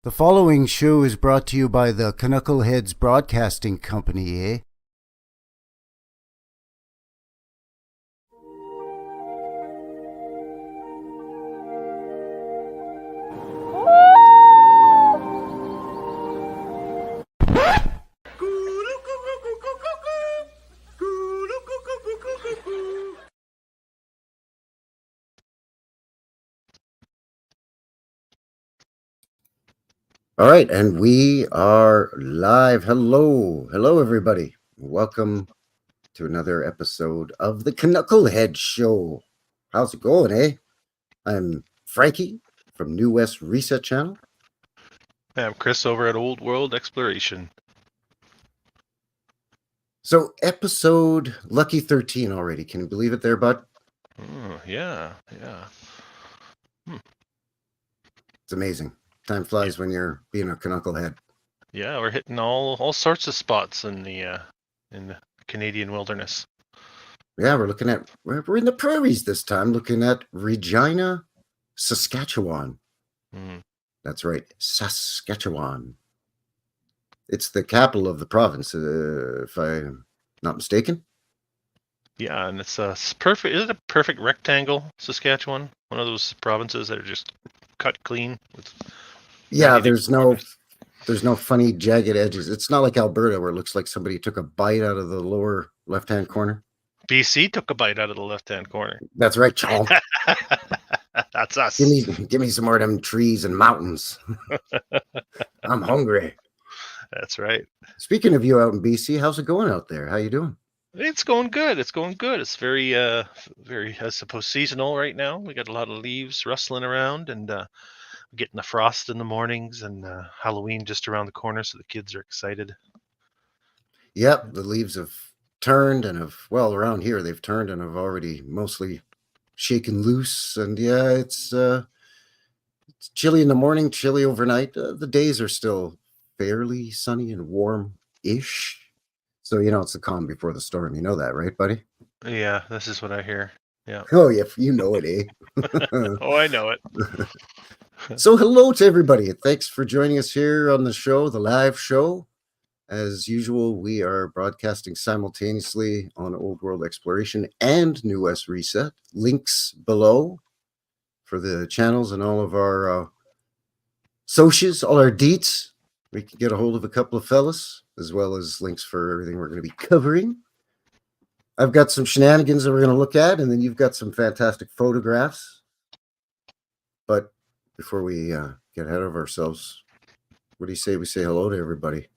The following show is brought to you by the CANUCKLEHEADS Broadcasting Company, eh? All right, and we are live. Hello, everybody. Welcome to another episode of the CANUCKLEHEADS Show. How's it going, eh? I'm Frankie from New West Reset channel. I'm Chris over at Old World Exploration. So, episode lucky 13 already. Can you believe it there, bud? Oh, yeah. It's amazing. Time flies when you're being a knucklehead. Yeah, we're hitting all sorts of spots in the Canadian wilderness. Yeah, we're in the prairies this time, looking at Regina, Saskatchewan. That's right, Saskatchewan. It's the capital of the province, if I'm not mistaken. Yeah, and it's perfect. Is it a perfect rectangle, Saskatchewan? One of those provinces that are just cut clean. Yeah, there's no funny jagged edges. It's not like Alberta where it looks like somebody took a bite out of the lower left-hand corner. BC took a bite out of the left-hand corner. That's right, chomp. That's us. Give me some more of them trees and mountains. I'm hungry. That's right. Speaking of you out in BC, how's it going out there? How you doing? It's going good. It's very, I suppose, seasonal right now. We got a lot of leaves rustling around, and getting the frost in the mornings, and Halloween just around the corner, so the kids are excited. Yep, the leaves have turned and around here they've turned and have already mostly shaken loose. And yeah, it's chilly in the morning, chilly overnight. The days are still fairly sunny and warm-ish. So, it's the calm before the storm. You know that, right, buddy? Yeah, this is what I hear. Yeah. Oh, yeah, you know it, eh? Oh, I know it. So, hello to everybody. Thanks for joining us here on the show, the live show. As usual, we are broadcasting simultaneously on Old World Exploration and New West Reset. Links below for the channels and all of our socials, all our deets. We can get a hold of a couple of fellas, as well as links for everything we're going to be covering. I've got some shenanigans that we're going to look at, and then you've got some fantastic photographs. But before we get ahead of ourselves, what do you say we say hello to everybody?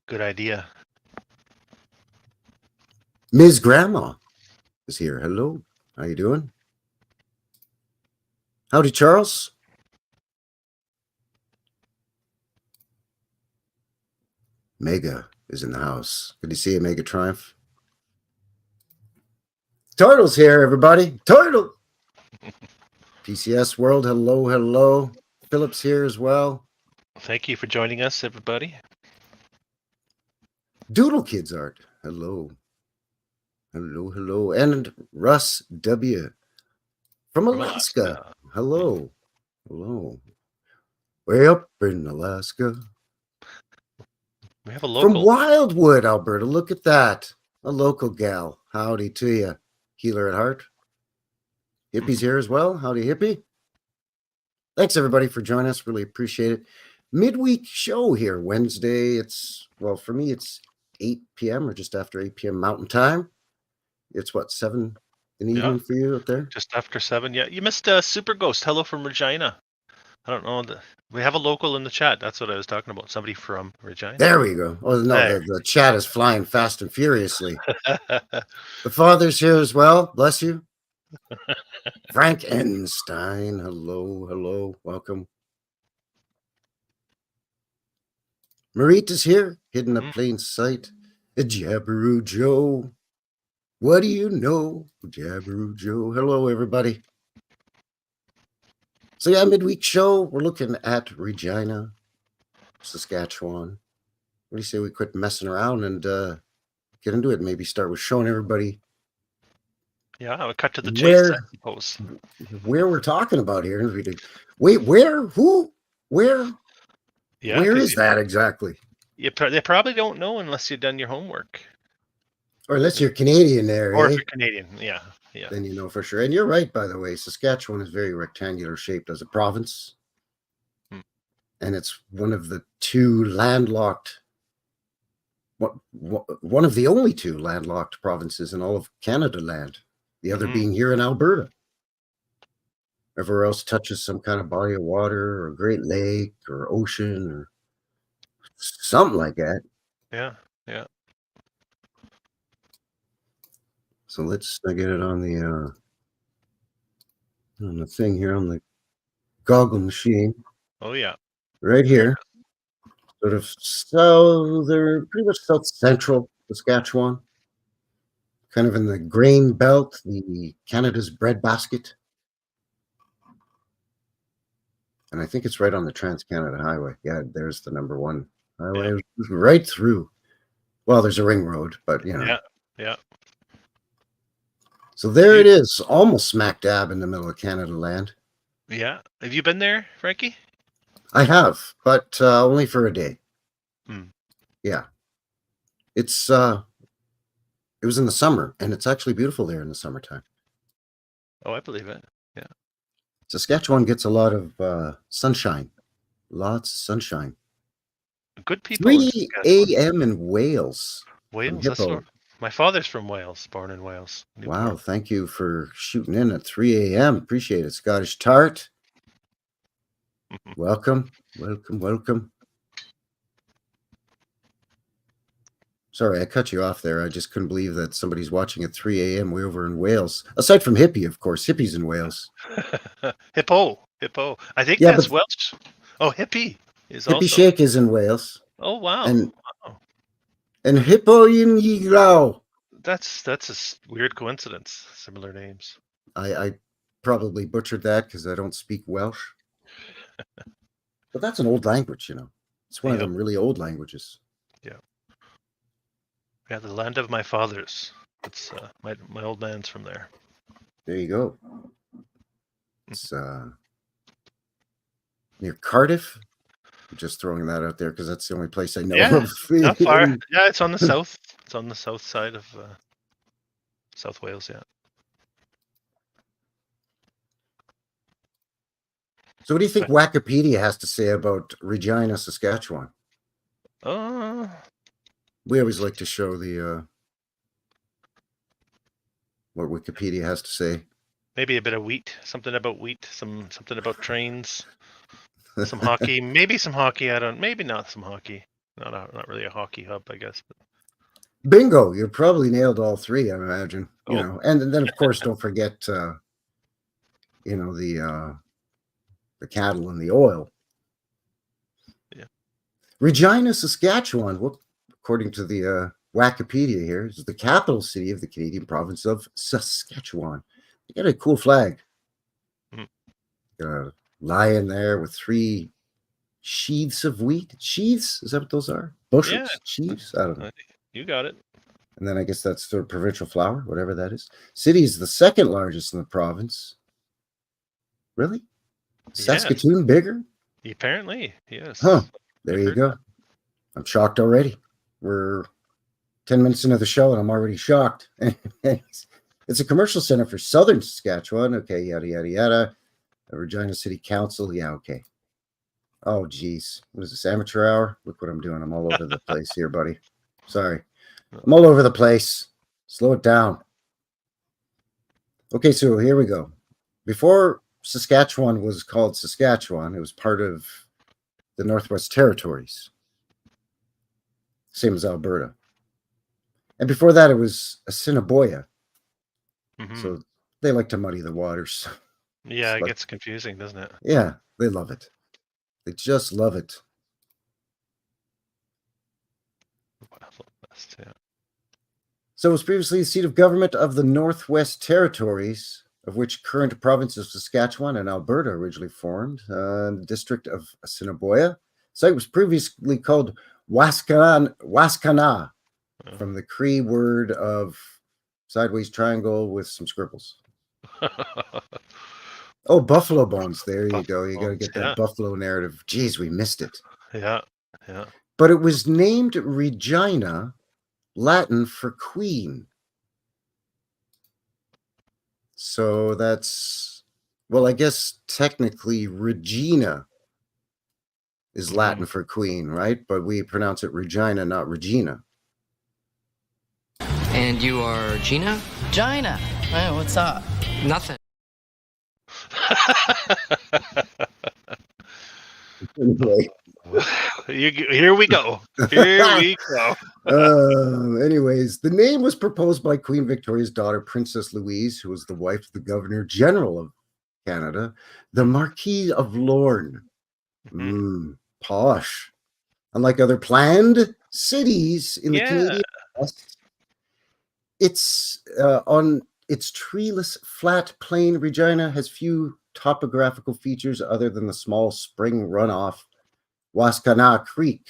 Good idea. Ms. Grandma is here. Hello. How you doing? Howdy, Charles. Mega is in the house. Good to see you, Mega Triumph. Turtle's here, everybody. Turtle. PCS World, hello. Philip's here as well. Thank you for joining us, everybody. Doodle Kids Art, hello. And Russ W. from Alaska. Hello. Way up in Alaska. We have a local. From Wildwood, Alberta. Look at that. A local gal. Howdy to you. Healer at heart. Hippie's here as well. Howdy, Hippie. Thanks, everybody, for joining us. Really appreciate it. Midweek show here. Wednesday, for me, it's 8 p.m. or just after 8 p.m. Mountain Time. It's 7 in the evening for you out there? Just after 7, yeah. You missed Super Ghost. Hello from Regina. I don't know. We have a local in the chat. That's what I was talking about. Somebody from Regina. There we go. Oh, no, the chat is flying fast and furiously. The father's here as well. Bless you. Frank Enstein. Hello. Welcome. Marit is here, hidden in plain sight. Jabberoo Joe. What do you know? Jabberoo Joe. Hello, everybody. So, yeah, midweek show. We're looking at Regina, Saskatchewan. What do you say we quit messing around and get into it? Maybe start with showing everybody. Yeah, I'll cut to the chase, I suppose. Where we're talking about here. Wait, where? Who? Where? Yeah, Where because is that exactly? they probably don't know unless you've done your homework. Or unless you're Canadian there, Or if eh? you're Canadian, yeah. Then you know for sure. And you're right, by the way. Saskatchewan is very rectangular shaped as a province. Hmm. And it's one of the two landlocked, one of the only two landlocked provinces in all of Canada land. The other being here in Alberta. Everywhere else touches some kind of body of water or Great Lake or ocean or something like that. Yeah, yeah. So let's get it on the thing here on the goggle machine Oh, yeah. right There here. Sort of southern, pretty much south central Saskatchewan, kind of in the grain belt, the Canada's breadbasket. And I think it's right on the Trans-Canada Highway. Yeah, there's the number one highway right through. Well, there's a ring road, but you know. Yeah, yeah. So there it is, almost smack dab in the middle of Canada land. Yeah. Have you been there, Frankie? I have, but only for a day. Hmm. Yeah. It was in the summer, and it's actually beautiful there in the summertime. Oh, I believe it. Yeah. Saskatchewan gets a lot of sunshine. Lots of sunshine. Good people in 3 Saskatchewan. a.m. in Wales. Wales, that's Hippo. where my father's from Wales, born in Wales. Wow, Newport. thank you for shooting in at 3 a.m. Appreciate it. Scottish Tart. Welcome, welcome, welcome. Sorry, I cut you off there. I just couldn't believe that somebody's watching at 3 a.m. way over in Wales. Aside from Hippie, of course. Hippie's in Wales. Hippo. I think Yeah, that's but Welsh. Oh, hippie is Hippie also. Shake is in Wales. Oh, wow. And Hippo in Yiglau. That's a weird coincidence. Similar names. I probably butchered that because I don't speak Welsh. But that's an old language, you know. It's one of them really old languages. Yeah. Yeah, the land of my fathers. It's my old man's from there. There you go. It's near Cardiff. I'm just throwing that out there because that's the only place I know of. Not far. Yeah, it's on the south. It's on the south side of South Wales, yeah. So what do you think Wikipedia has to say about Regina, Saskatchewan? We always like to show the what Wikipedia has to say. Maybe a bit of wheat, something about wheat, something about trains, some hockey, maybe some hockey. Maybe not some hockey. Not really a hockey hub, I guess. But. Bingo! You probably nailed all three, I imagine. You know, and then of course don't forget, you know, the cattle and the oil. Yeah. Regina, Saskatchewan. Well, according to the Wikipedia here, is the capital city of the Canadian province of Saskatchewan. They got a cool flag. Got a lion there with 3 sheaths of wheat. Sheaths? Is that what those are? Bushels? Yeah. Sheaths? I don't know. You got it. And then I guess that's the provincial flower, whatever that is. City is the second largest in the province. Really? Saskatoon bigger? Apparently, yes. Huh. There you go. I'm shocked already. We're 10 minutes into the show and I'm already shocked. It's a commercial center for southern Saskatchewan. Okay, yada, yada, yada. The Regina City Council. Yeah, okay. Oh, geez. What is this, amateur hour? Look what I'm doing. I'm all over the place here, buddy. Sorry. I'm all over the place. Slow it down. Okay, so here we go. Before Saskatchewan was called Saskatchewan, it was part of the Northwest Territories. Same as Alberta. And before that, it was Assiniboia. So they like to muddy the waters. Yeah, it gets confusing, doesn't it? Yeah, they love it. They just love it. Yeah. So it was previously the seat of government of the Northwest Territories, of which current province of Saskatchewan and Alberta originally formed. The district of Assiniboia. The site was previously called Wascana, from the Cree word of sideways triangle with some scribbles. Oh, buffalo bones. There you go. You got to get that buffalo narrative. Geez, we missed it. Yeah. Yeah. But it was named Regina, Latin for queen. So that's, well, I guess technically Regina is Latin for queen, right? But we pronounce it Regina, not Regina. And you are Gina? Gina. Hey, what's up? Nothing. Anyway. Here we go. Here we go. Anyways, the name was proposed by Queen Victoria's daughter, Princess Louise, who was the wife of the Governor General of Canada, the Marquis of Lorne. Posh. Unlike other planned cities in the Canadian West, it's on its treeless, flat plain. Regina has few topographical features other than the small spring runoff Wascana Creek.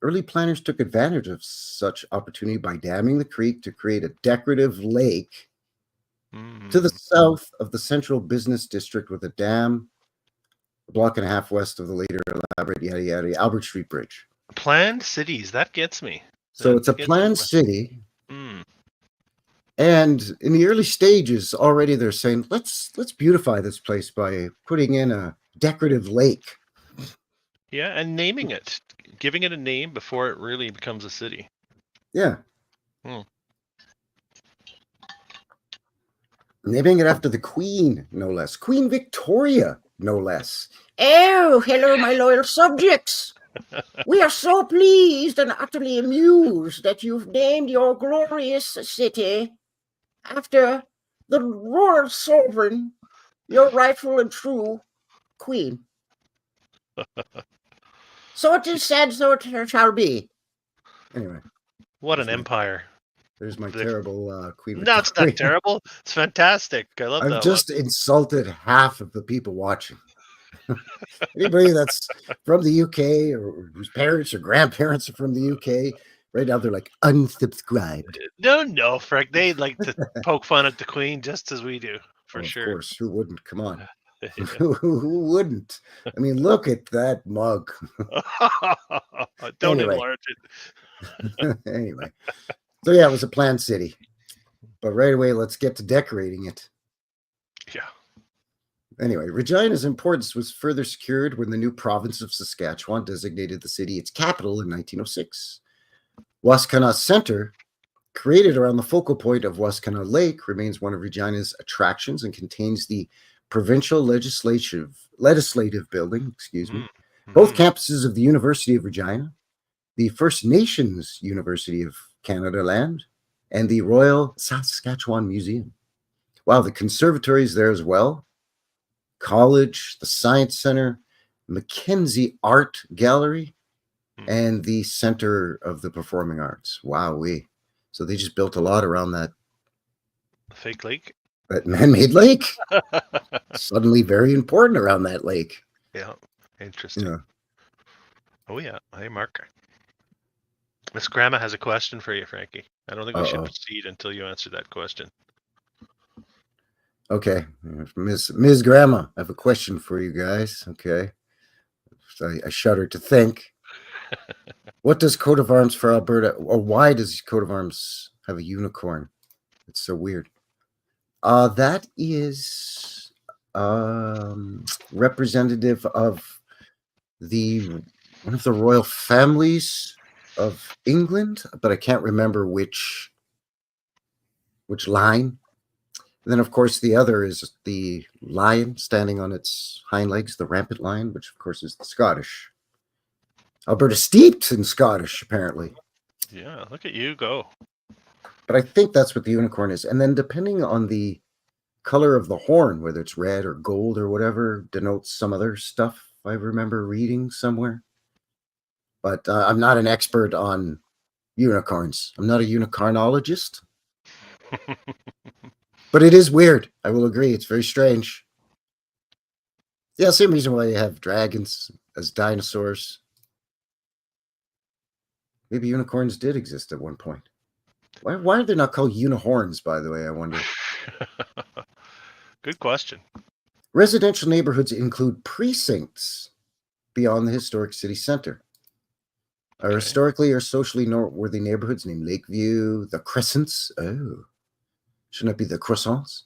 Early planners took advantage of such opportunity by damming the creek to create a decorative lake to the south of the central business district with a dam a block and a half west of the later elaborate yada yada Albert Street Bridge. Planned cities, that gets me. So it's a planned city. And in the early stages, already they're saying, let's beautify this place by putting in a decorative lake. Yeah, and naming it, giving it a name before it really becomes a city. Yeah. Naming it after the Queen, no less. Queen Victoria, no less. Oh, hello, my loyal subjects. We are so pleased and utterly amused that you've named your glorious city after the royal sovereign, your rightful and true queen. So it is said, so it shall be. Anyway. What an empire. There's my terrible Queen Victoria. No, it's not terrible. It's fantastic. I love that. I've just insulted half of the people watching. Anybody that's from the UK or whose parents or grandparents are from the UK, right now they're like unsubscribed. No, Frank. They like to poke fun at the Queen just as we do, for sure. Of course, who wouldn't? Come on. Who wouldn't? I mean, look at that mug. Don't enlarge it. Anyway. So yeah, it was a planned city. But right away, let's get to decorating it. Yeah. Anyway, Regina's importance was further secured when the new province of Saskatchewan designated the city its capital in 1906. Wascana Center, created around the focal point of Wascana Lake, remains one of Regina's attractions and contains the provincial legislative building, both campuses of the University of Regina, the First Nations University of Canada Land, and the Royal Saskatchewan Museum. Wow, the conservatory is there as well. College, the Science Center, Mackenzie Art Gallery, and the Center of the Performing Arts. Wowee. So they just built a lot around that fake lake. That man-made lake. Suddenly very important around that lake. Yeah. Interesting. Yeah. Oh yeah. Hey, Mark. Miss Grandma has a question for you, Frankie. I don't think we should proceed until you answer that question. Okay. Ms. Grandma, I have a question for you guys. Okay. So I shudder to think. What does coat of arms for Alberta, or why does coat of arms have a unicorn? It's so weird. That is representative of one of the royal families of England, but I can't remember which line. And then, of course, the other is the lion standing on its hind legs, the rampant lion, which, of course, is the Scottish. Alberta steeped in Scottish, apparently. Yeah, look at you go. But I think that's what the unicorn is. And then depending on the color of the horn, whether it's red or gold or whatever, denotes some other stuff I remember reading somewhere. But I'm not an expert on unicorns. I'm not a unicornologist. But it is weird. I will agree. It's very strange. Yeah, same reason why you have dragons as dinosaurs. Maybe unicorns did exist at one point. Why are they not called unihorns, by the way, I wonder? Good question. Residential neighborhoods include precincts beyond the historic city center. Our Okay. historically or socially noteworthy neighborhoods named Lakeview, the Crescents, shouldn't it be the Croissants?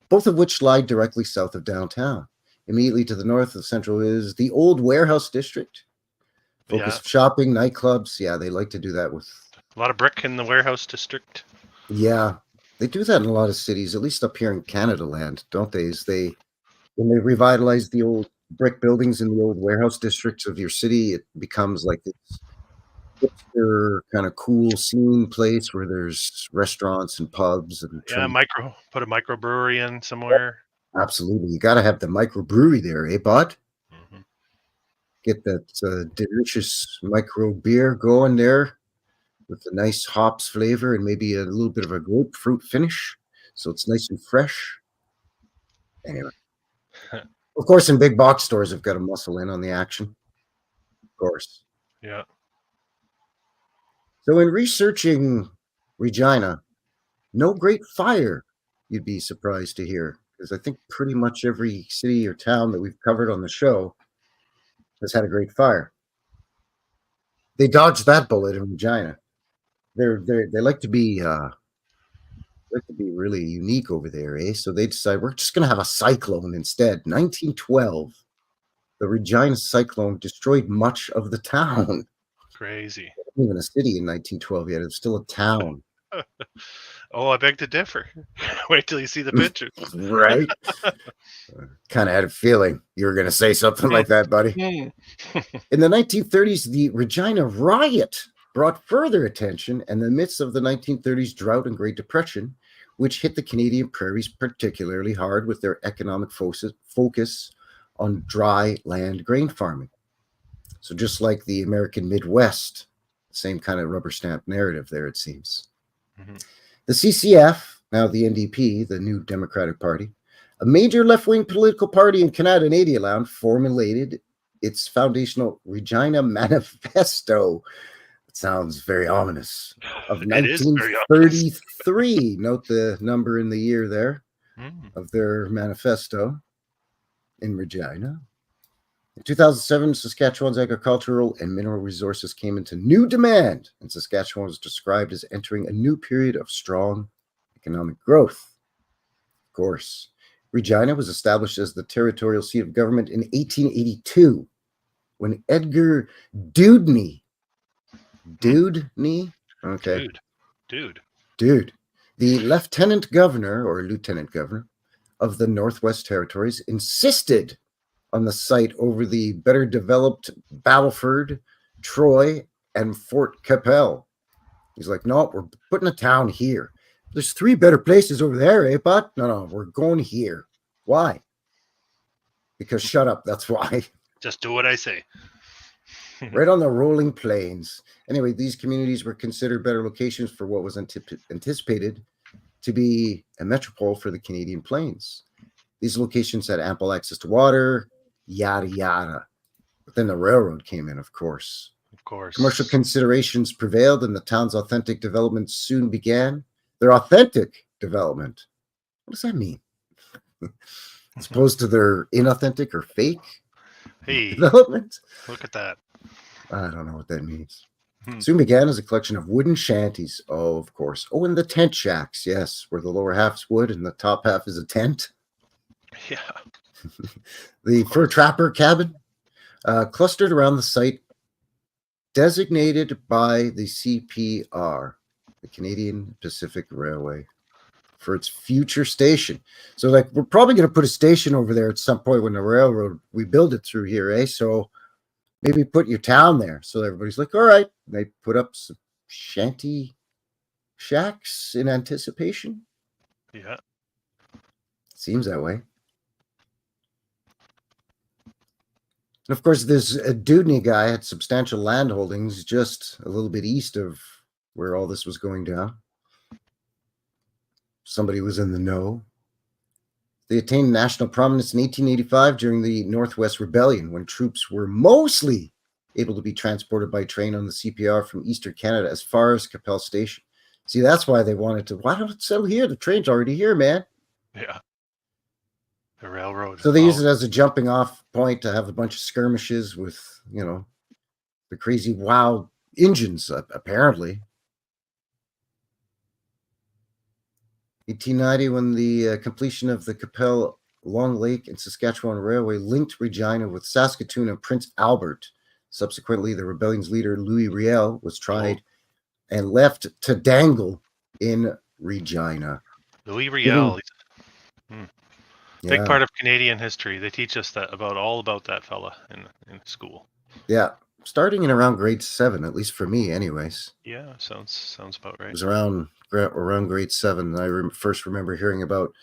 Both of which lie directly south of downtown. Immediately to the north of Central is the Old Warehouse District. Focus of shopping, nightclubs. Yeah, they like to do that with... A lot of brick in the warehouse district. Yeah, they do that in a lot of cities, at least up here in Canada land, don't they? When they revitalize the old brick buildings in the old warehouse districts of your city, it becomes like this hipster kind of cool scene place where there's restaurants and pubs and Put a microbrewery in somewhere. Absolutely, you got to have the microbrewery there, eh, bud? Mm-hmm. Get that delicious micro beer going there with a nice hops flavor and maybe a little bit of a grapefruit finish, so it's nice and fresh. Anyway, of course, in big box stores, I've got to muscle in on the action. Of course. Yeah. So in researching Regina, no great fire, you'd be surprised to hear, because I think pretty much every city or town that we've covered on the show has had a great fire. They dodged that bullet in Regina. They like to be really unique over there, eh? So they decide we're just going to have a cyclone instead. 1912, the Regina Cyclone destroyed much of the town. Crazy. It wasn't even a city in 1912 yet. It was still a town. Oh, I beg to differ. Wait till you see the pictures. Right? Kind of had a feeling you were going to say something like that, buddy. In the 1930s, the Regina riot brought further attention in the midst of the 1930s drought and Great Depression, which hit the Canadian prairies particularly hard with their economic focus on dry land grain farming. So just like the American Midwest, same kind of rubber stamp narrative there, it seems. Mm-hmm. The CCF, now the NDP, the New Democratic Party, a major left-wing political party in Canada-Land, formulated its foundational Regina Manifesto. It sounds very ominous. Of 1933. Note the number in the year there of their manifesto in Regina. In 2007, Saskatchewan's agricultural and mineral resources came into new demand, and Saskatchewan was described as entering a new period of strong economic growth. Of course, Regina was established as the territorial seat of government in 1882, when Edgar Dewdney, okay, Dude, the lieutenant governor of the Northwest Territories, insisted on the site over the better developed Battleford, Troy, and Fort Capel. He's like, no, we're putting a town here. There's 3 better places over there, eh, bud? No, we're going here. Why? Because shut up, that's why. Just do what I say. Right on the rolling plains. Anyway, these communities were considered better locations for what was anticipated to be a metropole for the Canadian Plains. These locations had ample access to water, yada, yada. But then the railroad came in, of course. Of course. Commercial considerations prevailed, and the town's authentic development soon began. Their authentic development. What does that mean? As opposed to their inauthentic or fake development? Look at that. I don't know what that means. Soon began as a collection of wooden shanties. Oh, of course. Oh, and the tent shacks. Yes, where the lower half's wood and the top half is a tent. Yeah. The fur trapper cabin clustered around the site designated by the CPR, the Canadian Pacific Railway, for its future station. So, like, we're probably going to put a station over there at some point when the railroad, we build it through here, eh? So maybe put your town there. So everybody's like, all right. They put up some shanty shacks in anticipation. Yeah. Seems that way. And of course, this Dewdney guy had substantial land holdings just a little bit east of where all this was going down. Somebody was in the know. They attained national prominence in 1885 during the Northwest Rebellion, when troops were mostly able to be transported by train on the CPR from Eastern Canada as far as Capel Station. See, that's why they wanted to. Why don't it settle here? The train's already here, man. Yeah. The railroad. So they use it as a jumping off point to have a bunch of skirmishes with, the crazy wild engines, apparently. 1890, when the completion of the Capel, Long Lake, and Saskatchewan Railway linked Regina with Saskatoon and Prince Albert. Subsequently, the rebellion's leader, Louis Riel, was tried and left to dangle in Regina. Louis Riel. Big Yeah. part of Canadian history. They teach us that all about that fella in school. Yeah. Starting in around grade 7, at least for me, anyways. Yeah, sounds about right. It was around grade 7. I first remember hearing about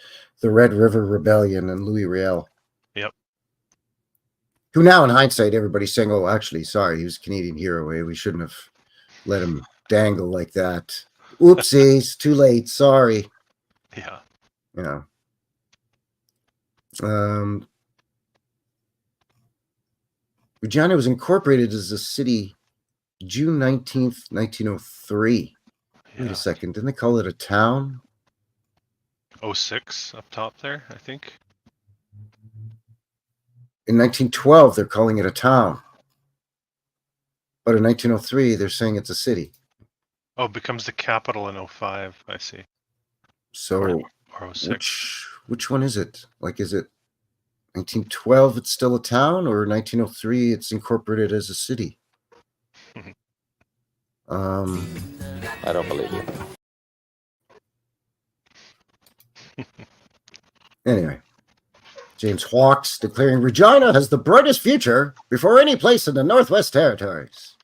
the Red River Rebellion and Louis Riel. Yep. Who now, in hindsight, everybody's saying, "Oh, actually, sorry, he was a Canadian hero. We shouldn't have let him dangle like that. Oopsies, too late. Sorry." Yeah. Regina was incorporated as a city June 19th, 1903. Yeah. Wait a second. Didn't they call it a town? 06 up top there, I think. In 1912, they're calling it a town. But in 1903, they're saying it's a city. Oh, it becomes the capital in 05, I see. So Or 06. which one is it? Like, is it 1912 it's still a town, or 1903 it's incorporated as a city? I don't believe you. Anyway, James Hawkes declaring Regina has the brightest future before any place in the Northwest Territories.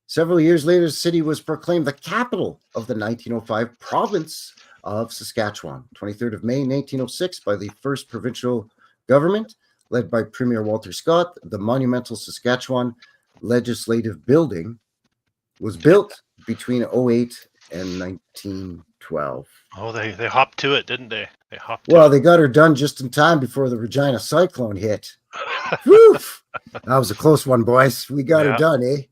Several years later, the city was proclaimed the capital of the 1905 province of Saskatchewan. 23rd of May, 1906, by the first provincial government, led by Premier Walter Scott. The monumental Saskatchewan Legislative Building was built between 08 and 1912. Oh, they hopped to it, didn't they? They got her done just in time before the Regina Cyclone hit. Woof! That was a close one, boys. We got her done, eh?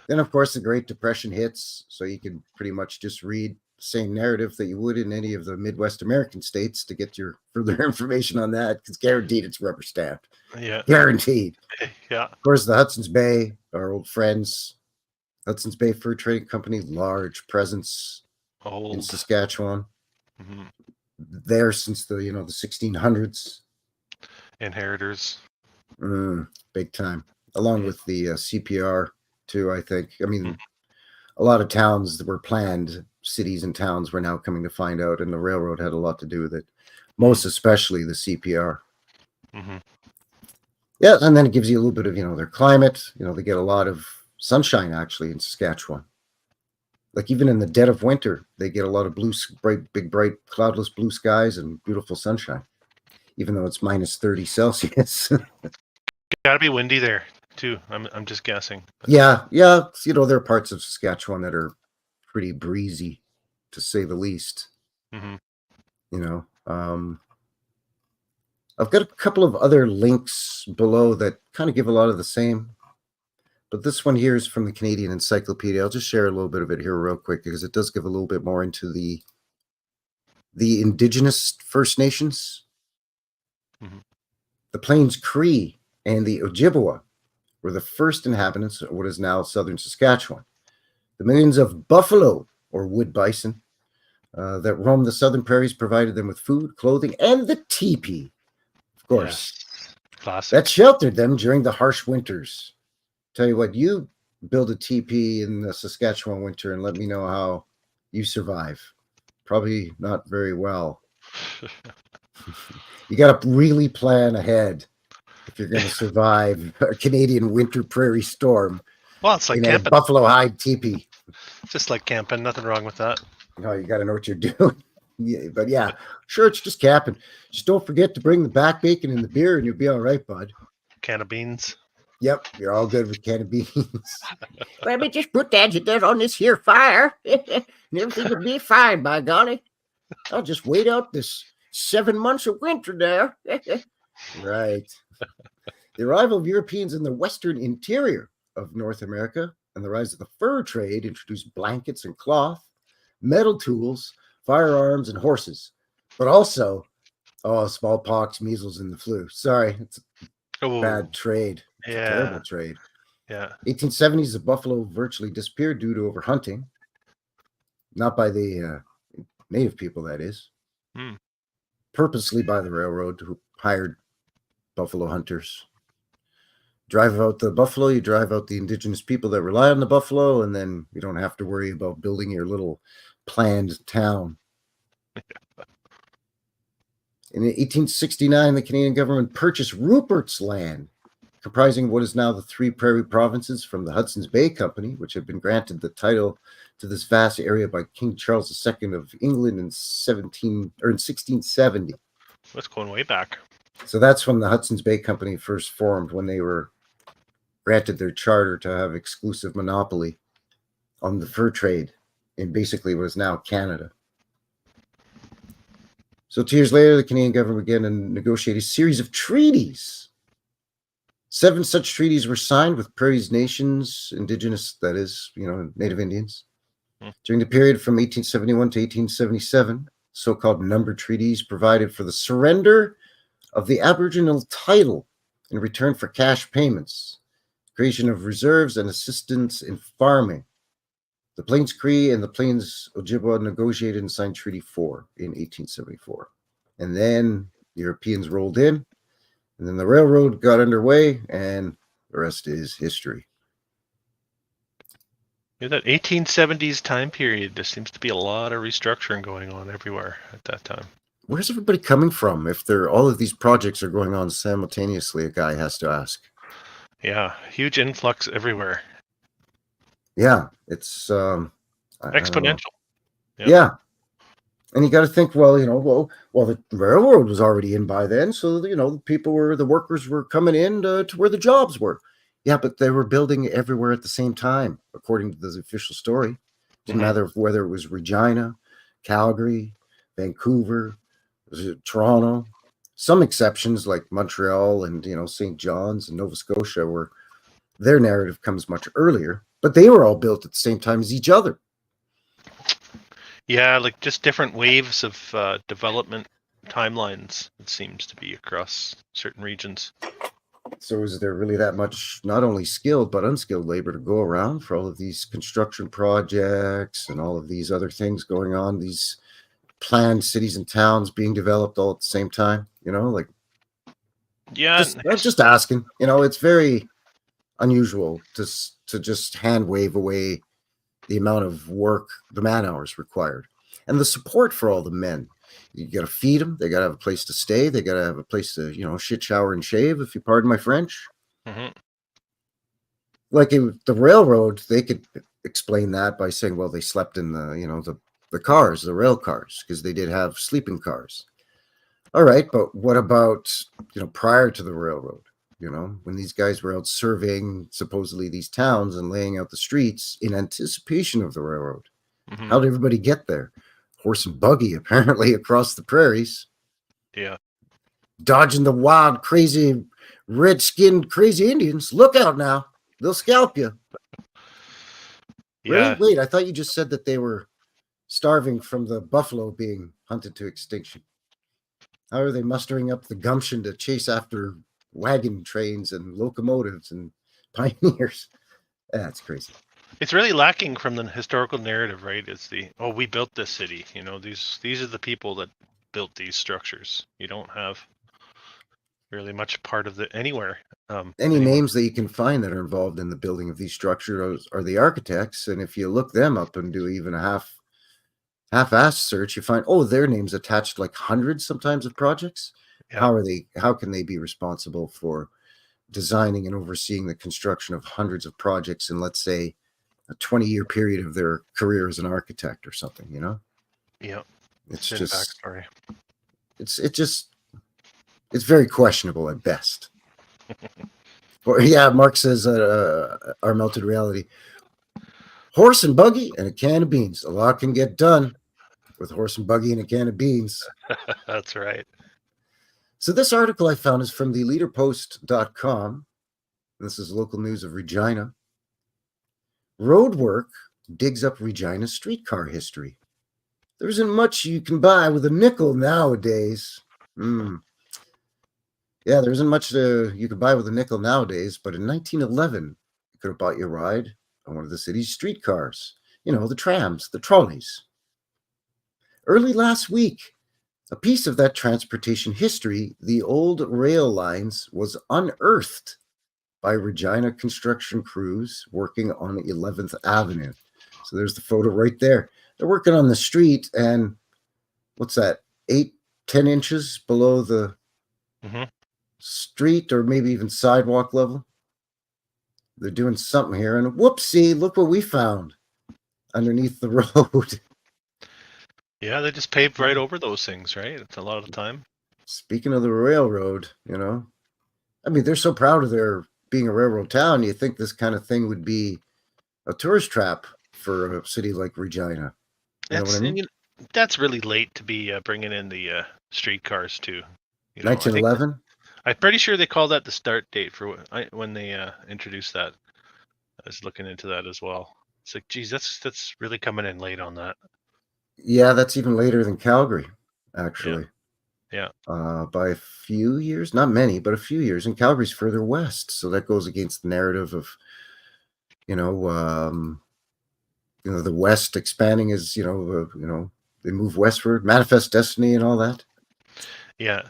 Then, of course, the Great Depression hits, so you can pretty much just read the same narrative that you would in any of the Midwest American states to get your further information on that, because guaranteed it's rubber stamped. Yeah. Guaranteed. Yeah. Of course, the Hudson's Bay, our old friends, Hudson's Bay Fur Trading Company, large presence in Saskatchewan. Mm-hmm. There since the 1600s. Inheritors. Big time. Along with the CPR too, I think. I mean, a lot of towns that were planned, cities and towns, were now coming to find out, and the railroad had a lot to do with it. Most especially the CPR. Mm-hmm. Yeah, and then it gives you a little bit of their climate. They get a lot of sunshine actually in Saskatchewan. Like even in the dead of winter, they get a lot of bright, cloudless blue skies and beautiful sunshine, even though it's minus 30 Celsius. Gotta be windy there too. I'm just guessing. Yeah. There are parts of Saskatchewan that are pretty breezy, to say the least. Mm-hmm. I've got a couple of other links below that kind of give a lot of the same. But this one here is from the Canadian Encyclopedia. I'll just share a little bit of it here real quick, because it does give a little bit more into the Indigenous First Nations. Mm-hmm. The Plains Cree and the Ojibwa were the first inhabitants of what is now southern Saskatchewan. The millions of buffalo, or wood bison, that roamed the southern prairies provided them with food, clothing, and the teepee, of course. Yes. Classic. That sheltered them during the harsh winters. Tell you what, you build a teepee in the Saskatchewan winter and let me know how you survive. Probably not very well. You got to really plan ahead if you're going to survive a Canadian winter prairie storm. Well, it's like camping. A buffalo hide teepee. Just like camping. Nothing wrong with that. No, you got to know what you're doing. Yeah, but yeah, sure, it's just camping. Just don't forget to bring the back bacon and the beer, and you'll be all right, bud. Can of beans. Yep, you're all good with can of beans. Let me just put that on this here fire, and everything will be fine, by golly. I'll just wait out this 7 months of winter there. Right. The arrival of Europeans in the western interior of North America and the rise of the fur trade introduced blankets and cloth, metal tools, firearms, and horses. But also, smallpox, measles, and the flu. Sorry, it's a Oh, bad trade. It's a terrible trade. Yeah. 1870s, the buffalo virtually disappeared due to overhunting. Not by the native people, that is. Hmm. Purposely by the railroad, who hired buffalo hunters. Drive out the buffalo, you drive out the indigenous people that rely on the buffalo, and then you don't have to worry about building your little planned town. In 1869, the Canadian government purchased Rupert's Land, comprising what is now the 3 prairie provinces, from the Hudson's Bay Company, which had been granted the title to this vast area by King Charles II of England in 1670. That's going way back. So that's when the Hudson's Bay Company first formed, when they were granted their charter to have exclusive monopoly on the fur trade in basically what is now Canada. So 2 years later, the Canadian government began to negotiate a series of treaties. 7 such treaties were signed with Prairies Nations, Indigenous, that is, Native Indians. During the period from 1871 to 1877, so-called number treaties provided for the surrender of the Aboriginal title in return for cash payments, creation of reserves, and assistance in farming. The Plains Cree and the Plains Ojibwa negotiated and signed Treaty 4 in 1874. And then the Europeans rolled in, and then the railroad got underway, and the rest is history. Yeah, that 1870s time period, there seems to be a lot of restructuring going on everywhere at that time. Where's everybody coming from if all of these projects are going on simultaneously, a guy has to ask. Yeah, huge influx everywhere. Yeah, it's exponential. Yeah. And you got to think, well, the railroad was already in by then, so the workers were coming in to where the jobs were. Yeah, but they were building everywhere at the same time, according to the official story. Didn't matter whether it was Regina, Calgary, Vancouver, Toronto. Some exceptions like Montreal and St. John's and Nova Scotia, where their narrative comes much earlier, but they were all built at the same time as each other. Yeah, like just different waves of development timelines, it seems to be across certain regions. So is there really that much, not only skilled, but unskilled labor to go around for all of these construction projects and all of these other things going on, these planned cities and towns being developed all at the same time? Yeah. I'm just asking. It's very unusual to just hand wave away the amount of work, the man hours required, and the support for all the men. You got to feed them. They got to have a place to stay. They got to have a place to, shit, shower, and shave, if you pardon my French. Like the railroad, they could explain that by saying, well, they slept in the cars, the rail cars, because they did have sleeping cars. All right, but what about, prior to the railroad? When these guys were out surveying supposedly these towns and laying out the streets in anticipation of the railroad. How did everybody get there? Horse and buggy, apparently, across the prairies. Yeah. Dodging the wild, crazy, red-skinned, crazy Indians. Look out now. They'll scalp you. Yeah. Really? Wait, I thought you just said that they were starving from the buffalo being hunted to extinction. How are they mustering up the gumption to chase after wagon trains and locomotives and pioneers? That's crazy. It's really lacking from the historical narrative, right? It's we built this city. These are the people that built these structures. You don't have really much part of anywhere. Any names that you can find that are involved in the building of these structures are the architects, and if you look them up and do even a half-assed search, you find their names attached like hundreds sometimes of projects. Yeah. How can they be responsible for designing and overseeing the construction of hundreds of projects in, let's say, a 20-year period of their career as an architect or something? Yeah, it's just backstory. It's very questionable at best. Or yeah, Mark says our melted reality. Horse and buggy and a can of beans. A lot can get done with horse and buggy and a can of beans. That's right. So this article I found is from the leaderpost.com. This is local news of Regina. Roadwork digs up Regina streetcar history. There isn't much you can buy with a nickel nowadays. Yeah, there isn't much you could buy with a nickel nowadays, but in 1911, you could have bought your ride on one of the city's streetcars. You know, the trams, the trolleys. Early last week, a piece of that transportation history, the old rail lines, was unearthed by Regina construction crews working on 11th Avenue. So there's the photo right there. They're working on the street, and what's that, 8-10 inches below the street, or maybe even sidewalk level. They're doing something here, and whoopsie, look what we found underneath the road. Yeah, they just paved right over those things, right? It's a lot of the time. Speaking of the railroad, you know, I mean, they're so proud of their being a railroad town. You think this kind of thing would be a tourist trap for a city like Regina. You know what I mean? That's really late to be bringing in the streetcars too. 1911? I'm pretty sure they call that the start date for when they introduced that. I was looking into that as well. It's like, geez, that's really coming in late on that. Yeah, that's even later than Calgary, actually. Yeah. By a few years, not many, but a few years. And Calgary's further west, so that goes against the narrative of, the West expanding as they move westward, manifest destiny, and all that. Yeah.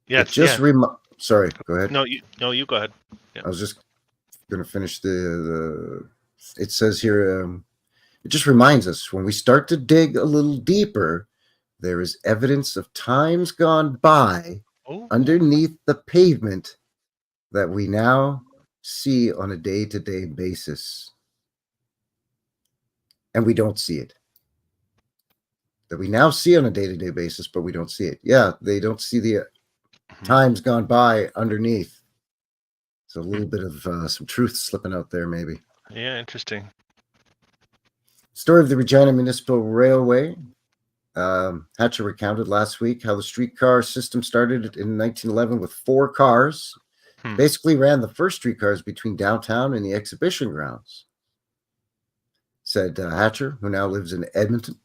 Yeah. Sorry, go ahead. No, you go ahead. Yeah. I was just going to finish it says here, it just reminds us when we start to dig a little deeper, there is evidence of times gone by underneath the pavement that we now see on a day-to-day basis. And we don't see it. That we now see on a day-to-day basis, but we don't see it. Yeah, they don't see the times gone by underneath. So a little bit of some truth slipping out there, maybe. Yeah, interesting. Story of the Regina Municipal Railway. Hatcher recounted last week how the streetcar system started in 1911 with 4 cars. Basically ran the first streetcars between downtown and the exhibition grounds. Said Hatcher, who now lives in Edmonton.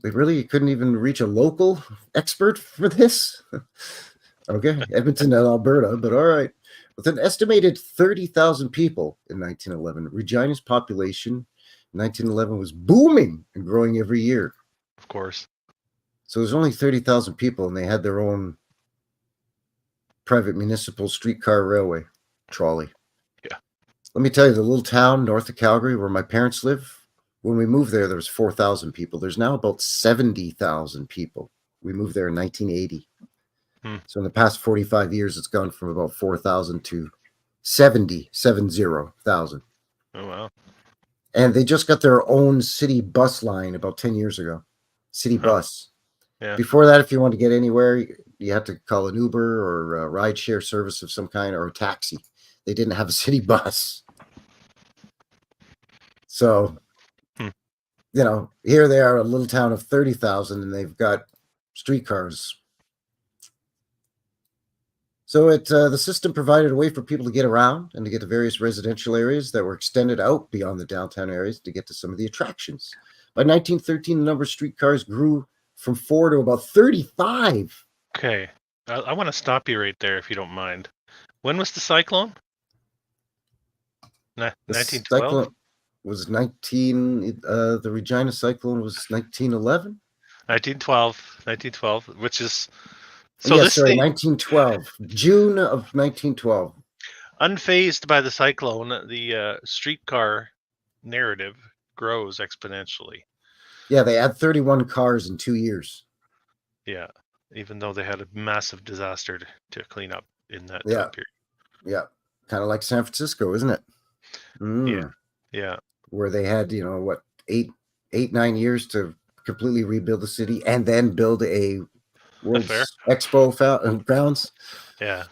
They really couldn't even reach a local expert for this. Okay, Edmonton and Alberta, but all right. With an estimated 30,000 people in 1911, Regina's population in 1911 was booming and growing every year. Of course. So there's only 30,000 people, and they had their own private municipal streetcar railway trolley. Yeah. Let me tell you, the little town north of Calgary where my parents live, when we moved there was 4,000 people. There's now about 70,000 people. We moved there in 1980. So in the past 45 years, it's gone from about 4,000 to 70,000. Oh, wow. And they just got their own city bus line about 10 years ago. City bus. Yeah. Before that, if you want to get anywhere, you had to call an Uber or a rideshare service of some kind or a taxi. They didn't have a city bus. So, here they are, a little town of 30,000, and they've got streetcars. So the system provided a way for people to get around and to get to various residential areas that were extended out beyond the downtown areas to get to some of the attractions. By 1913, the number of streetcars grew from 4 to about 35. Okay. I want to stop you right there if you don't mind. When was the cyclone? 1912? Was the Regina Cyclone was 1911? 1912, which is... So yes, sorry, 1912. June of 1912. Unfazed by the cyclone, the streetcar narrative grows exponentially. Yeah, they had 31 cars in 2 years. Yeah, even though they had a massive disaster to clean up in that time period. Yeah, kind of like San Francisco, isn't it? Yeah. Where they had, 8-9 years to completely rebuild the city and then build a World Expo grounds. Yeah.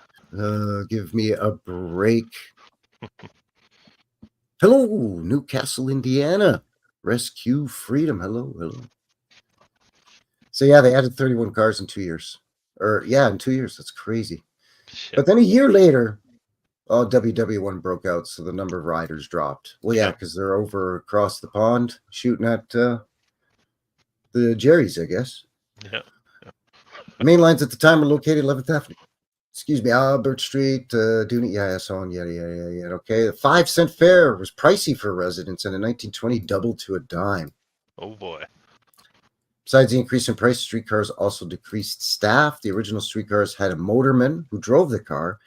Give me a break. Hello, Newcastle, Indiana. Rescue freedom. Hello. So yeah, they added 31 cars in 2 years. In 2 years. That's crazy. Shit. But then a year later, WW1 broke out, so the number of riders dropped. Well, yeah, because they're over across the pond shooting at The Jerry's, I guess. Yeah. The main lines at the time were located 11th Avenue. Excuse me, Albert Street, Dooney, yeah, so on, yada. Okay, the 5-cent fare was pricey for residents, and in 1920 doubled to a dime. Oh boy. Besides the increase in price, streetcars also decreased staff. The original streetcars had a motorman who drove the car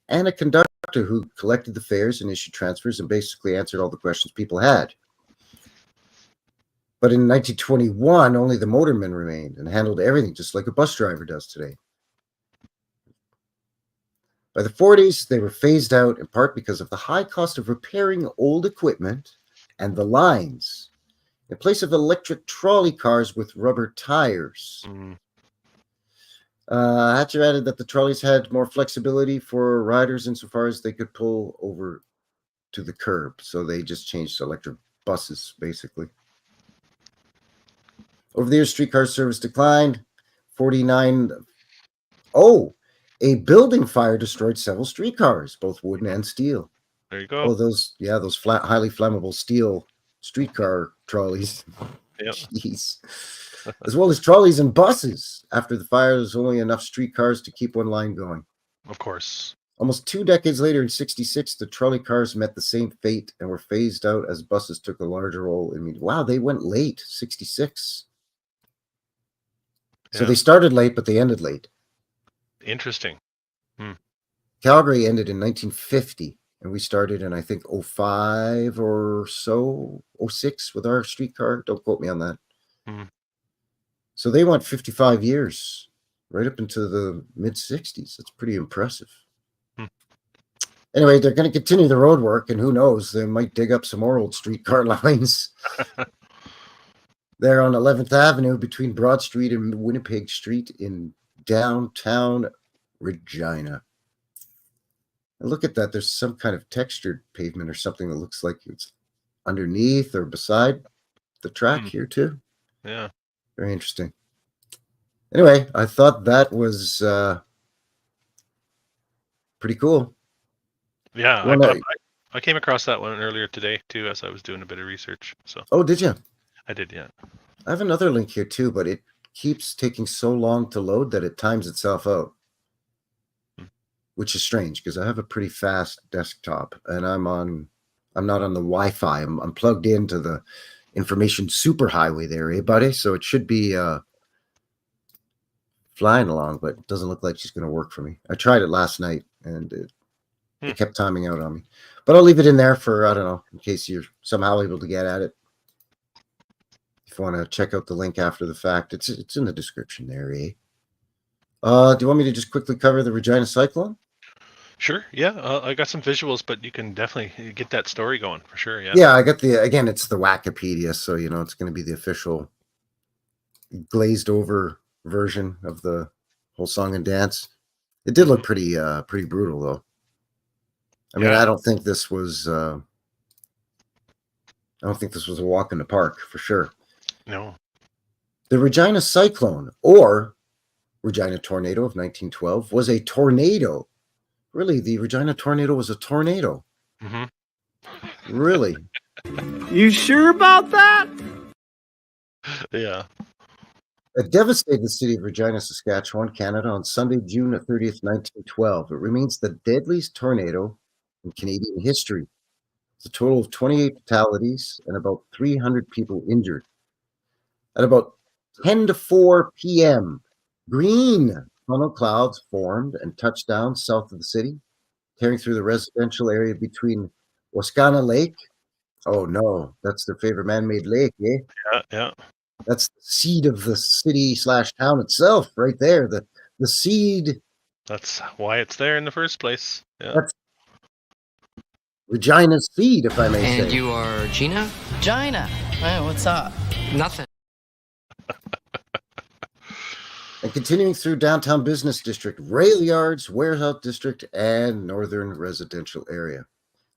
and a conductor who collected the fares and issued transfers and basically answered all the questions people had. But in 1921, only the motorman remained and handled everything just like a bus driver does today. By the 40s, they were phased out in part because of the high cost of repairing old equipment and the lines, in place of electric trolley cars with rubber tires. Hatcher added that the trolleys had more flexibility for riders insofar as they could pull over to the curb. So they just changed to electric buses, basically. Over the years, streetcar service declined. 49. Oh, a building fire destroyed several streetcars, both wooden and steel. There you go. Oh, those highly flammable steel streetcar trolleys. Yep. Jeez. As well as trolleys and buses. After the fire, there was only enough streetcars to keep one line going. Of course. Almost 2 decades later, in 1966, the trolley cars met the same fate and were phased out as buses took a larger role. I mean, wow, they went late, 1966. So they started late, but they ended late. Interesting. Calgary ended in 1950, and we started in, I think, 05 or so, 06 with our streetcar. Don't quote me on that. So they went 55 years, right up into the mid-60s. That's pretty impressive. Anyway, they're going to continue the road work, and who knows, they might dig up some more old streetcar lines. They're on 11th Avenue between Broad Street and Winnipeg Street in downtown Regina. And look at that. There's some kind of textured pavement or something that looks like it's underneath or beside the track here, too. Yeah. Very interesting. Anyway, I thought that was pretty cool. Yeah, I came across that one earlier today, too, as I was doing a bit of research. So. Oh, did you? I did, yeah. I have another link here, too, but it keeps taking so long to load that it times itself out, which is strange because I have a pretty fast desktop, and I'm not on the Wi-Fi. I'm plugged into the information superhighway there, eh, buddy? So it should be flying along, but it doesn't look like she's going to work for me. I tried it last night, and it kept timing out on me. But I'll leave it in there for, I don't know, in case you're somehow able to get at it. If you want to check out the link after the fact, it's in the description there, eh? Do you want me to just quickly cover the Regina Cyclone? Sure, yeah. I got some visuals, but you can definitely get that story going for sure, yeah. Yeah, I got again, it's the Wikipedia, so, it's going to be the official glazed over version of the whole song and dance. It did look pretty brutal, though. I mean, I don't think this was a walk in the park, for sure. No. The Regina Cyclone, or Regina Tornado of 1912, was a tornado. Really, the Regina Tornado was a tornado. Really? You sure about that? Yeah. It devastated the city of Regina, Saskatchewan, Canada on Sunday, June 30th, 1912. It remains the deadliest tornado in Canadian history. It's a total of 28 fatalities and about 300 people injured. At about 10 to 4 p.m., green funnel clouds formed and touched down south of the city, tearing through the residential area between Wascana Lake. Oh, no, that's their favorite man-made lake, eh? Yeah. That's the seed of the city/town itself, right there. The seed. That's why it's there in the first place. Yeah. That's Regina's seed, if I may say. And you are Gina? Gina. Hey, what's up? Nothing. And continuing through downtown business district, rail yards, warehouse district, and northern residential area.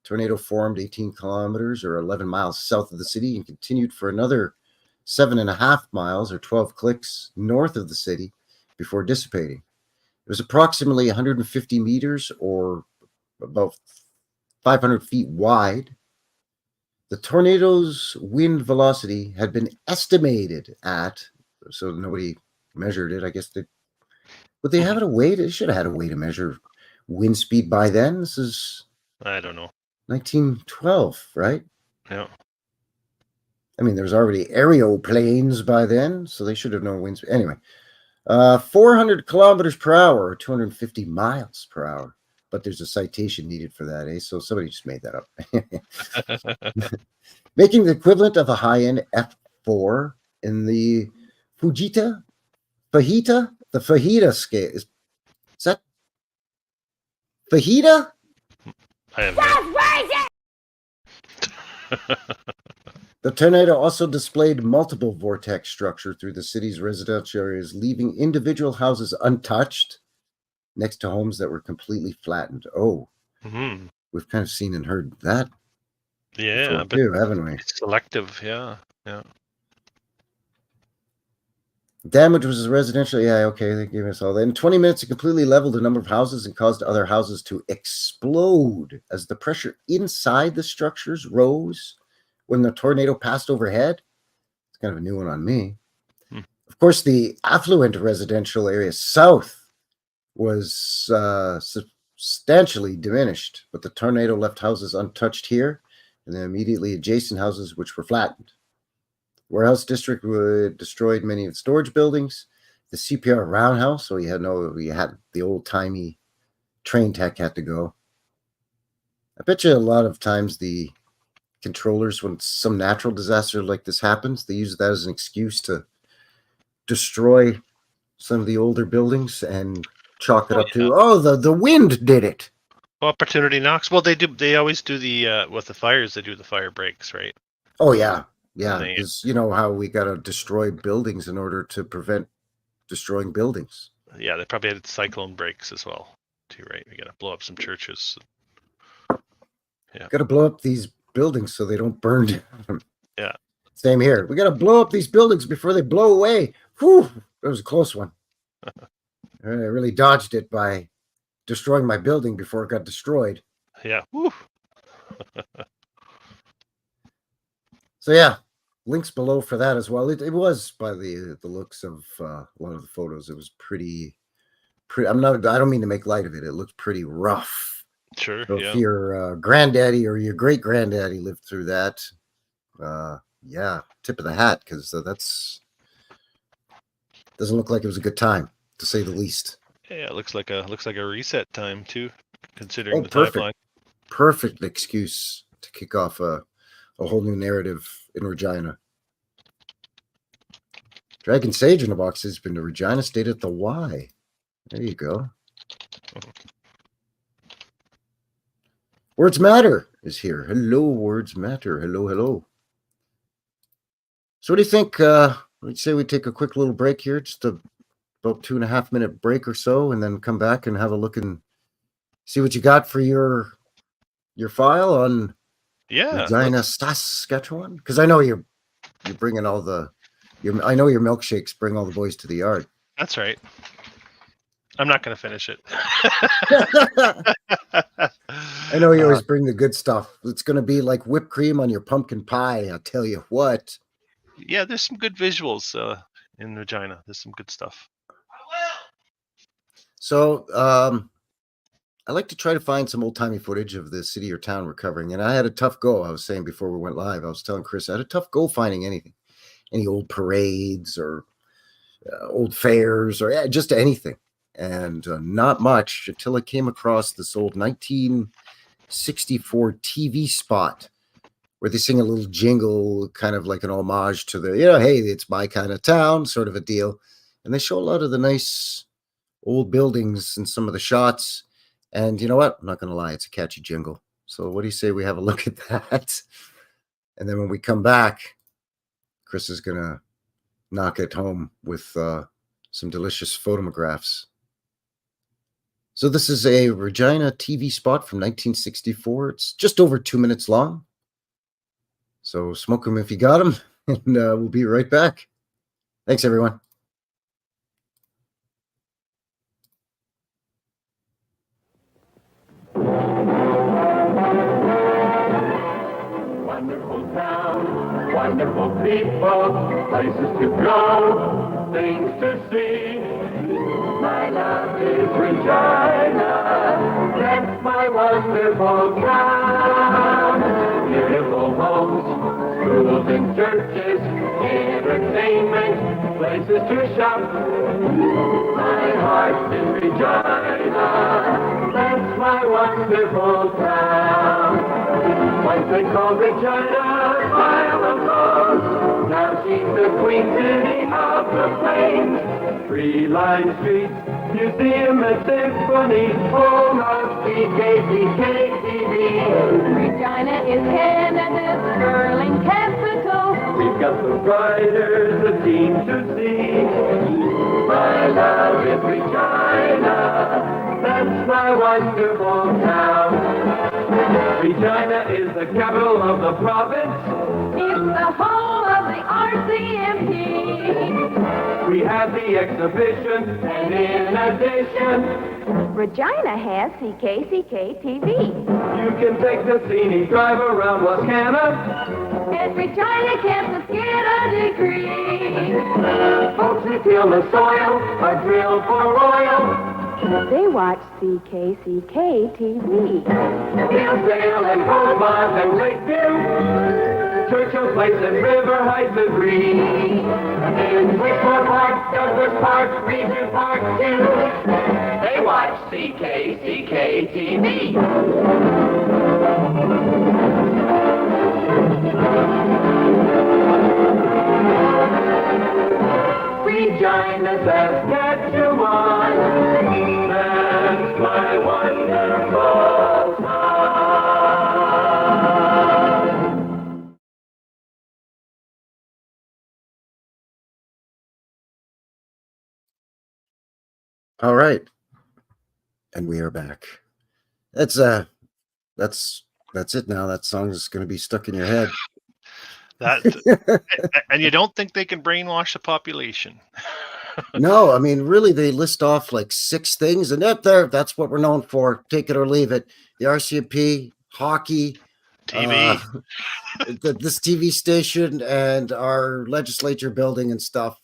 Tornado formed 18 kilometers or 11 miles south of the city and continued for another 7.5 miles or 12 clicks north of the city before dissipating. It was approximately 150 meters or about 500 feet wide. The tornado's wind velocity had been estimated at so nobody measured it. I guess would they have a way? They should have had a way to measure wind speed by then. This is I don't know. 1912, right? Yeah. I mean, there's already aeroplanes by then, so they should have known wind speed. Anyway, 400 kilometers per hour, 250 miles per hour. But there's a citation needed for that, eh? So somebody just made that up. Making the equivalent of a high-end F4 in the fajita scale. Is that fajita? I have no. The tornado also displayed multiple vortex structure through the city's residential areas, leaving individual houses untouched next to homes that were completely flattened. Oh, we've kind of seen and heard that. Yeah, but too, haven't we? It's selective. Yeah. Damage was residential. Yeah, okay, they gave us all that. In 20 minutes, it completely leveled a number of houses and caused other houses to explode as the pressure inside the structures rose when the tornado passed overhead. It's kind of a new one on me. Of course, the affluent residential area south was substantially diminished, but the tornado left houses untouched here and the immediately adjacent houses, which were flattened. Warehouse district destroyed many of the storage buildings. The CPR roundhouse, so you had the old-timey train tech had to go. I bet you a lot of times the controllers, when some natural disaster like this happens, they use that as an excuse to destroy some of the older buildings and chalk it up to, the wind did it. Opportunity knocks. Well, they always do the with the fires, they do the fire breaks, right? Oh yeah, because you know how we got to destroy buildings in order to prevent destroying buildings. Yeah, they probably had cyclone breaks as well too, right? We got to blow up some churches. Yeah, got to blow up these buildings so they don't burn down. Yeah, same here. We got to blow up these buildings before they blow away. Whew, that was a close one. I really dodged it by destroying my building before it got destroyed. Yeah. Woo. So yeah, links below for that as well. It was, by the looks of a lot of the photos, it was pretty. I don't mean to make light of it. It looked pretty rough. Sure. So if your granddaddy or your great granddaddy lived through that, tip of the hat, because that's doesn't look like it was a good time, to say the least. Yeah, it looks like a reset time too, considering the perfect. timeline. Perfect excuse to kick off a whole new narrative in Regina. Dragon Sage in the box has been to Regina, stayed at the Y. There you go. Words Matter is here. Hello, Words Matter. Hello. So what do you think? Let's say we take a quick little break here, just about 2.5 minute break or so, and then come back and have a look and see what you got for your file on Regina, Saskatchewan. Because I know you're bringing all I know your milkshakes bring all the boys to the yard. That's right. I'm not going to finish it. I know you always bring the good stuff. It's going to be like whipped cream on your pumpkin pie. I'll tell you what. Yeah, there's some good visuals in Regina. There's some good stuff. So I like to try to find some old-timey footage of the city or town we're covering. And I had a tough go. I was saying before we went live, I was telling Chris, I had a tough go finding anything. Any old parades or old fairs or just anything. And not much until I came across this old 1964 TV spot where they sing a little jingle, kind of like an homage to the, hey, it's my kind of town, sort of a deal. And they show a lot of the nice old buildings in some of the shots. And you know what? I'm not going to lie. It's a catchy jingle. So what do you say we have a look at that? And then when we come back, Chris is going to knock it home with some delicious photographs. So this is a Regina TV spot from 1964. It's just over 2 minutes long. So smoke them if you got them, and we'll be right back. Thanks, everyone. Wonderful town, wonderful people, places to go. of things to see. My love is Regina, that's my wonderful town. Beautiful homes, schools and churches, entertainment, places to shop. My heart is Regina, that's my wonderful town. Once they called Regina, Isle of Rose, now she's the queen city of the plains. Tree-lined streets, museum and symphony, home of CKCK-TV. Regina is Canada's curling capital. We've got the riders, the team to see. My love is Regina, that's my wonderful town. Regina is the capital of the province. It's the home of the RCMP. We have the exhibition, and in addition, Regina has CKCK-TV. you can take the scenic drive around Wascana. At Regina campus get a degree. Folks who till the soil are drilled for oil. They watch CKCK-TV. Hillsdale and Hobart and Lakeview, Churchill Place and River Heights agree. In Wickmore Park, Douglas Park, Regent Park too, they watch CKCK-TV. Regina, Saskatchewan, that's my wonderful town. All right. And we are back. That's it now. That song is going to be stuck in your head. And you don't think they can brainwash the population? No, I mean, really, they list off like 6 things, and that's what we're known for. Take it or leave it. The RCMP, hockey, TV, this TV station, and our legislature building and stuff.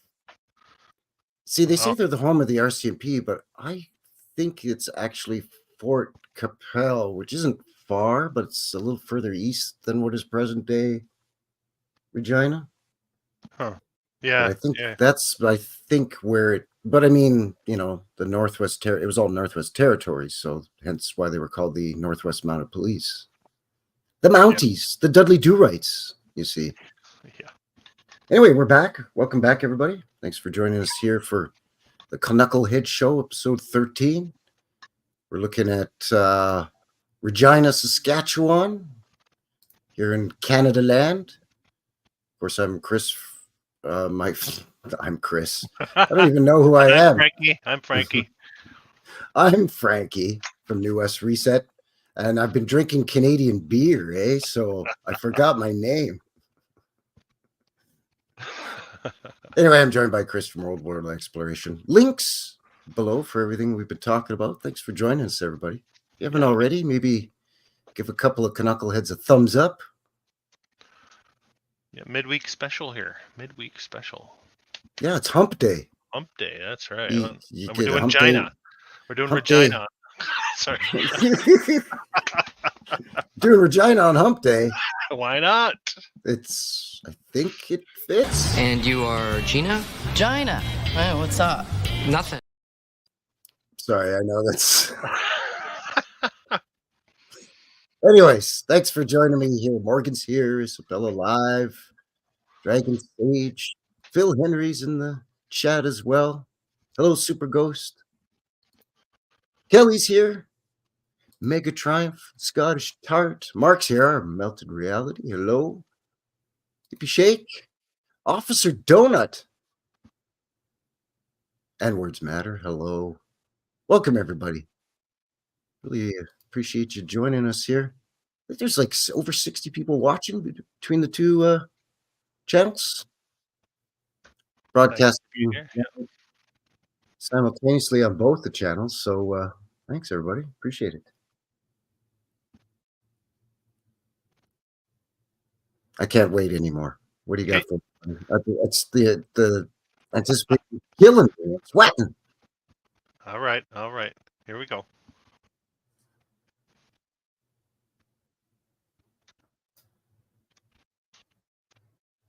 See, they say they're the home of the RCMP, but I think it's actually Fort Capel, which isn't far, but it's a little further east than what is present day Regina. Huh. Yeah. But I think where it, but I mean, you know, the Northwest it was all Northwest Territories, so hence why they were called the Northwest Mounted Police. The Mounties, the Dudley Do-Rights, you see. Yeah. Anyway, we're back. Welcome back, everybody. Thanks for joining us here for the CANUCKLEHEADS Show, episode 13. We're looking at Regina, Saskatchewan, here in Canada land. Of course, I'm Chris. I'm Chris. I don't even know who I am. I'm Frankie. I'm Frankie from New West Reset, and I've been drinking Canadian beer, so I forgot my name. Anyway, I'm joined by Chris from Old World Exploration. Links below for everything we've been talking about. Thanks for joining us, everybody. If you haven't already, maybe give a couple of CANUCKLEHEADS a thumbs up. Yeah, midweek special here. Midweek special. Yeah, it's Hump Day. Hump Day, that's right. You We're get doing Hump Regina. Day. We're doing Hump Regina. Sorry. Doing Regina on Hump Day. Why not? I think it fits. And you are Gina? Gina. Hey, what's up? Nothing. Sorry, I know that's... Anyways, thanks for joining me here. Morgan's here, Isabella live, Dragon Sage, Phil Henry's in the chat as well. Hello, Super Ghost. Kelly's here. Mega Triumph, Scottish Tart. Mark's here, our Melted Reality. Hello. Hippie Shake. Officer Donut. And Words Matter. Hello. Welcome, everybody. Really appreciate you joining us here. I think there's like over 60 people watching between the two channels. Broadcasting simultaneously on both the channels. So thanks, everybody. Appreciate it. I can't wait anymore. What do you got for me? It's the anticipate killing me. I'm sweating. All right. Here we go.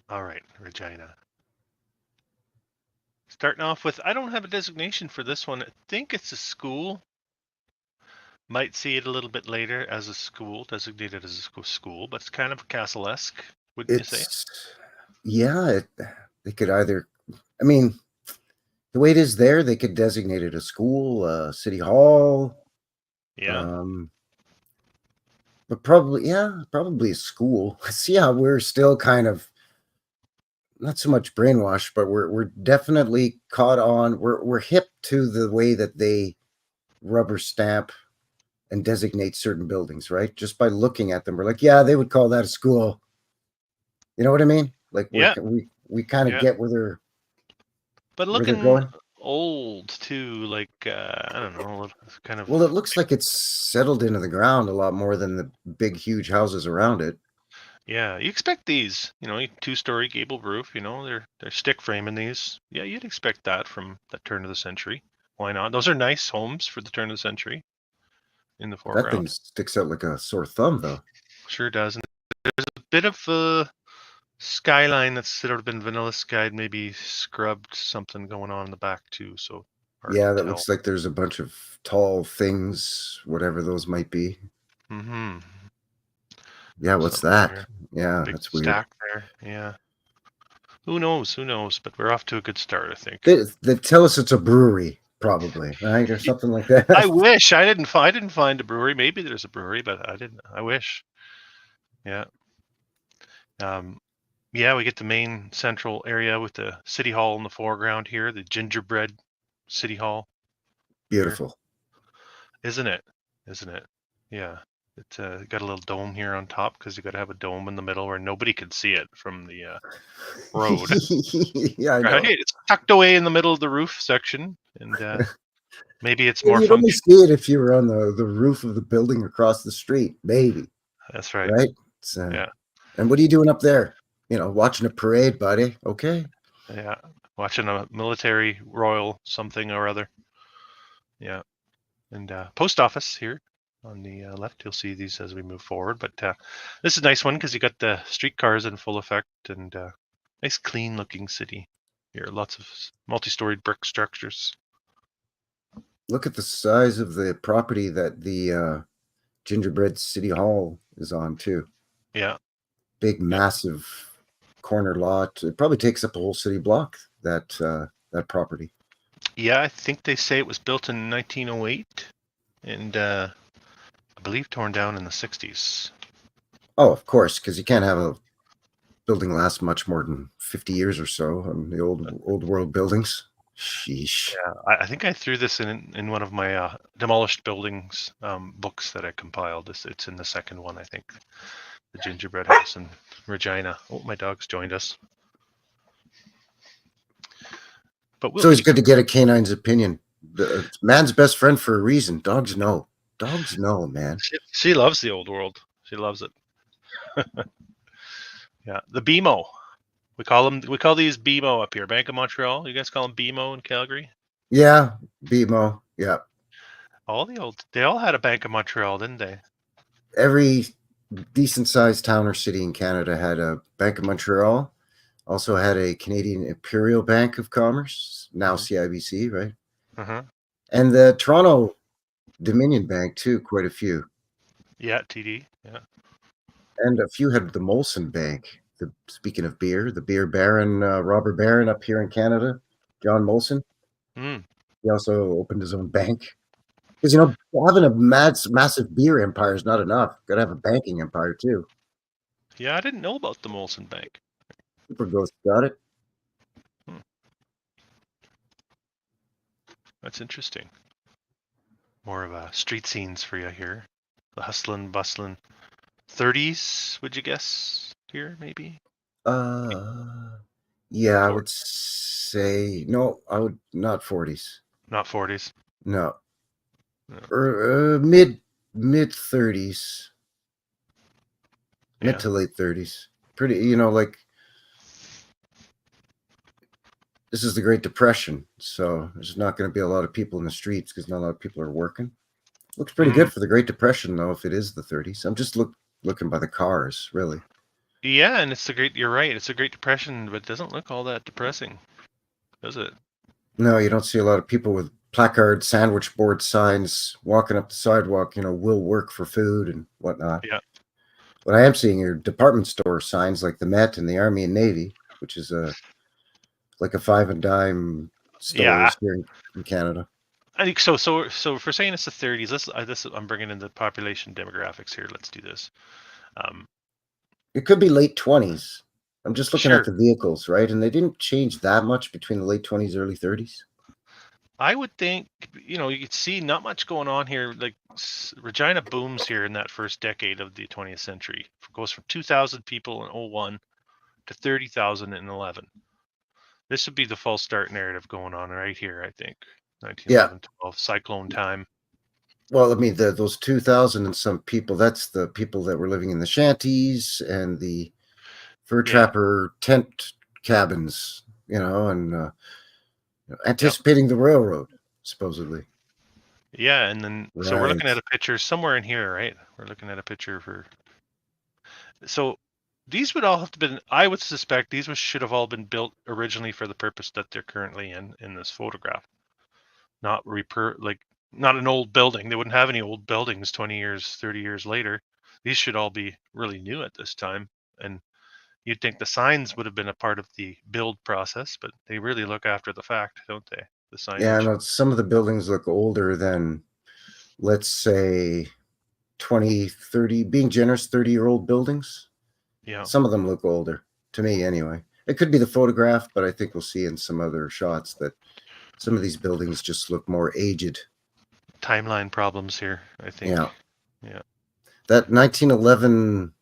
All right, Regina. Starting off with, I don't have a designation for this one. I think it's a school. Might see it a little bit later as a school, designated as a school, but it's kind of castle-esque, wouldn't you say? Yeah, they could either, I mean, the way it is there, they could designate it a school, city hall. Yeah. But probably a school. See how we're still kind of not so much brainwashed, but we're definitely caught on. We're hip to the way that they rubber stamp and designate certain buildings, right? Just by looking at them, we're like, yeah, they would call that a school. You know what I mean? Like we kind of get where they're looking going. Old too, like I don't know, kind of. Well, it looks like it's settled into the ground a lot more than the big, huge houses around it. Yeah, you expect these, 2-story gable roof, they're stick framing these. Yeah, you'd expect that from the turn of the century. Why not? Those are nice homes for the turn of the century in the foreground. That thing sticks out like a sore thumb, though. Sure does. And there's a bit of a skyline that's sort of been vanilla skied, maybe scrubbed, something going on in the back too. So yeah, that looks like there's a bunch of tall things, whatever those might be. Mm-hmm. Yeah, what's that? There. Yeah, Big that's weird. Stack there. Yeah. Who knows? But we're off to a good start, I think. They tell us it's a brewery, probably, right, or something like that. I wish I didn't find a brewery. Maybe there's a brewery, but I didn't. I wish. Yeah. Yeah, we get the main central area with the city hall in the foreground here, the gingerbread city hall. Beautiful. Here. Isn't it? Yeah. It's got a little dome here on top because you got to have a dome in the middle where nobody can see it from the road. Yeah, I know. Right? It's tucked away in the middle of the roof section, and maybe it's more. You'd only see it if you were on the roof of the building across the street, maybe. That's right. Right? Yeah. And what are you doing up there? Watching a parade, buddy. Okay. Yeah, watching a military royal something or other. Yeah, and post office here on the left. You'll see these as we move forward. But this is a nice one because you got the streetcars in full effect and nice clean looking city here. Lots of multi-storied brick structures. Look at the size of the property that the gingerbread city hall is on too. Yeah. Big, massive corner lot. It probably takes up a whole city block, that property. Yeah, I think they say it was built in 1908 and I believe torn down in the 60s. Oh, of course, because you can't have a building last much more than 50 years or so on the old world buildings. Sheesh. Yeah, I think I threw this in one of my demolished buildings books that I compiled. It's in the second one, I think. The gingerbread house in Regina. Oh, my dog's joined us. But it's always good to get a canine's opinion. Man's best friend for a reason. Dogs know. Dogs know, man. She loves the old world. She loves it. Yeah, the BMO. We call these BMO up here. Bank of Montreal. You guys call them BMO in Calgary? Yeah, BMO. Yeah. They all had a Bank of Montreal, didn't they? Every decent sized town or city in Canada had a Bank of Montreal. Also had a Canadian Imperial Bank of Commerce, now CIBC, right? Uh-huh. And the Toronto Dominion Bank too, quite a few. Yeah, TD. Yeah. And a few had the Molson Bank. Speaking of beer, the beer baron, Robert Barron up here in Canada, John Molson. He also opened his own bank. Because, having a massive beer empire is not enough. Got to have a banking empire, too. Yeah, I didn't know about the Molson Bank. Super Ghost got it. That's interesting. More of a street scenes for you here. The hustling, bustling 30s, would you guess, here, maybe? Yeah, I would say... No, I would... Not 40s. Not 40s? No. Mid-30s. Mid to late 30s. Pretty, like this is the Great Depression, so there's not going to be a lot of people in the streets because not a lot of people are working. Looks pretty good for the Great Depression, though, if it is the 30s. I'm just looking by the cars, really. Yeah, and you're right, it's a Great Depression, but it doesn't look all that depressing, does it? No, you don't see a lot of people with placard sandwich board signs walking up the sidewalk, will work for food and whatnot. Yeah. What I am seeing are department store signs like the Met and the Army and Navy, which is like a 5 and dime stores here in Canada. I think so. So if we're saying it's the 30s, I'm bringing in the population demographics here. Let's do this. It could be late 20s. I'm just looking Sure. at the vehicles, right? And they didn't change that much between the late 20s, early 30s. I would think, you could see not much going on here. Like Regina booms here in that first decade of the 20th century. It goes from 2,000 people in 01 to 30,000 in 11. This would be the false start narrative going on right here, I think. 1911, 12, cyclone time. Well, I mean, those 2,000 and some people, that's the people that were living in the shanties and the fur trapper tent cabins, and anticipating the railroad, supposedly. Yeah, and then so we're looking at a picture somewhere in here, right? We're looking at a picture so these would all have to been, I would suspect these should have all been built originally for the purpose that they're currently in this photograph. Not not an old building. They wouldn't have any old buildings 20 years, 30 years later. These should all be really new at this time. And you'd think the signs would have been a part of the build process, but they really look after the fact, don't they? The signage. Yeah, no, some of the buildings look older than, let's say, 20, 30, being generous, 30-year-old buildings. Yeah. Some of them look older, to me anyway. It could be the photograph, but I think we'll see in some other shots that some of these buildings just look more aged. Timeline problems here, I think. Yeah. That 1911,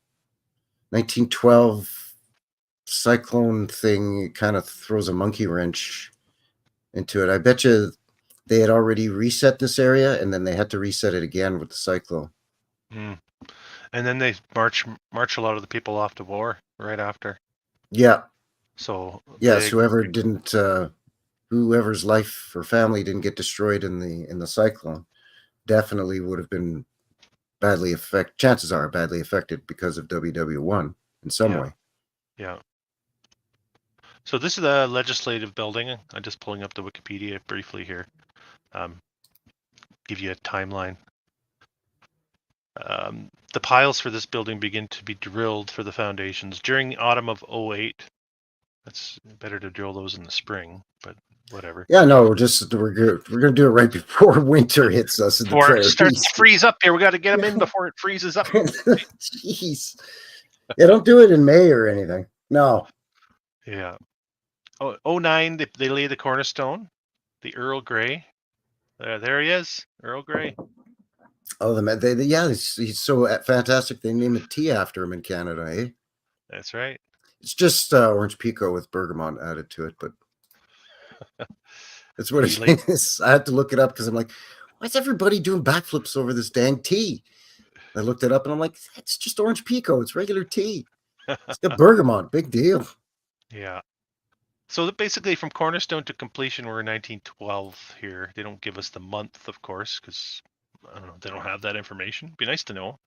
1912 cyclone thing kind of throws a monkey wrench into it. I bet you they had already reset this area, and then they had to reset it again with the cyclone. And then they march a lot of the people off to war right after. Yeah. So yes, whoever's life or family didn't get destroyed in the cyclone definitely would have been badly affected. Chances are badly affected because of WW1 in some way. Yeah. So this is the legislative building. I'm just pulling up the Wikipedia briefly here. Give you a timeline. The piles for this building begin to be drilled for the foundations during the autumn of 08. That's better to drill those in the spring, but whatever. Yeah, no, we're gonna do it right before winter hits us in the prairies. Before it starts to freeze up here, we got to get them in before it freezes up. Jeez. Yeah, don't do it in May or anything. No. Yeah. 09, they lay the cornerstone, the Earl Grey. There he is, Earl Grey. Oh, he's so fantastic. They name a tea after him in Canada, eh? That's right. It's just orange pekoe with bergamot added to it, but that's what it is. I had to look it up because I'm like, why is everybody doing backflips over this dang tea? I looked it up and I'm like, it's just orange pekoe. It's regular tea. It's got bergamot. Big deal. Yeah. So basically, from cornerstone to completion, we're in 1912 here. They don't give us the month, of course, because I don't know. They don't have that information. Be nice to know.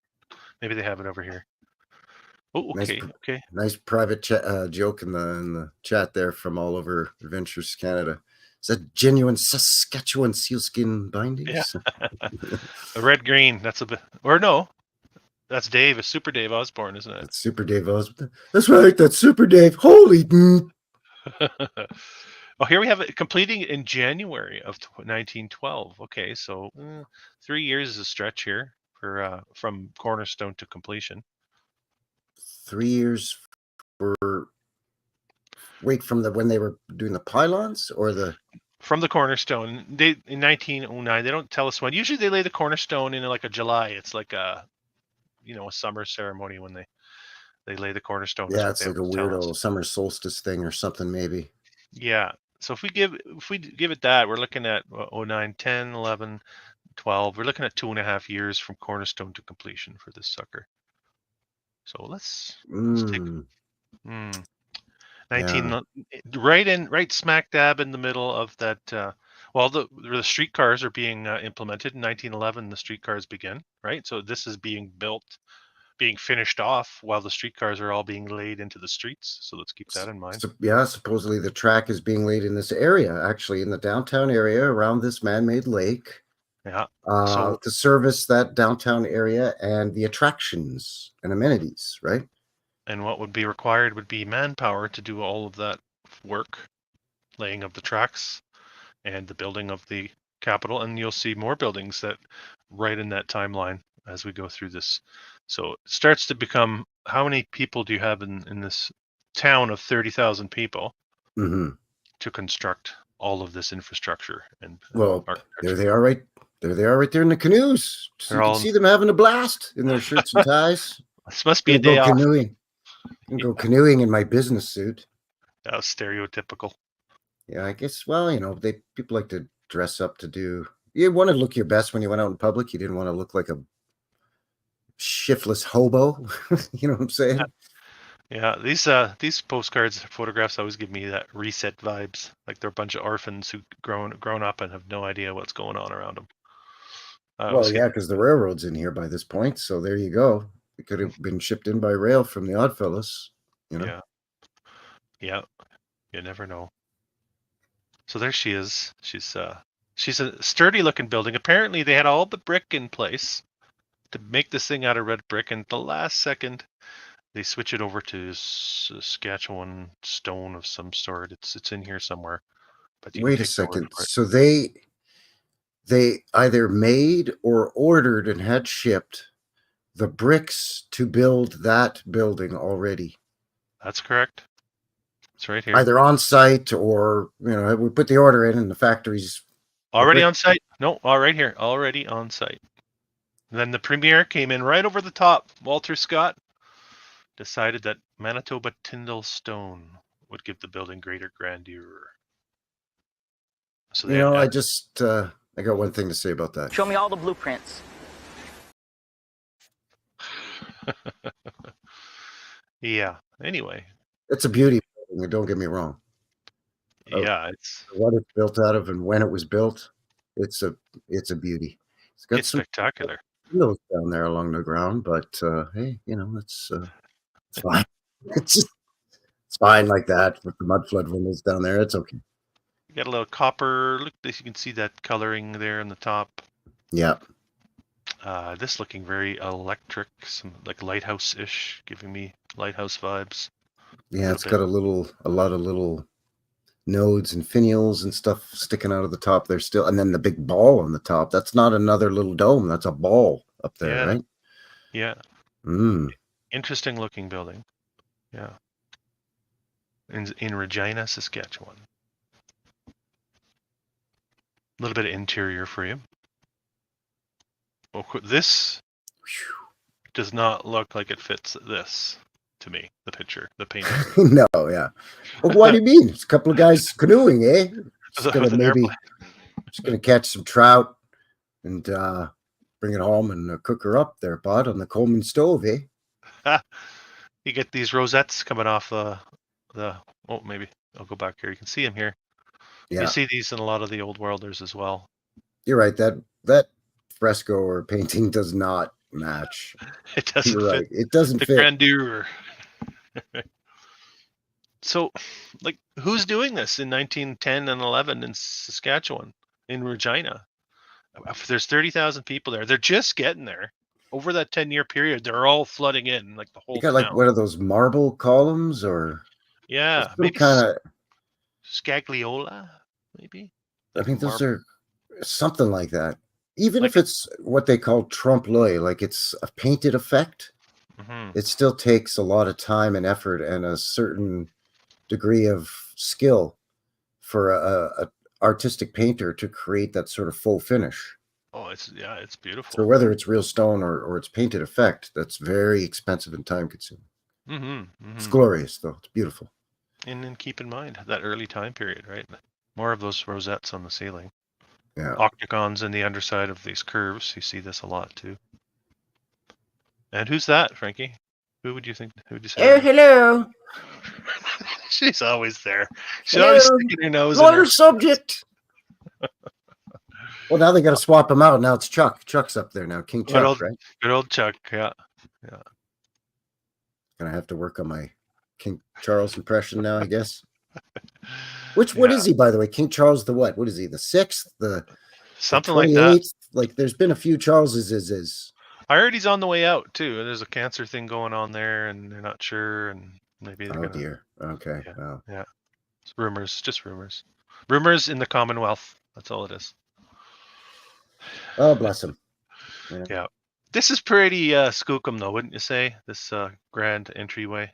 Maybe they have it over here. Oh, okay. Okay. Nice private joke in the chat there from all over Adventures Canada. Is that genuine Saskatchewan sealskin bindings? Yeah. A red green. That's a bit. Or no. That's Dave. It's Super Dave Osborne, isn't it? That's Super Dave Osborne. That's right. That's Super Dave. Holy. Oh, here we have it completing in January of 1912. Okay, so 3 years is a stretch here for from cornerstone to completion. 3 years for from when they were doing the pylons or from the cornerstone. They in 1909. They don't tell us when. Usually they lay the cornerstone in like a July. It's like a summer ceremony when they lay the cornerstone. Yeah, it's like a weirdo summer solstice thing or something, maybe. Yeah. So if we give it that, we're looking at 09, 10, 11, 12. We're looking at 2.5 years from cornerstone to completion for this sucker. So let's take. Right smack dab in the middle of that. Well, the streetcars are being implemented in 1911. The streetcars begin, right? So this is being built, being finished off while the streetcars are all being laid into the streets. So let's keep that in mind. So, yeah, supposedly the track is being laid in this area, actually in the downtown area around this man-made lake. Yeah. To service that downtown area and the attractions and amenities, right? And what would be required would be manpower to do all of that work, laying of the tracks and the building of the Capitol. And you'll see more buildings that right in that timeline as we go through this. So it starts to become, how many people do you have in this town of 30,000 people to construct all of this infrastructure? And well, there they are, right there in the canoes. So you can see them having a blast in their shirts and ties. This must be a day off. Canoeing. I can go canoeing in my business suit. That was stereotypical. Yeah, I guess. Well, people like to dress up to do. You want to look your best when you went out in public. You didn't want to look like a shiftless hobo. You know what I'm saying? Yeah, these postcards, photographs always give me that reset vibes. Like they're a bunch of orphans who grown up and have no idea what's going on around them. Well, yeah, because the railroad's in here by this point, so there you go. It could have been shipped in by rail from the Oddfellows, Yeah. You never know. So there she is. She's a sturdy-looking building. Apparently, they had all the brick in place to make this thing out of red brick, and at the last second, they switch it over to Saskatchewan stone of some sort. It's in here somewhere. But wait a second. So they either made or ordered and had shipped the bricks to build that building already. That's correct. It's right here. Either on site or, we put the order in and the factory's already on site. No, all right here. Already on site. And then the premier came in right over the top. Walter Scott decided that Manitoba Tyndall stone would give the building greater grandeur. So I got one thing to say about that. Show me all the blueprints. Yeah. Anyway, it's a beauty. Don't get me wrong. Yeah, it's what it's built out of and when it was built. It's a beauty. It's spectacular. Windows down there along the ground, but hey, it's fine. It's fine like that with the mudflood windows down there. It's okay. You got a little copper. Look, you can see that coloring there on the top. Yeah. This looking very electric, some like lighthouse-ish, giving me lighthouse vibes. Yeah, it's got a lot of little nodes and finials and stuff sticking out of the top there still, and then the big ball on the top. That's not another little dome. That's a ball up there, right? Yeah. Interesting looking building. Yeah. In Regina, Saskatchewan. A little bit of interior for you. Well, this does not look like it fits this to me, the picture, the painting. No, yeah. Well, what do you mean? It's a couple of guys canoeing, eh? Just gonna catch some trout and bring it home and cook her up there, bud, on the Coleman stove, eh? You get these rosettes coming off maybe I'll go back here. You can see them here. Yeah. You see these in a lot of the old worlders as well. You're right. That fresco or painting does not match. It doesn't fit. Right. It doesn't fit. The grandeur. So, like, who's doing this in 1910 and 11 in Saskatchewan, in Regina? There's 30,000 people there. They're just getting there. Over that 10-year period, they're all flooding in, like the whole. You got like one of those marble columns, or maybe kind of scagliola, maybe. I think those are something like that. Even if it's what they call trompe-l'oeil, like it's a painted effect, it still takes a lot of time and effort and a certain degree of skill for a artistic painter to create that sort of faux finish. Oh, it's beautiful. So whether it's real stone or it's painted effect, that's very expensive and time consuming. It's glorious though. It's beautiful. And then keep in mind that early time period, right? More of those rosettes on the ceiling. Yeah. Octagons in the underside of these curves. You see this a lot too. And who's that, Frankie? Who would you think? Who would you say? Oh, hello. She's always there. She's always Hello, sticking her nose in lawyer her. subject. Well, now they got to swap him out. Now it's Chuck. Chuck's up there now. King Chuck, right? Good old Chuck. Yeah. Gonna have to work on my King Charles impression now, I guess. What is he, by the way? King Charles the what? What is he? The 6th? Something like that. Like, there's been a few Charleses. I heard he's on the way out too. There's a cancer thing going on there, and they're not sure, and maybe they're gonna. Dear. Okay. Yeah. Wow. Yeah. It's rumors, just rumors. Rumors in the Commonwealth. That's all it is. Oh, bless him. Yeah. This is pretty skookum though, wouldn't you say? This grand entryway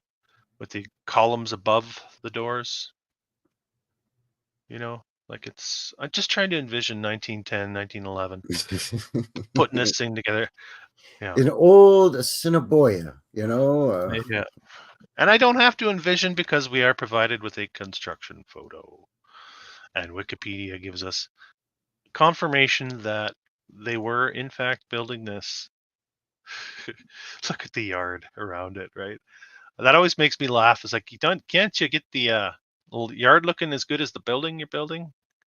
with the columns above the doors. You know, like I'm just trying to envision 1910, 1911, putting this thing together. Yeah. An old Assiniboia, Yeah. And I don't have to envision because we are provided with a construction photo. And Wikipedia gives us confirmation that they were in fact building this. Look at the yard around it, right? That always makes me laugh. It's like, can't you get the yard looking as good as the building you're building?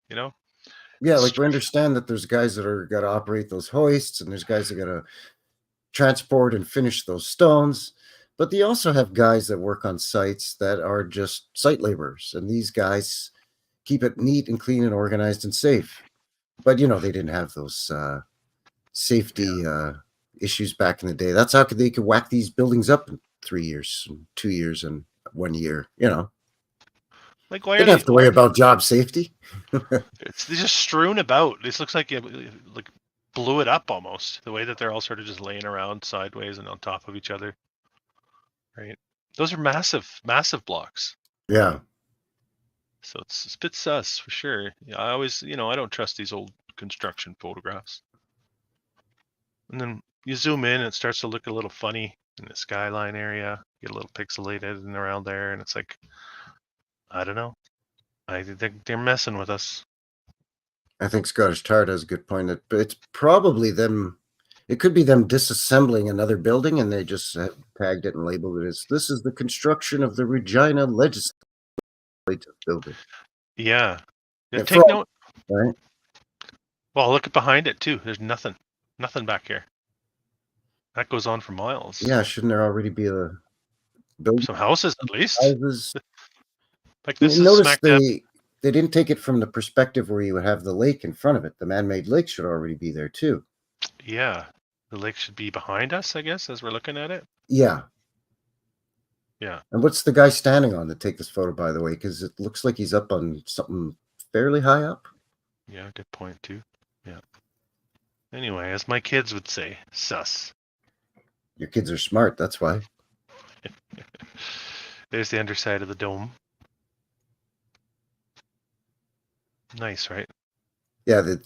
Yeah, like we understand that there's guys that are got to operate those hoists, and there's guys that got to transport and finish those stones. But they also have guys that work on sites that are just site laborers, and these guys keep it neat and clean and organized and safe. But they didn't have those safety issues back in the day. That's how they could whack these buildings up in 3 years, and 2 years, and 1 year. Like, why didn't have to worry about job safety. They're just strewn about. This looks like you blew it up almost. The way that they're all sort of just laying around sideways and on top of each other. Right. Those are massive, massive blocks. Yeah. So it's a bit sus for sure. I always, I don't trust these old construction photographs. And then you zoom in and it starts to look a little funny in the skyline area. Get a little pixelated and around there, and it's like, I don't know. I think they're messing with us. I think Scottish Tart has a good point. But it's probably them. It could be them disassembling another building, and they just have tagged it and labeled it as, this is the construction of the Regina Legislative Building. Yeah. And Take note. Right? Well, look at behind it too. There's nothing back here. That goes on for miles. Yeah, shouldn't there already be a building? Some houses at least. Houses. Like this is Notice smack dab. they didn't take it from the perspective where you would have the lake in front of it. The man-made lake should already be there too. Yeah. The lake should be behind us, I guess, as we're looking at it. Yeah. Yeah. And what's the guy standing on to take this photo, by the way? Because it looks like he's up on something fairly high up. Yeah, good point too. Yeah. Anyway, as my kids would say, sus. Your kids are smart, that's why. There's the underside of the dome. Nice, right? Yeah, the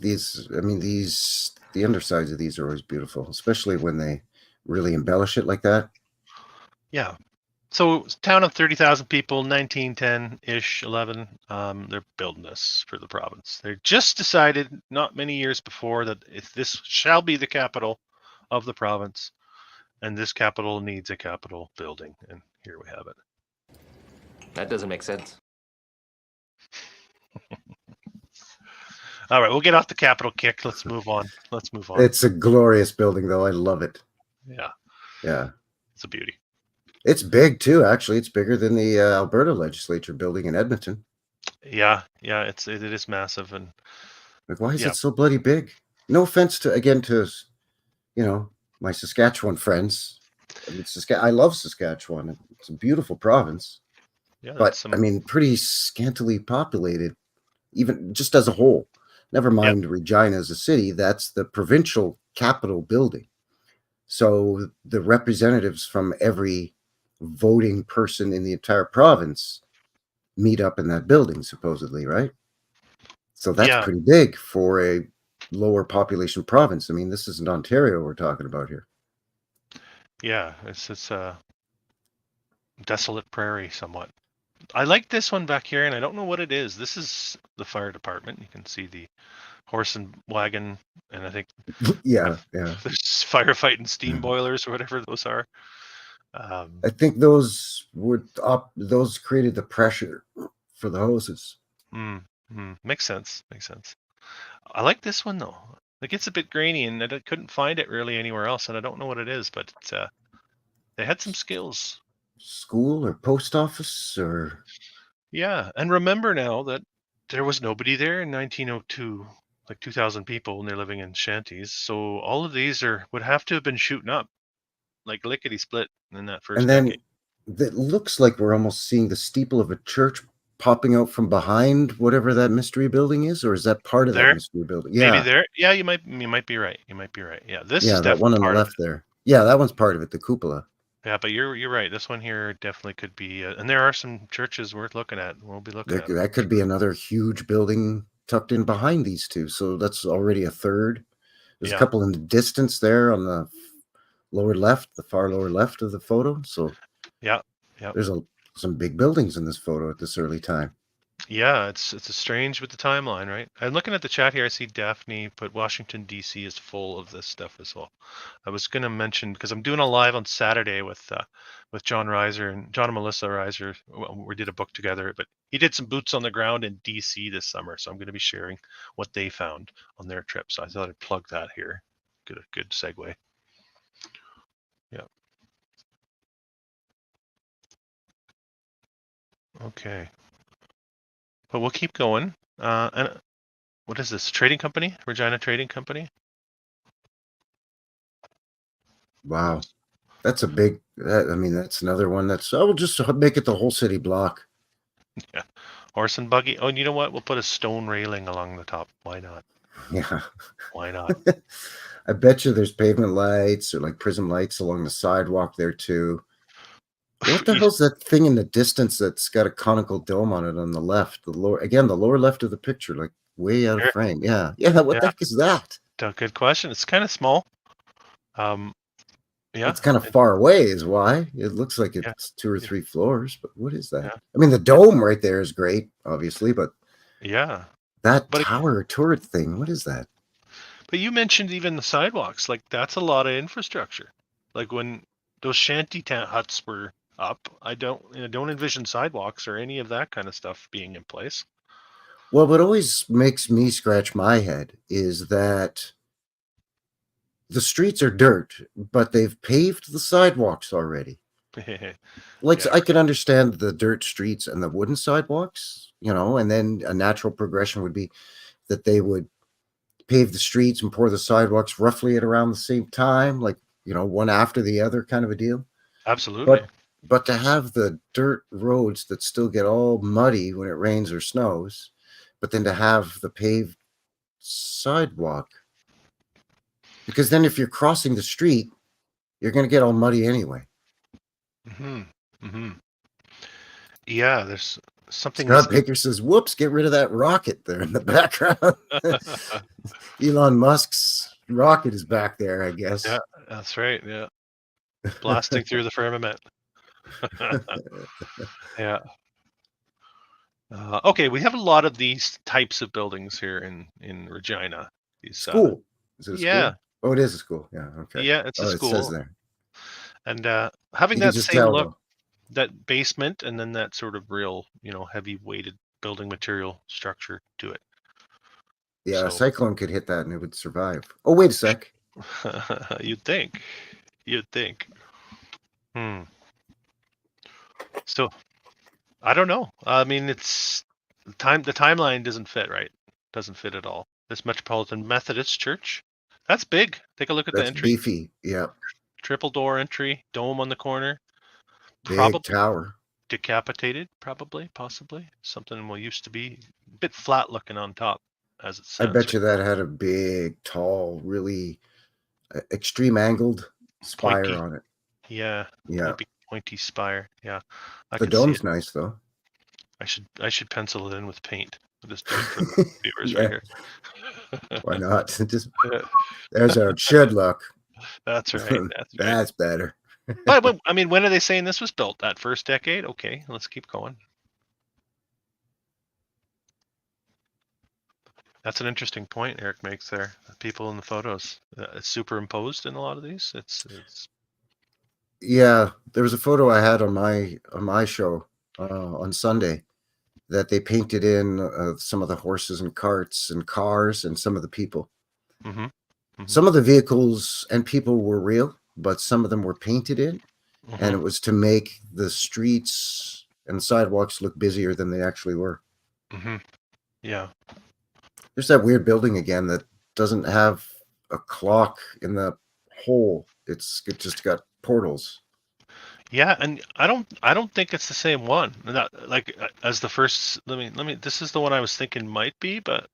undersides of these are always beautiful, especially when they really embellish it like that. Yeah. So, town of 30,000 people, 1910-ish, 11. They're building this for the province. They just decided, not many years before, that if this shall be the capital of the province, and this capital needs a capital building, and here we have it. That doesn't make sense. All right, we'll get off the capital kick. Let's move on. It's a glorious building, though. I love it. Yeah. Yeah. It's a beauty. It's big, too, actually. It's bigger than the Alberta legislature building in Edmonton. Yeah, it is massive. And like, why is it so bloody big? No offense to my Saskatchewan friends. I love Saskatchewan. It's a beautiful province. Yeah, but, pretty scantily populated, even just as a whole. Never mind Regina as a city. That's the provincial capital building. So the representatives from every voting person in the entire province meet up in that building, supposedly, right? So that's pretty big for a lower population province. I mean, this isn't Ontario we're talking about here. Yeah, it's a desolate prairie somewhat. I like this one back here, and I don't know what it is. This is the fire department. You can see the horse and wagon, and I think there's firefighting steam boilers or whatever those are. I think those those created the pressure for the hoses. Makes sense. Makes sense. I like this one though. It gets a bit grainy, and I couldn't find it really anywhere else, and I don't know what it is, but they had some skills. School or post office or Yeah, and remember now that there was nobody there in 1902, like 2,000 people, and they're living in shanties. So all of these would have to have been shooting up like lickety split in that first and then decade. it looks like we're almost seeing the steeple of a church popping out from behind whatever that mystery building is, or is that part of that There, mystery building? maybe Yeah. there. Yeah, you might be right. You might be right. Yeah, this Yeah, is that one definitely on the part of left there. Yeah, that one's part of it, the cupola. Yeah, but you're right. This one here definitely could be, and there are some churches worth looking at. We'll be looking at them. That could be another huge building tucked in behind these two. So that's already a third. There's a Yeah. couple in the distance there on the lower left, the far lower left of the photo. So Yeah. there's some big buildings in this photo at this early time. Yeah, it's a strange with the timeline, right? I'm looking at the chat here. I see Daphne put Washington D.C. is full of this stuff as well. I was going to mention because I'm doing a live on Saturday with John Reiser and John and Melissa Reiser. We did a book together, but he did some boots on the ground in D.C. this summer, so I'm going to be sharing what they found on their trip. So I thought I'd plug that here. Good segue. Yeah. Okay. But we'll keep going. And what is this? Trading company? Regina Trading Company? Wow. That's a big, I mean, that's another one that's, I will just make it the whole city block. Yeah. Horse and buggy. Oh, and you know what? We'll put a stone railing along the top. Why not? Yeah. Why not? I bet you there's pavement lights or like prism lights along the sidewalk there too. What the hell's that thing in the distance that's got a conical dome on it on the left? The lower left of the picture, like way out of Here? frame. Yeah. Yeah. What the Yeah. heck is that? Good question. It's kind of small. Yeah. It's kind of far away is why. It looks like Yeah. it's 2 or 3 floors, but what is that? Yeah. I mean, the dome right there is great, obviously, but Yeah. that But tower or turret thing, what is that? But you mentioned even the sidewalks. Like that's a lot of infrastructure. Like when those shanty huts were up, I don't envision sidewalks or any of that kind of stuff being in place. Well, what always makes me scratch my head is that the streets are dirt, but they've paved the sidewalks already. Like, Yeah. I can understand the dirt streets and the wooden sidewalks, and then a natural progression would be that they would pave the streets and pour the sidewalks roughly at around the same time, like, one after the other kind of a deal. Absolutely. But to have the dirt roads that still get all muddy when it rains or snows, but then to have the paved sidewalk, because then if you're crossing the street, you're going to get all muddy anyway. Yeah, there's something. Scott Baker says, whoops, get rid of that rocket there in the background. Elon Musk's rocket is back there, I guess. Yeah, that's right. Yeah. Blasting through the firmament. Yeah. Okay, we have a lot of these types of buildings here in Regina. These, school. Is it a yeah. school? Oh, it is a school. Yeah. Okay. Yeah, it's a school. It says there. And having You can that just same tell, look, though. that basement, and then that sort of real, heavy weighted building material structure to it. Yeah, a So- cyclone could hit that and it would survive. Oh, wait a sec. You'd think. So I don't know. I mean, it's the timeline doesn't fit, right? Doesn't fit at all. This Metropolitan Methodist Church, that's big. Take a look at the That's entry. beefy. Yeah. Triple door entry, dome on the corner. Big Probably tower. decapitated, possibly. Something will used to be a bit flat looking on top, as it I sounds. bet you that had a big, tall, really extreme angled spire Pointy. on it. Yeah. Yeah. Pointy spire. Yeah. I The can see dome's it. nice, though. I should pencil it in with paint. I'll just do it for the viewers right here. Why not? Just there's a should look. That's right. That's better. But I mean, when are they saying this was built? That first decade? Okay, let's keep going. That's an interesting point Eric makes there. The people in the photos, it's superimposed in a lot of these. It's Yeah, there was a photo I had on my show on Sunday that they painted in some of the horses and carts and cars and some of the people. Mm-hmm. Mm-hmm. Some of the vehicles and people were real, but some of them were painted in, and it was to make the streets and sidewalks look busier than they actually were. Mm-hmm. Yeah. There's that weird building again that doesn't have a clock in the hole. It just got portals. Yeah, and I don't think it's the same one. Not, like as the first. Let me. This is the one I was thinking might be, but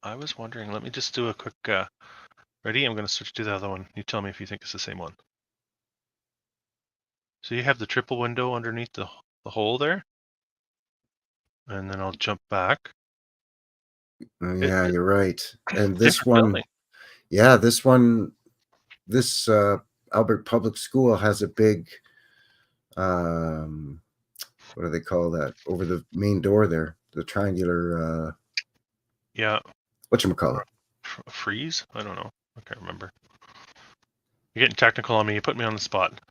I was wondering. Let me just do a quick. Ready? I'm going to switch to the other one. You tell me if you think it's the same one. So you have the triple window underneath the hole there, and then I'll jump back. Yeah, you're right. And this Different one, building. yeah, this Albert Public School has a big, what do they call that? Over the main door there, the triangular, Yeah. whatchamacallit? Freeze? I don't know. I can't remember. You're getting technical on me. You put me on the spot.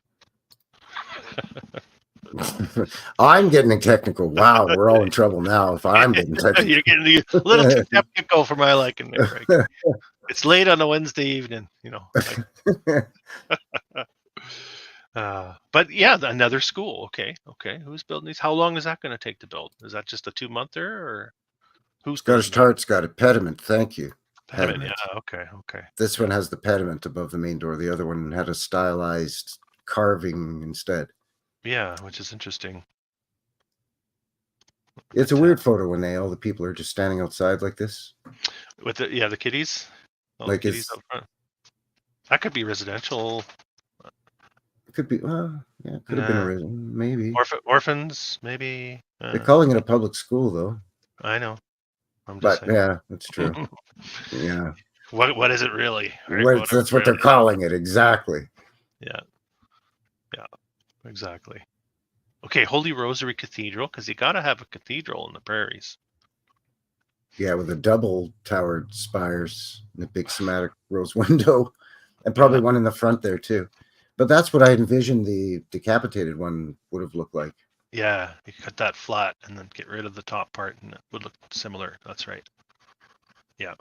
I'm getting technical. Wow, we're all in trouble now if I'm getting technical. You're getting a little too technical for my liking there, Craig. It's late on a Wednesday evening, you know. But yeah, another school. Okay. Who's building these? How long is that going to take to build? Is that just a 2-monther, or who's Scottish Tart's got a pediment. Thank you. pediment? Yeah. Okay. This one has the pediment above the main door. The other one had a stylized carving instead. Yeah, which is interesting. It's a weird photo when all the people are just standing outside like this. With the kitties. All Like the kitties out front. That could be residential. It could be. Yeah, it could have been a reason. Maybe. Orphans, maybe. They're calling it a public school, though. I know. I'm just But saying. yeah, that's true. Yeah. What is it really? Right? That's what they're calling it. Exactly. Yeah. Exactly. Okay, Holy Rosary Cathedral, because you got to have a cathedral in the prairies. Yeah, with the double towered spires and a big somatic rose window, and probably one in the front there too. But that's what I envisioned the decapitated one would have looked like. Yeah, you cut that flat and then get rid of the top part, and it would look similar. That's right. Yeah,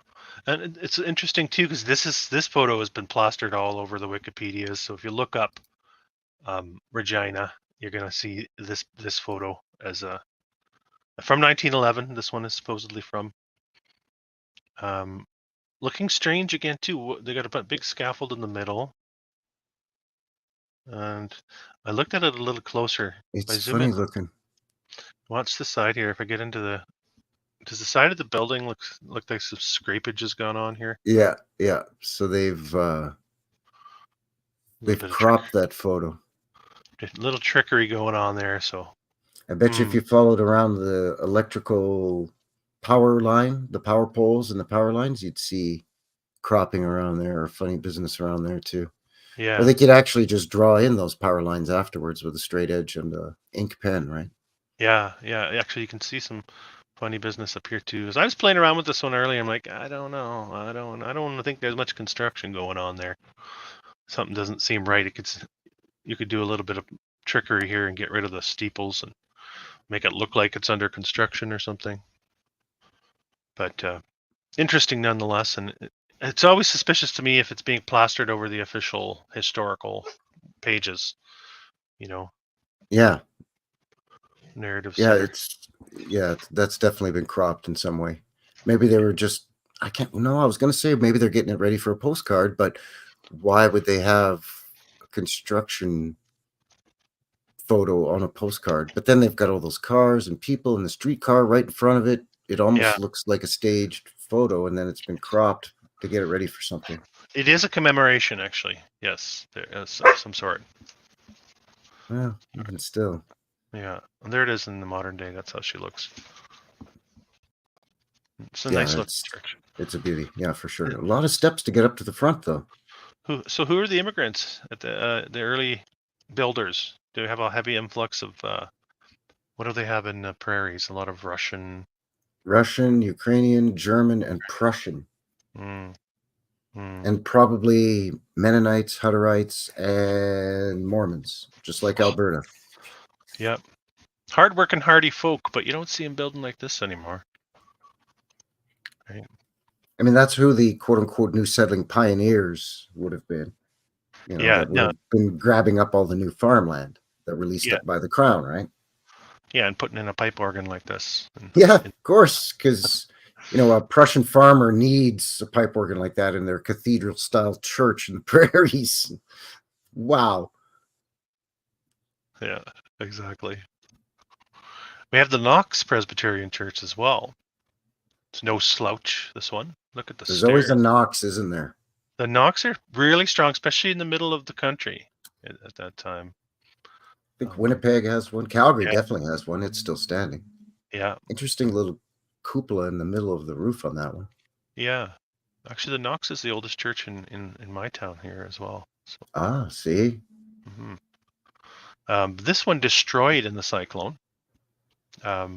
and it's interesting too because this photo has been plastered all over the Wikipedias. So if you look up Regina, you're gonna see this photo as from 1911. This one is supposedly from. Looking strange again too. They got a big scaffold in the middle, and I looked at it a little closer. It's funny looking. Watch the side here. If I get into does the side of the building look like some scrapage has gone on here? Yeah. So they've cropped that photo. Just a little trickery going on there. So I bet you if you followed around the electrical power line, the power poles and the power lines, you'd see cropping around there or funny business around there too. Yeah. Or they could actually just draw in those power lines afterwards with a straight edge and a ink pen, right? Yeah. Actually, you can see some funny business up here too. As I was playing around with this one earlier, I'm like, I don't know. I don't think there's much construction going on there. Something doesn't seem right. You could do a little bit of trickery here and get rid of the steeples and make it look like it's under construction or something. But interesting nonetheless, and it's always suspicious to me if it's being plastered over the official historical pages, you know. Yeah. Narrative. Yeah, that's definitely been cropped in some way. Maybe they were just, I was going to say maybe they're getting it ready for a postcard, but why would they have a construction photo on a postcard? But then they've got all those cars and people and the streetcar right in front of it. It almost looks like a staged photo, and then it's been cropped to get it ready for something. It is a commemoration, actually. Yes, there is some sort. Well, even still. Yeah, and there it is in the modern day. That's how she looks. It's a nice looking church. It's a beauty, yeah, for sure. A lot of steps to get up to the front, though. Who are the immigrants at the early builders? Do they have a heavy influx of what do they have in the prairies? A lot of Russian, Ukrainian, German, and Prussian. and probably Mennonites, Hutterites, and Mormons, just like Alberta. Yep. Hard-working, hardy folk, but you don't see them building like this anymore. Right. I mean, that's who the quote-unquote new settling pioneers would have been. You know, that would have been grabbing up all the new farmland that were leased up by the crown, right? Yeah, and putting in a pipe organ like this. Of course, because, you know, a Prussian farmer needs a pipe organ like that in their cathedral-style church in the prairies. Wow. Yeah, exactly. We have the Knox Presbyterian Church as well. It's no slouch, this one. Look at the There's stairs. always a Knox, isn't there? The Knox are really strong, especially in the middle of the country at that time. I think Winnipeg has one. Calgary definitely has one. It's still standing. Yeah. Interesting little cupola in the middle of the roof on that one. Yeah. Actually, the Knox is the oldest church in my town here as well. So. See? This one destroyed in the cyclone. I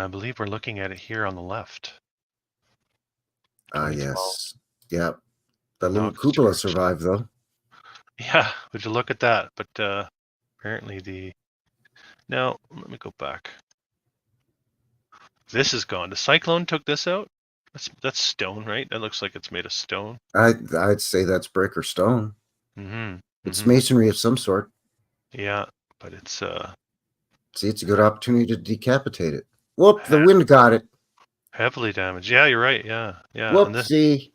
believe we're looking at it here on the left. Yes. Yeah. The little cupola survived, though. Yeah, would you look at that? But apparently now let me go back. This is gone. The cyclone took this out. That's stone, right? That looks like it's made of stone. I'd say that's brick or stone. It's masonry of some sort. Yeah, but it's see, it's a good opportunity to decapitate it. Whoop! The wind got it. Heavily damaged. Yeah, you're right. Yeah. Whoopsie.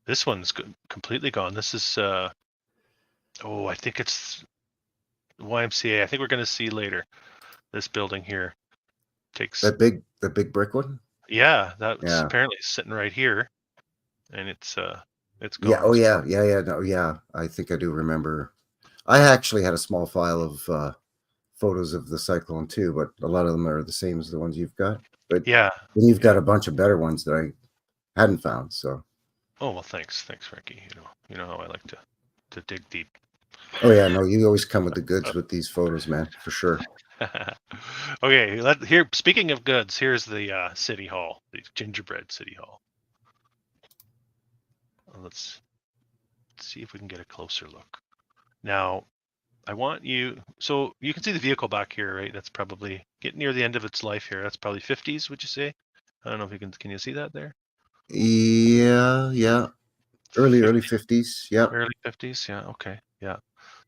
This one's completely gone. This is I think it's YMCA. I think we're going to see later. This building here takes the big brick one. Yeah, that's apparently sitting right here, and it's gone. Yeah. Oh yeah. No, yeah. I think I do remember. I actually had a small file of photos of the cyclone too, but a lot of them are the same as the ones you've got. But then you've got a bunch of better ones that I hadn't found. So. Oh well, thanks, Ricky. You know how I like to dig deep. Oh yeah, no, you always come with the goods with these photos, man, for sure. Okay, here. Speaking of goods, here's the city hall, the gingerbread city hall. Let's see if we can get a closer look. Now, I want you. So you can see the vehicle back here, right? That's probably getting near the end of its life here. That's probably 50s, would you say? I don't know if you can. Can you see that there? Yeah. Early 50s. Yeah. Early 50s. Yeah. Okay. Yeah.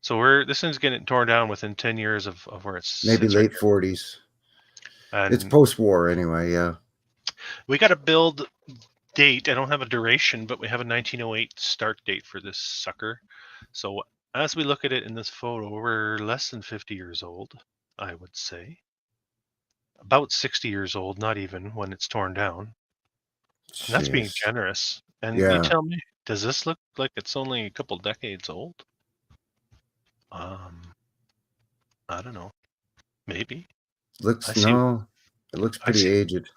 So this thing's getting torn down within 10 years of where it's maybe late 40s. And it's post-war anyway. Yeah. We got a build date. I don't have a duration, but we have a 1908 start date for this sucker. So as we look at it in this photo, we're less than 50 years old, I would say. About 60 years old, not even when it's torn down. And that's being generous. And you tell me, does this look like it's only a couple decades old? I don't know. Maybe. It looks pretty aged.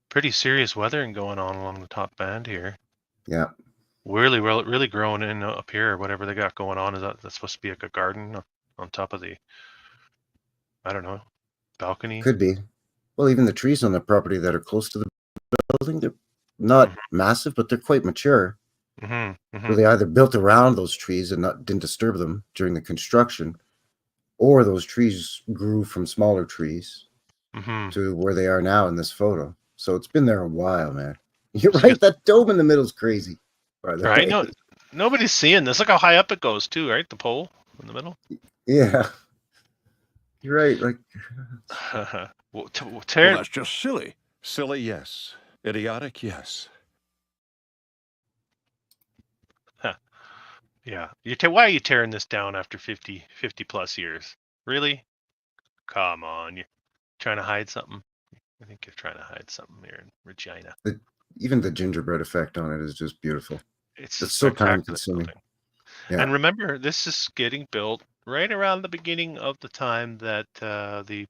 Pretty serious weathering going on along the top band here. Yeah. Really growing in up here. Whatever they got going on, that's supposed to be like a garden on top of the, I don't know, balcony. Could be. Well, even the trees on the property that are close to the building, they're not massive, but they're quite mature. So they either built around those trees and didn't disturb them during the construction, or those trees grew from smaller trees to where they are now in this photo. So it's been there a while, man. You're right. That dome in the middle is crazy. Right? No, nobody's seeing this. Look how high up it goes, too, right? The pole in the middle. Yeah. You're right. Like, well, that's just silly. Silly, yes. Idiotic, yes. Yeah. Why are you tearing this down after 50 plus years? Really? Come on. You're trying to hide something? I think you're trying to hide something here in Regina. Even the gingerbread effect on it is just beautiful. It's so time consuming. Yeah. And remember, this is getting built right around the beginning of the time that the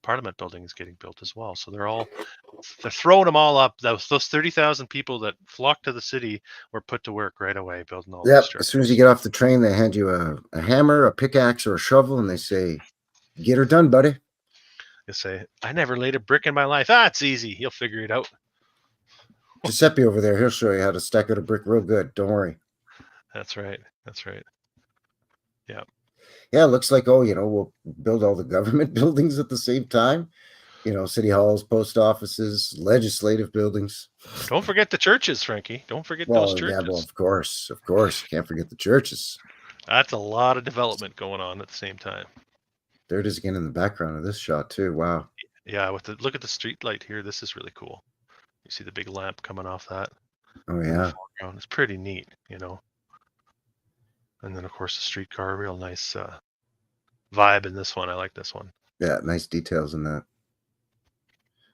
Parliament building is getting built as well. So they're throwing them all up. Those 30,000 people that flocked to the city were put to work right away building all these structures. As soon as you get off the train, they hand you a hammer, a pickaxe, or a shovel, and they say, "Get her done, buddy." They say, "I never laid a brick in my life." It's easy. You'll figure it out. Giuseppe over there, he'll show you how to stack out a brick real good. Don't worry. That's right. That's right. Yeah. Yeah, it looks like, we'll build all the government buildings at the same time. City halls, post offices, legislative buildings. Don't forget the churches, Frankie. Don't forget those Well, yeah, churches. well, of course. You can't forget the churches. That's a lot of development going on at the same time. There it is again in the background of this shot too. Wow. Yeah, look at the street light here. This is really cool. You see the big lamp coming off that. Oh yeah. Foreground. It's pretty neat, And then of course the streetcar, real nice vibe in this one. I like this one. Yeah, nice details in that.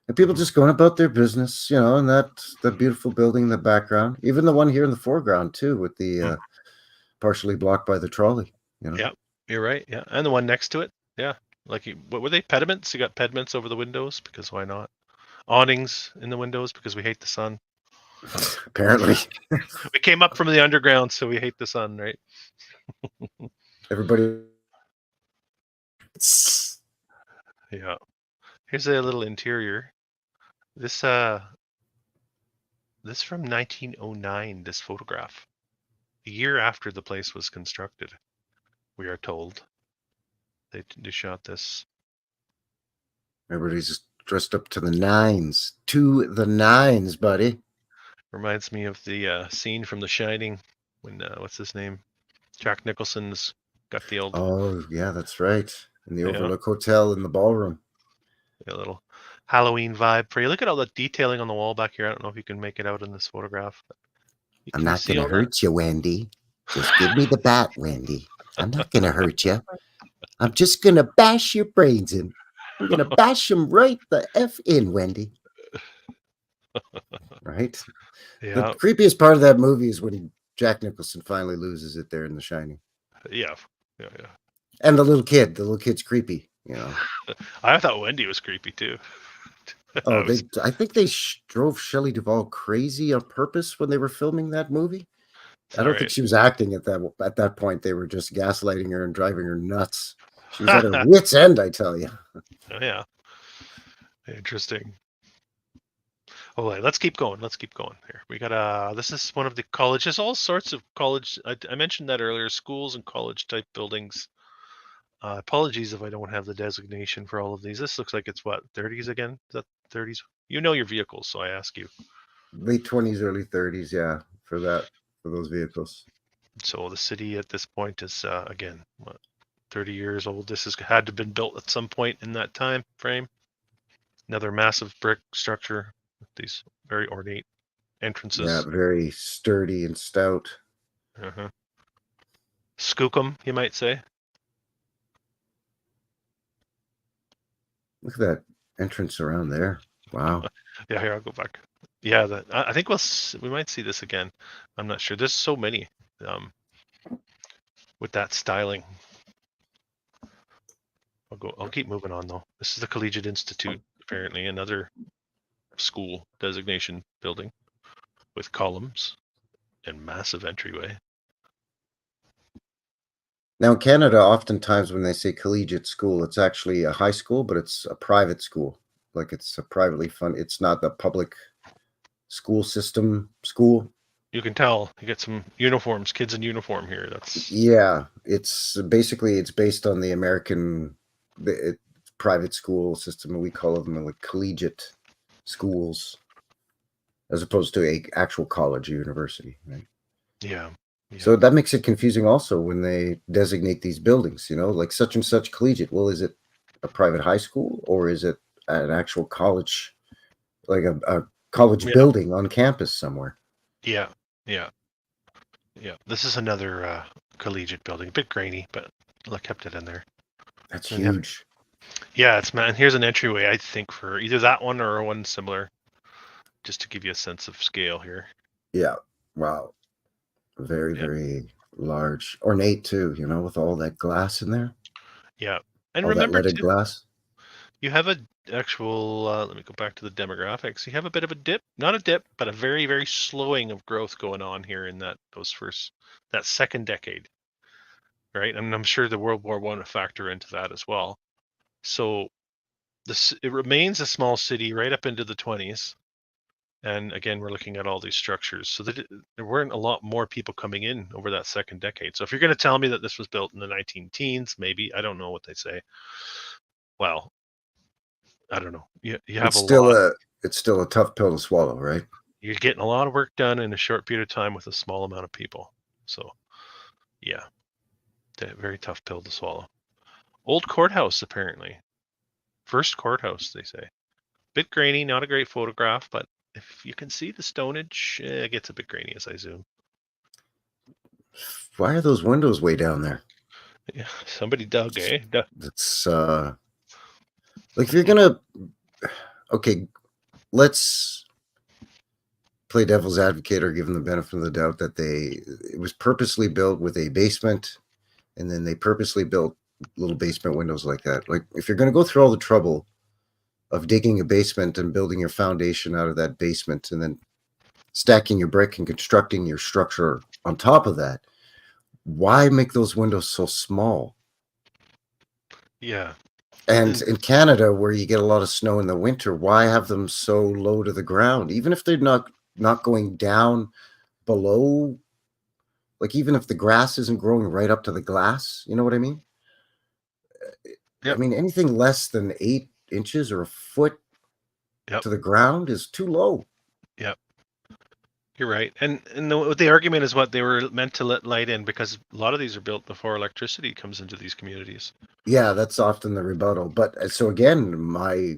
And people just going about their business, and that beautiful building in the background. Even the one here in the foreground too, with the partially blocked by the trolley. Yeah, you're right. Yeah, and the one next to it. Yeah, like what were they? Pediments? You got pediments over the windows because why not? Awnings in the windows because we hate the sun. Apparently, we came up from the underground, so we hate the sun, right? Everybody. Yeah. Here's a little interior. This from 1909. This photograph, a year after the place was constructed, we are told. They shot this. Everybody's dressed up to the nines. To the nines, buddy. Reminds me of the scene from The Shining when what's his name? Jack Nicholson's got the old. Oh yeah, that's right. In the Overlook Hotel in the ballroom. A little Halloween vibe for you. Look at all the detailing on the wall back here. I don't know if you can make it out in this photograph. I'm not going to hurt you, Wendy. Just give me the bat, Wendy. I'm not going to hurt you. I'm just going to bash your brains in. I'm going to bash them right the F in, Wendy. Right? Yeah. The creepiest part of that movie is when Jack Nicholson finally loses it there in The Shining. Yeah. And the little kid's creepy, I thought Wendy was creepy too. Oh, I think they drove Shelley Duvall crazy on purpose when they were filming that movie. I don't think she was acting at that point. They were just gaslighting her and driving her nuts. She was at her wit's end, I tell you. Oh, yeah. Interesting. Oh, let's keep going. Here we got this is one of the colleges. All sorts of college. I mentioned that earlier. Schools and college type buildings. Apologies if I don't have the designation for all of these. This looks like it's what, 30s again? Is that 30s? You know your vehicles, so I ask you. Late 20s, early 30s, yeah, for those vehicles. So the city at this point is again, what, 30 years old. This had to have been built at some point in that time frame. Another massive brick structure with these very ornate entrances. Yeah, very sturdy and stout. Skookum, you might say. Look at that entrance around there. Wow. Yeah, here, I'll go back. Yeah, I think we might see this again. I'm not sure. There's so many with that styling. I'll keep moving on though. This is the Collegiate Institute, apparently another school designation building with columns and massive entryway. Now in Canada, oftentimes when they say collegiate school, it's actually a high school, but it's a private school. Like it's a privately funded. It's not the public school system school. You can tell. You get some uniforms, kids in uniform here. Yeah. It's based on the American private school system, and we call them like collegiate schools, as opposed to a actual college or university, right? Yeah. So that makes it confusing also when they designate these buildings, like such and such collegiate. Well, is it a private high school or is it an actual college, like a college building on campus somewhere? Yeah. This is another collegiate building, a bit grainy, but I kept it in there. That's huge. Yeah, and here's an entryway, I think, for either that one or one similar, just to give you a sense of scale here. Yeah. Wow. Very, very large, ornate too, with all that glass in there. Yeah, and all remember that leaded glass. You have an actual. Let me go back to the demographics. You have a bit of a dip, not a dip, but a very, very slowing of growth going on here in that second decade, right? And I'm sure the World War I will factor into that as well. So it remains a small city right up into the 20s. And again, we're looking at all these structures. So there weren't a lot more people coming in over that second decade. So if you're going to tell me that this was built in the 19 teens, maybe, I don't know what they say. Well, I don't know. You have it's still a tough pill to swallow, right? You're getting a lot of work done in a short period of time with a small amount of people. So, yeah, very tough pill to swallow. Old courthouse, apparently. First courthouse, they say. Bit grainy, not a great photograph, but if you can see the stonage, it gets a bit grainy as I zoom. Why are those windows way down there? Yeah, somebody dug, eh? It's like if you're gonna, okay, let's play devil's advocate or give them the benefit of the doubt that it was purposely built with a basement, and then they purposely built little basement windows like that. Like if you're gonna go through all the trouble of digging a basement and building your foundation out of that basement, and then stacking your brick and constructing your structure on top of that, why make those windows so small? Yeah. And in Canada, where you get a lot of snow in the winter, why have them so low to the ground? Even if they're not going down below, like even if the grass isn't growing right up to the glass, you know what I mean? Yep. I mean, anything less than 8 inches or a foot to the ground is too low. Yep. You're right. And the argument is what they were meant to let light in, because a lot of these are built before electricity comes into these communities. Yeah, that's often the rebuttal. But so again, my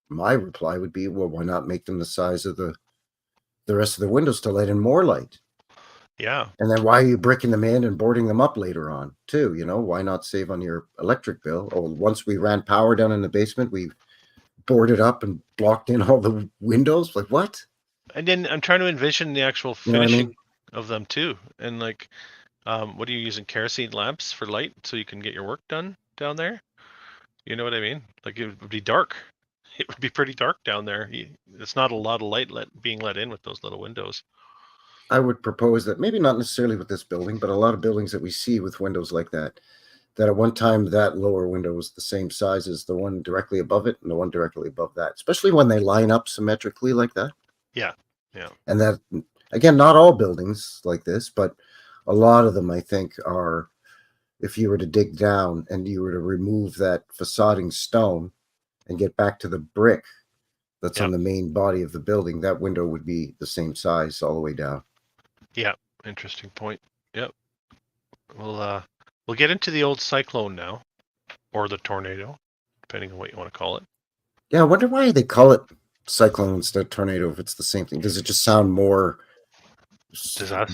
reply would be, well, why not make them the size of the rest of the windows to let in more light? Yeah. And then why are you bricking them in and boarding them up later on too? You know, why not save on your electric bill? Oh, once we ran power down in the basement, we boarded up and blocked in all the windows. Like what? And then I'm trying to envision the actual finishing of them too. And like, what are you using? Kerosene lamps for light so you can get your work done down there? You know what I mean? Like it would be dark. It would be pretty dark down there. It's not a lot of light being let in with those little windows. I would propose that maybe not necessarily with this building, but a lot of buildings that we see with windows like that at one time that lower window was the same size as the one directly above it and the one directly above that, especially when they line up symmetrically like that. Yeah. Yeah. And that, again, not all buildings like this, but a lot of them, I think, are, if you were to dig down and you were to remove that facading stone and get back to the brick that's on the main body of the building, that window would be the same size all the way down. Yeah. Interesting point. Yep. We'll get into the old cyclone now, or the tornado, depending on what you want to call it. Yeah, I wonder why they call it cyclone instead of tornado if it's the same thing. Does it just sound more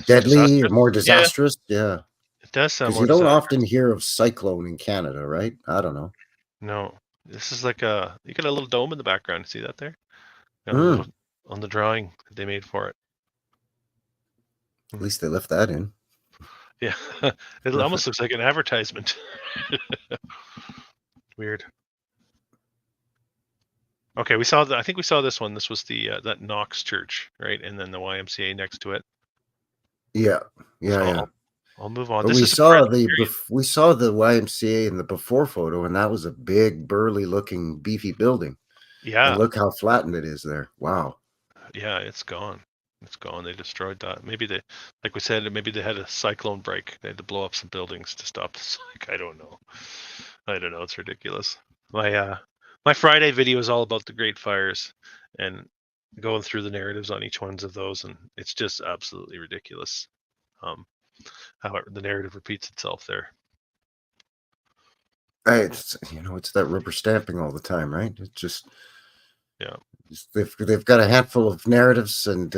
deadly or more disastrous? Yeah. It does sound more disastrous. Because you don't disastrous. often hear of cyclone in Canada, right? I don't know. No. This is like you got a little dome in the background. See that there? On the drawing that they made for it. At least they left that in. Yeah. It almost looks like an advertisement. Weird. Okay, I think we saw this one. This was the that Knox Church, right? And then the YMCA next to it. Yeah. I'll move on. But we saw the YMCA in the before photo, and that was a big, burly looking, beefy building. Yeah. And look how flattened it is there. Wow. Yeah, it's gone. It's gone. They destroyed that. Maybe like we said, maybe they had a cyclone break. They had to blow up some buildings to stop the cyclone. I don't know. It's ridiculous. My Friday video is all about the Great Fires and going through the narratives on each one of those, and it's just absolutely ridiculous. How the narrative repeats itself there. It's that rubber stamping all the time, right? It's just they've got a handful of narratives, and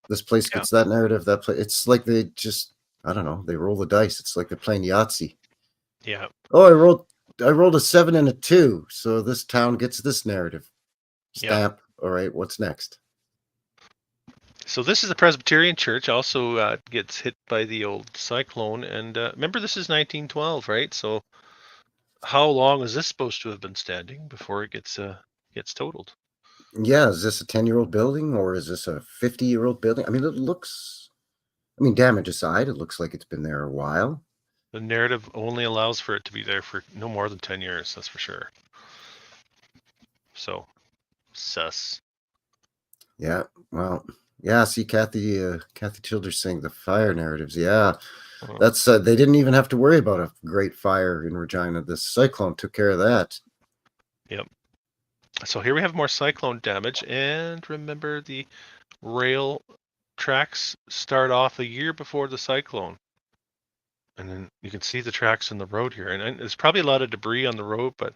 this place gets that narrative, that place. It's like they just, I don't know, they roll the dice. It's like they're playing Yahtzee. Yeah. Oh, I rolled a 7 and a 2, so this town gets this narrative. Stamp. All right, what's next? So this is the Presbyterian Church, also gets hit by the old cyclone. And remember, this is 1912, right? So how long is this supposed to have been standing before it gets totaled? Yeah, is this a 10-year-old building or is this a 50-year-old building? I mean, damage aside, it looks like it's been there a while. The narrative only allows for it to be there for no more than 10 years, that's for sure. So, sus. Yeah. Well, yeah. See, Kathy Childers saying the fire narratives. Yeah. That's they didn't even have to worry about a great fire in Regina. This cyclone took care of that. Yep. So here we have more cyclone damage, and remember the rail tracks start off a year before the cyclone. And then you can see the tracks in the road here, and there's probably a lot of debris on the road, but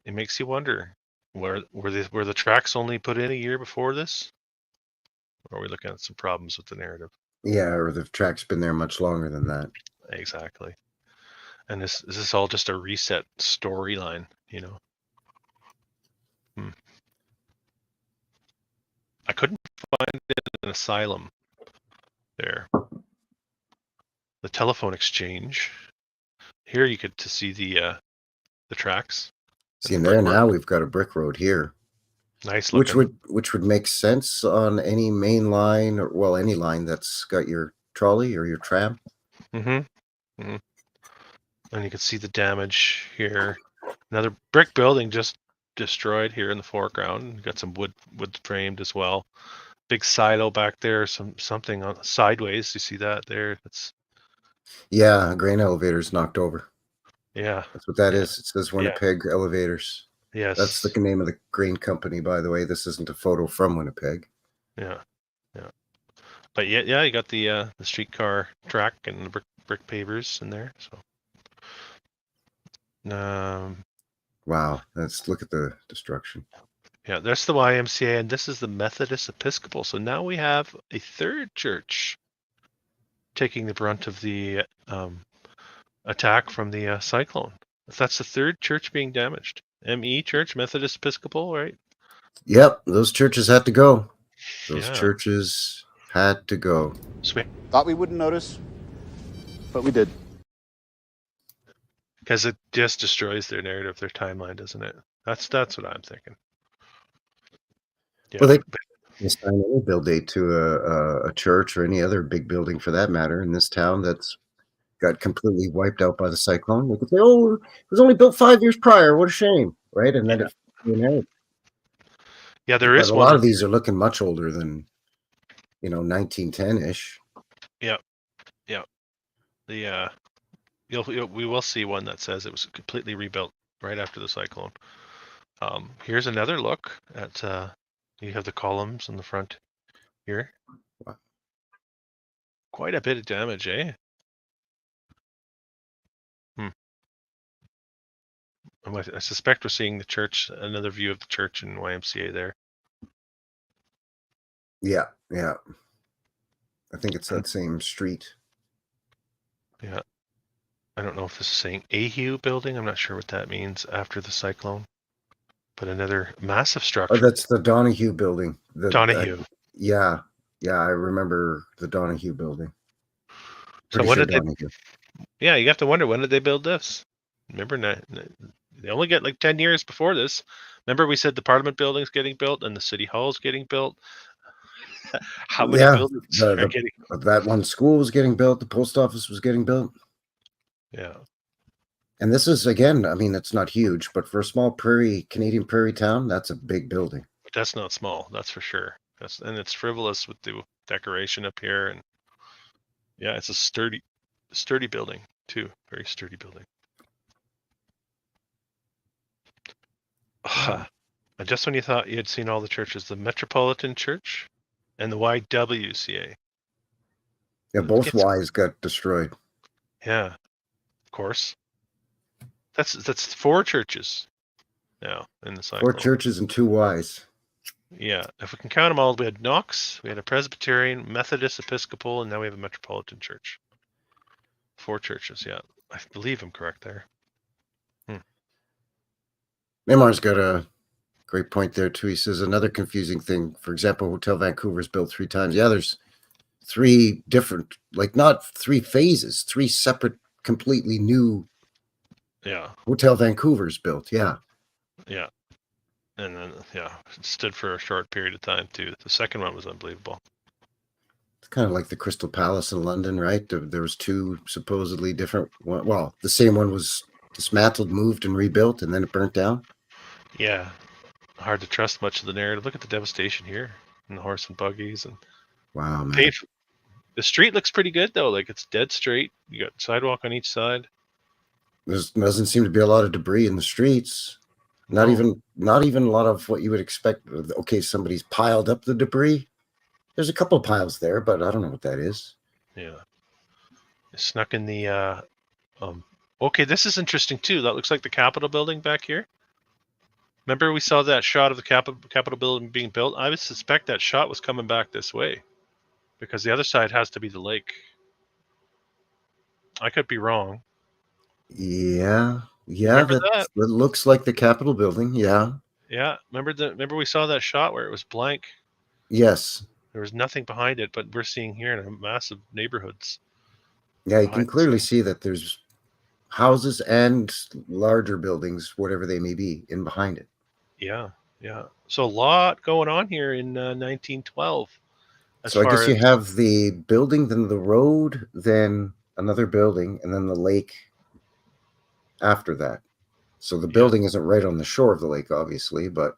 it makes you wonder, were the tracks only put in a year before this? Or are we looking at some problems with the narrative? Yeah, or the track's been there much longer than that. Exactly. And is this all just a reset storyline, I couldn't find an asylum there. The telephone exchange. Here you get to see the tracks. See, there now we've got a brick road here. Nice looking. Which would make sense on any main line, or well, any line that's got your trolley or your tram. Mm-hmm. Mm-hmm. And you can see the damage here. Another brick building just destroyed here in the foreground. Got some wood framed as well. Big silo back there. Something on sideways. You see that there? That's yeah, a grain elevator's knocked over. Yeah, that's what that is. It says Winnipeg Elevators. Yes, that's the name of the grain company, by the way. This isn't a photo from Winnipeg. Yeah. But yeah, you got the streetcar track and the brick pavers in there. So, wow, let's look at the destruction. Yeah, that's the YMCA, and this is the Methodist Episcopal. So now we have a third church taking the brunt of the attack from the cyclone. That's the third church being damaged. ME Church, Methodist Episcopal, right? Yep, those churches had to go. Those churches had to go. Sweet. Thought we wouldn't notice, but we did. Because it just destroys their narrative, their timeline, doesn't it? That's what I'm thinking. Yeah. Well, they assign any build date to a church or any other big building for that matter in this town that's got completely wiped out by the cyclone. They could say, "Oh, it was only built 5 years prior. What a shame!" Right? And then yeah, there is a lot of these are looking much older than 1910-ish. Yeah. The we will see one that says it was completely rebuilt right after the cyclone. Here's another look at you have the columns in the front here. Wow. Quite a bit of damage, eh? I suspect we're seeing the church, another view of the church and YMCA there. Yeah. I think it's that same street. Yeah. I don't know if this is saying Ahu building. I'm not sure what that means after the cyclone. But another massive structure. Oh, that's the Donahue building. Donahue. Yeah, I remember the Donahue building. So when did Donahue. Yeah, you have to wonder, when did they build this? Remember, they only get like 10 years before this. Remember, we said the Parliament building's getting built and the City Hall's getting built. How many buildings are getting? That one school was getting built. The post office was getting built. Yeah. And this is, again, I mean, it's not huge, but for a small Canadian prairie town, that's a big building. But that's not small, that's for sure. And it's frivolous with the decoration up here, and yeah, it's a sturdy building too. Very sturdy building. And just when you thought you had seen all the churches, the Metropolitan Church and the YWCA. Yeah, both Ys got destroyed. Yeah, of course. That's 4 churches now in the cyclone. 4 churches and 2 Ys. Yeah, if we can count them all, we had Knox, we had a Presbyterian, Methodist, Episcopal, and now we have a Metropolitan Church. 4 churches, yeah. I believe I'm correct there. Neymar's got a great point there too. He says another confusing thing, for example, Hotel Vancouver's built 3 times. Yeah, there's 3 different, like not 3 phases, 3 separate, completely new Hotel Vancouver's built. Yeah. And then it stood for a short period of time too. The second one was unbelievable. It's kind of like the Crystal Palace in London, right? There was 2 supposedly different, well, the same one was dismantled, moved, and rebuilt, and then it burnt down. Yeah, hard to trust much of the narrative. Look at the devastation here. and the horse and buggies and Wow, man. The street looks pretty good though. Like it's dead straight. You got sidewalk on each side. There doesn't seem to be a lot of debris in the streets. Not even a lot of what you would expect. Okay, somebody's piled up the debris. There's a couple of piles there, but I don't know what that is. Yeah. It snuck in the okay, this is interesting too. That looks like the Capitol building back here. Remember we saw that shot of the Capitol building being built? I would suspect that shot was coming back this way because the other side has to be the lake. I could be wrong. Yeah, that looks like the Capitol building. Yeah. Yeah, remember we saw that shot where it was blank. Yes. There was nothing behind it, but we're seeing here in a massive neighborhoods. Yeah, you can clearly see that there's houses and larger buildings, whatever they may be, in behind it. Yeah. So a lot going on here in 1912. So I guess you have the building, then the road, then another building, and then the lake after that. So the building isn't right on the shore of the lake, obviously, but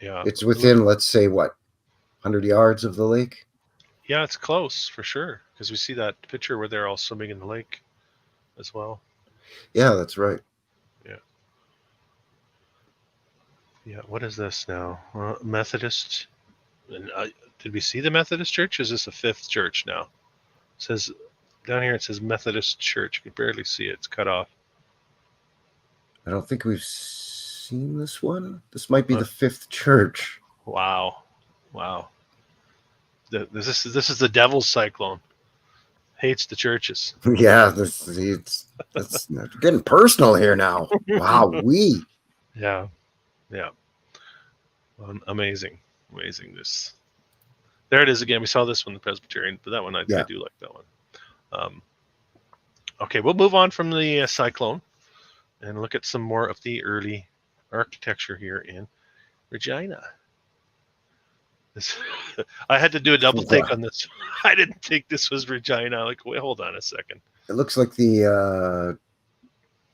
it's within, let's say, 100 yards of the lake? Yeah, it's close for sure, because we see that picture where they're all swimming in the lake as well. Yeah, that's right. Yeah, what is this now? Methodist. And did we see the Methodist church? Is this a fifth church now? It says down here, it says Methodist Church. You can barely see it. It's cut off. I don't think we've seen this one. This might be the fifth church. Wow. This is the devil's cyclone. Hates the churches. Yeah, it's getting personal here now. Wow, Yeah. Amazing. This. There it is again. We saw this one, the Presbyterian, but that one I do like that one. Okay, we'll move on from the cyclone and look at some more of the early architecture here in Regina. I had to do a double take on this. I didn't think this was Regina. Like, wait, hold on a second. It looks like the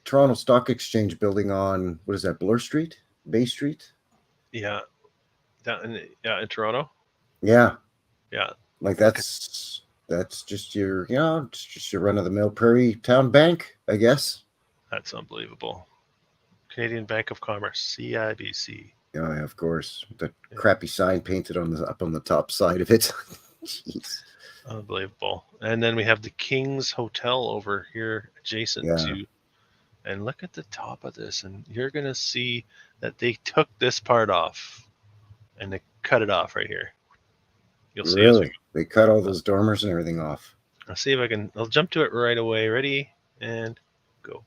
Toronto Stock Exchange building on, what is that, Bloor Street? Bay Street? Yeah. In Toronto? Yeah. Yeah. Like that's just your, it's just your run-of-the-mill prairie town bank, I guess. That's unbelievable. Canadian Bank of Commerce, CIBC. Oh, yeah, of course. The crappy sign painted up on the top side of it. Jeez. Unbelievable. And then we have the King's Hotel over here adjacent to, and look at the top of this, and you're going to see that they took this part off and they cut it off right here. You'll see. Really? They cut all those dormers and everything off. I'll see if I'll jump to it right away. Ready? And go.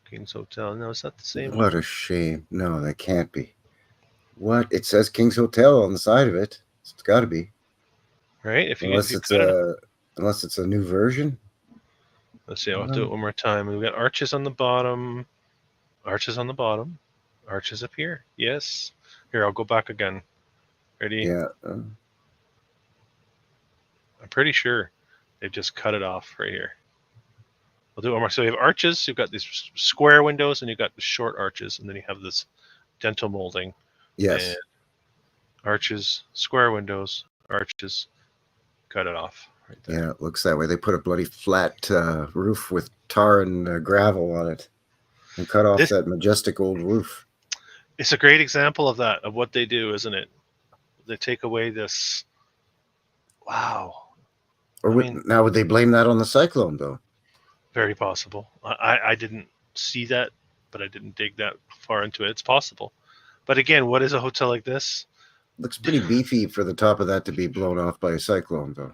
King's Hotel. No, it's not the same. What a shame. No, that can't be. What? It says King's Hotel on the side of it. It's got to be. Right? Unless it's a new version. Let's see. I'll do it one more time. We've got arches on the bottom. Arches on the bottom. Arches up here. Yes. Here, I'll go back again. Ready? Yeah. I'm pretty sure they've just cut it off right here. I'll do it one more. So you have arches. You've got these square windows, and you've got the short arches, and then you have this dental molding. Yes. And arches, square windows, arches. Cut it off right there. Yeah, it looks that way. They put a bloody flat roof with tar and gravel on it and cut off that majestic old roof. It's a great example of that, of what they do, isn't it? They take away this. Wow. Now, would they blame that on the cyclone, though? Very possible. I didn't see that, but I didn't dig that far into it. It's possible. But again, what is a hotel like this? Looks pretty beefy for the top of that to be blown off by a cyclone, though.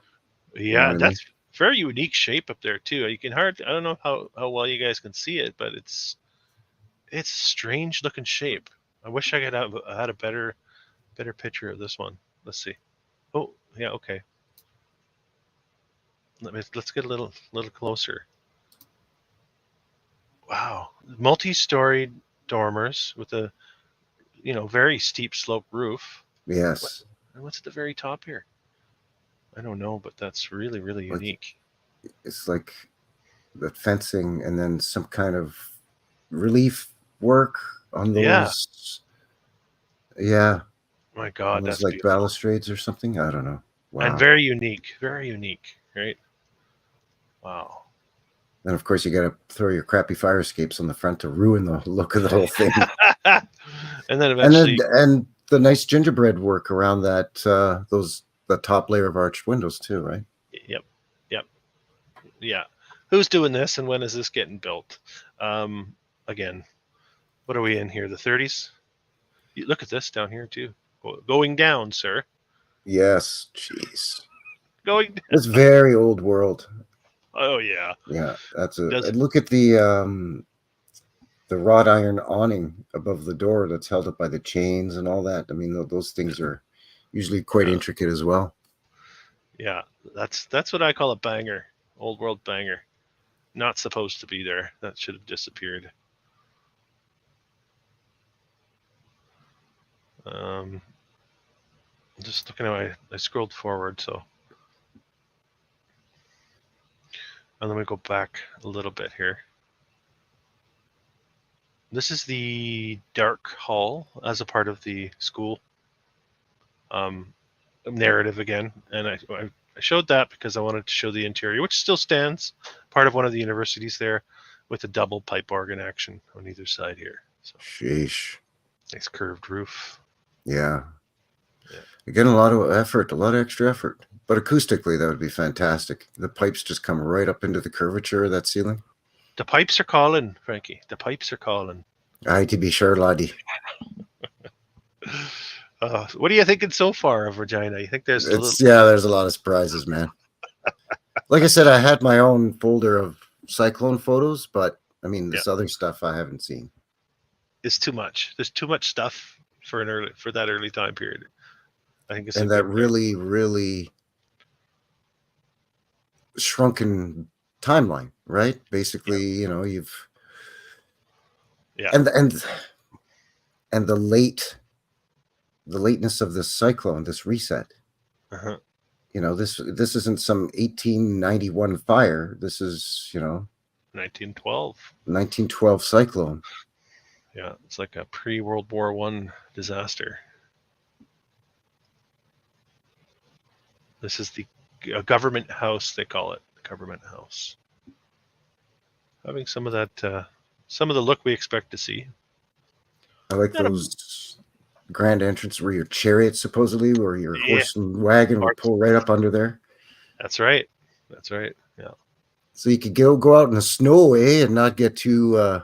Yeah, that's very unique shape up there, too. You can I don't know how well you guys can see it, but it's a strange looking shape. I wish I could have had a better picture of this one. Let's see. Oh, yeah, okay. Let's get a little closer. Wow, multi-storied dormers with a very steep slope roof. Yes. What's at the very top here? I don't know, but that's really, really unique. It's like the fencing and then some kind of relief work on those. Yeah. My God, Almost that's like beautiful. balustrades or something. I don't know. Wow. And very unique, right? Wow. And of course, you got to throw your crappy fire escapes on the front to ruin the look of the whole thing. And then eventually, and the nice gingerbread work around that the top layer of arched windows too, right? Yep. Yeah. Who's doing this, and when is this getting built? Again, what are we in here? The 30s? Look at this down here too. Going down, sir. Yes. Jeez. Going down. It's very old world. Oh yeah. Yeah, that's a look at the wrought iron awning above the door that's held up by the chains and all that. I mean, those things are usually quite intricate as well. Yeah, that's what I call a banger. Old world banger. Not supposed to be there. That should have disappeared. Just looking at I scrolled forward, so. And then we go back a little bit here. This is the dark hall as a part of the school narrative again. And I showed that because I wanted to show the interior, which still stands, part of one of the universities there, with a double pipe organ action on either side here. So, sheesh. Nice curved roof. Yeah. Again, a lot of extra effort. But acoustically, that would be fantastic. The pipes just come right up into the curvature of that ceiling. The pipes are calling, Frankie. The pipes are calling. Aye, to be sure, laddie. What are you thinking so far of Regina? You think there's there's a lot of surprises, man. Like I said, I had my own folder of cyclone photos, but I mean, this other stuff I haven't seen. It's too much. There's too much stuff for that early time period. I think it's that really, really shrunken timeline, right? Basically, you've and the lateness of this cyclone, this reset. This isn't some 1891 fire. This is 1912 cyclone. Yeah, it's like a pre-World War I disaster. This is the government house, they call it, the government house. Having some of that, some of the look we expect to see. I like those grand entrance where your chariot supposedly, or your horse and wagon would pull right up under there. That's right. Yeah. So you could go out in the snow, and not get too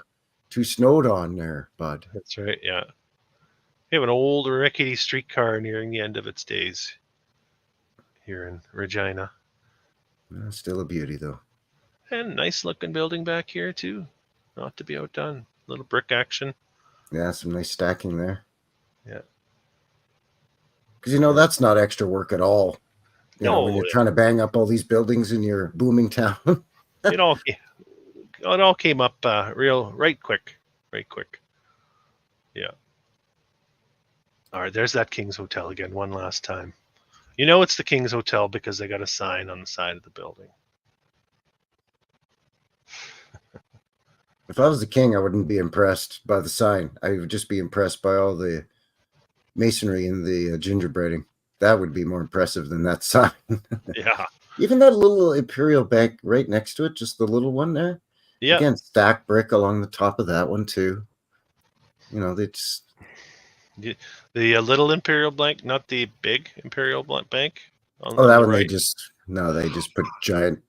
snowed on there, bud. That's right. Yeah. We have an old rickety streetcar nearing the end of its days here in Regina. Still a beauty, though. And nice looking building back here too. Not to be outdone. Little brick action. Yeah, some nice stacking there. Yeah. Because that's not extra work at all. When you're trying to bang up all these buildings in your booming town. It all came up right quick. Yeah. All right, there's that King's Hotel again, one last time. It's the King's Hotel because they got a sign on the side of the building. If I was the king, I wouldn't be impressed by the sign. I would just be impressed by all the masonry and the gingerbreading. That would be more impressive than that sign. Yeah. Even that little Imperial Bank right next to it, just the little one there. Yeah. Again, stacked brick along the top of that one too. They just... The little Imperial Bank, not the big Imperial Bank. That one, right. They just put giant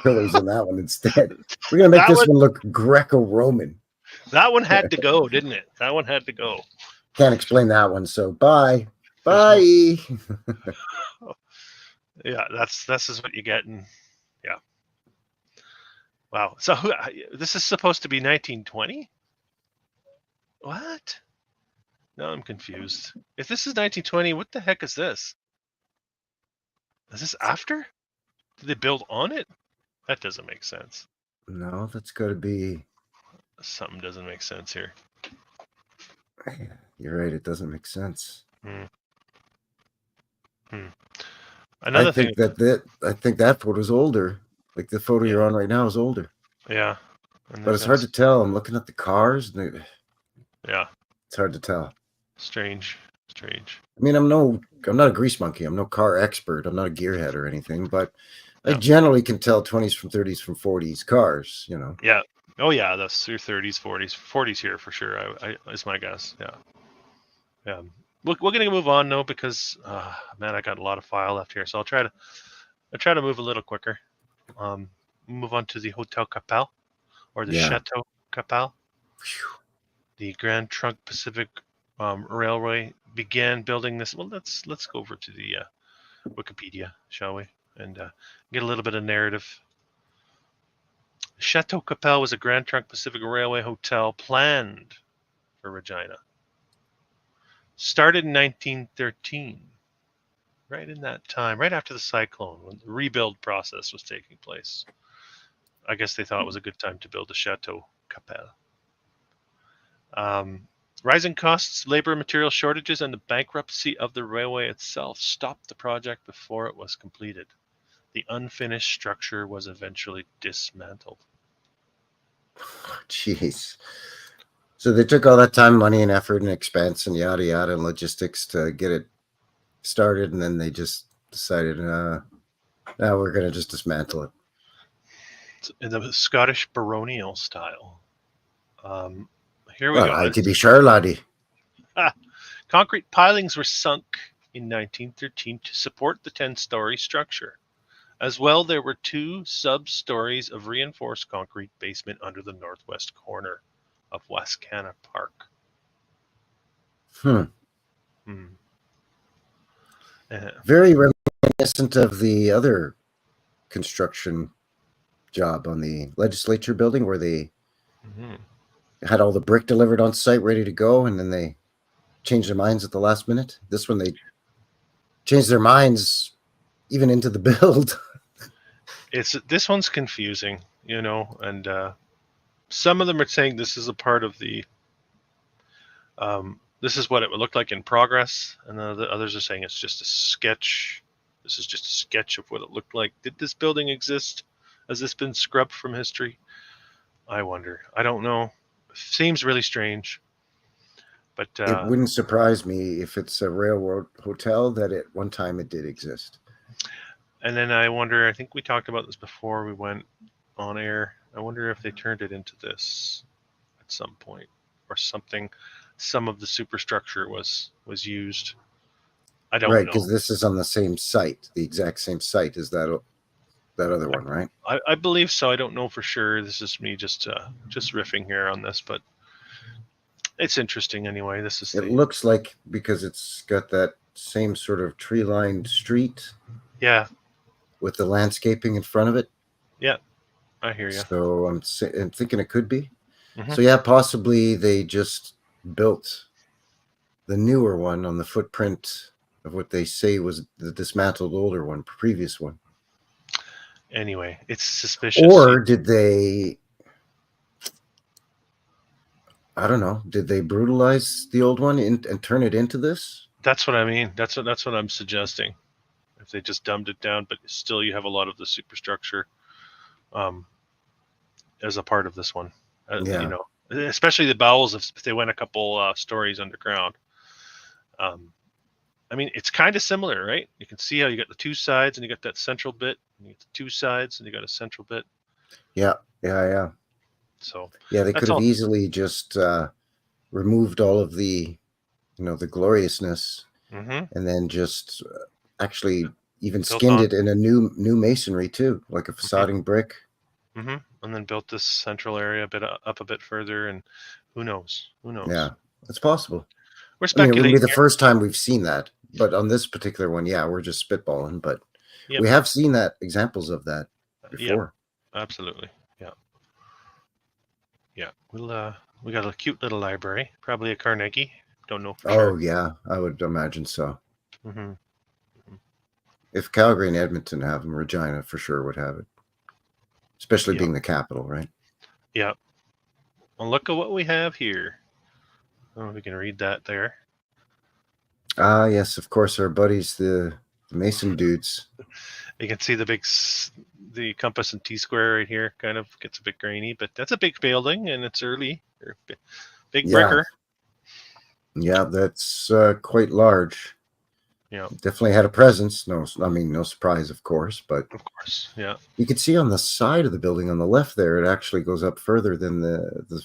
pillars in that one instead. We're going to make this one look Greco-Roman. That one had to go, didn't it? That one had to go. Can't explain that one, so bye. Yeah, this is what you get. And yeah. Wow. So this is supposed to be 1920? What? Now I'm confused. If this is 1920, what the heck is this? Is this after? Did they build on it? That doesn't make sense. No, that's got to be... Something doesn't make sense here. You're right, it doesn't make sense. Another thing... I think that photo's older. Like the photo you're on right now is older. Yeah. But it's hard to tell. I'm looking at the cars. Yeah. It's hard to tell. Strange. Strange. I mean, I'm not a grease monkey. I'm no car expert. I'm not a gearhead or anything, but I Yeah. generally can tell 20s from 30s from 40s cars, you know. Yeah. Oh yeah, that's your 30s, 40s here for sure. I is my guess. Yeah. Yeah. We're gonna move on though because man, I got a lot of file left here, so I'll try to move a little quicker. Move on to the Hotel Capel, or the Yeah. Chateau Capel. The Grand Trunk Pacific Railway began building this. Well, let's go over to the Wikipedia, shall we, and get a little bit of narrative. Chateau Capel was a Grand Trunk Pacific Railway hotel planned for Regina. Started in 1913, right in that time, right after the cyclone, when the rebuild process was taking place. I guess they thought it was a good time to build a Chateau Capel. Rising costs, labor and material shortages, and the bankruptcy of the railway itself stopped the project before it was completed. The unfinished structure was eventually dismantled. Jeez. So they took all that time, money, and effort, and expense, and yada yada, and logistics to get it started, and then they just decided, now we're gonna just dismantle it. It's in the Scottish baronial style. Here we go. Aye, to be sure, laddie. Concrete pilings were sunk in 1913 to support the 10-story structure. As well, there were 2 sub-stories of reinforced concrete basement under the northwest corner of Wascana Park. Very reminiscent of the other construction job on the legislature building where they had all the brick delivered on site ready to go, and then they changed their minds at the last minute. This one, they changed their minds even into the build. This one's confusing, you know, and some of them are saying this is a part of the this is what it would look like in progress, and the others are saying it's just a sketch. This is just a sketch of what it looked like. Did this building exist? Has this been scrubbed from history? I wonder. I don't know. Seems really strange. But it wouldn't surprise me if it's a railroad hotel that at one time it did exist. And then I wonder, I think we talked about this before we went on air. I wonder if they turned it into this at some point or something. Some of the superstructure was used. I don't know. Right, because this is on the same site, the exact same site as that other one, right? I believe so. I don't know for sure. This is me just riffing here on this, but it's interesting anyway. It looks like, because it's got that same sort of tree-lined street. Yeah. With the landscaping in front of it. Yeah, I hear you. So I'm thinking it could be. So yeah, possibly they just built the newer one on the footprint of what they say was the dismantled older one, previous one. Anyway, it's suspicious. Or did they, I don't know, did they brutalize the old one and turn it into this? That's what I mean. That's what I'm suggesting. If they just dumbed it down, but still you have a lot of the superstructure as a part of this one. Yeah. You know, especially the bowels if they went a couple stories underground. I mean, it's kind of similar, right? You can see how you got the 2 sides and you got that central bit, and you got the 2 sides and you got a central bit. Yeah. So yeah, they could have easily just removed all of the, you know, the gloriousness, and then just actually even skinned it in a new masonry too, like a facading brick. And then built this central area up a bit further, and who knows? Yeah, it's possible. We're speculating. It wouldn't be the first time we've seen that, but on this particular one, yeah, we're just spitballing. But we have seen that examples of that before. Yeah, absolutely. Yeah. We got a cute little library, probably a Carnegie. Don't know. Oh yeah, I would imagine so. If Calgary and Edmonton have them, Regina for sure would have it, especially being the capital, right? Yeah. Well, look at what we have here. I don't know if we can read that there. Yes, of course, our buddies, the Mason dudes. You can see the compass and T-square right here. Kind of gets a bit grainy, but that's a big building, and it's early. Big breaker. Yeah, that's quite large. Yeah, Definitely had a presence. No, I mean, no surprise, of course, but of course. Yeah. you can see on the side of the building on the left there, it actually goes up further than the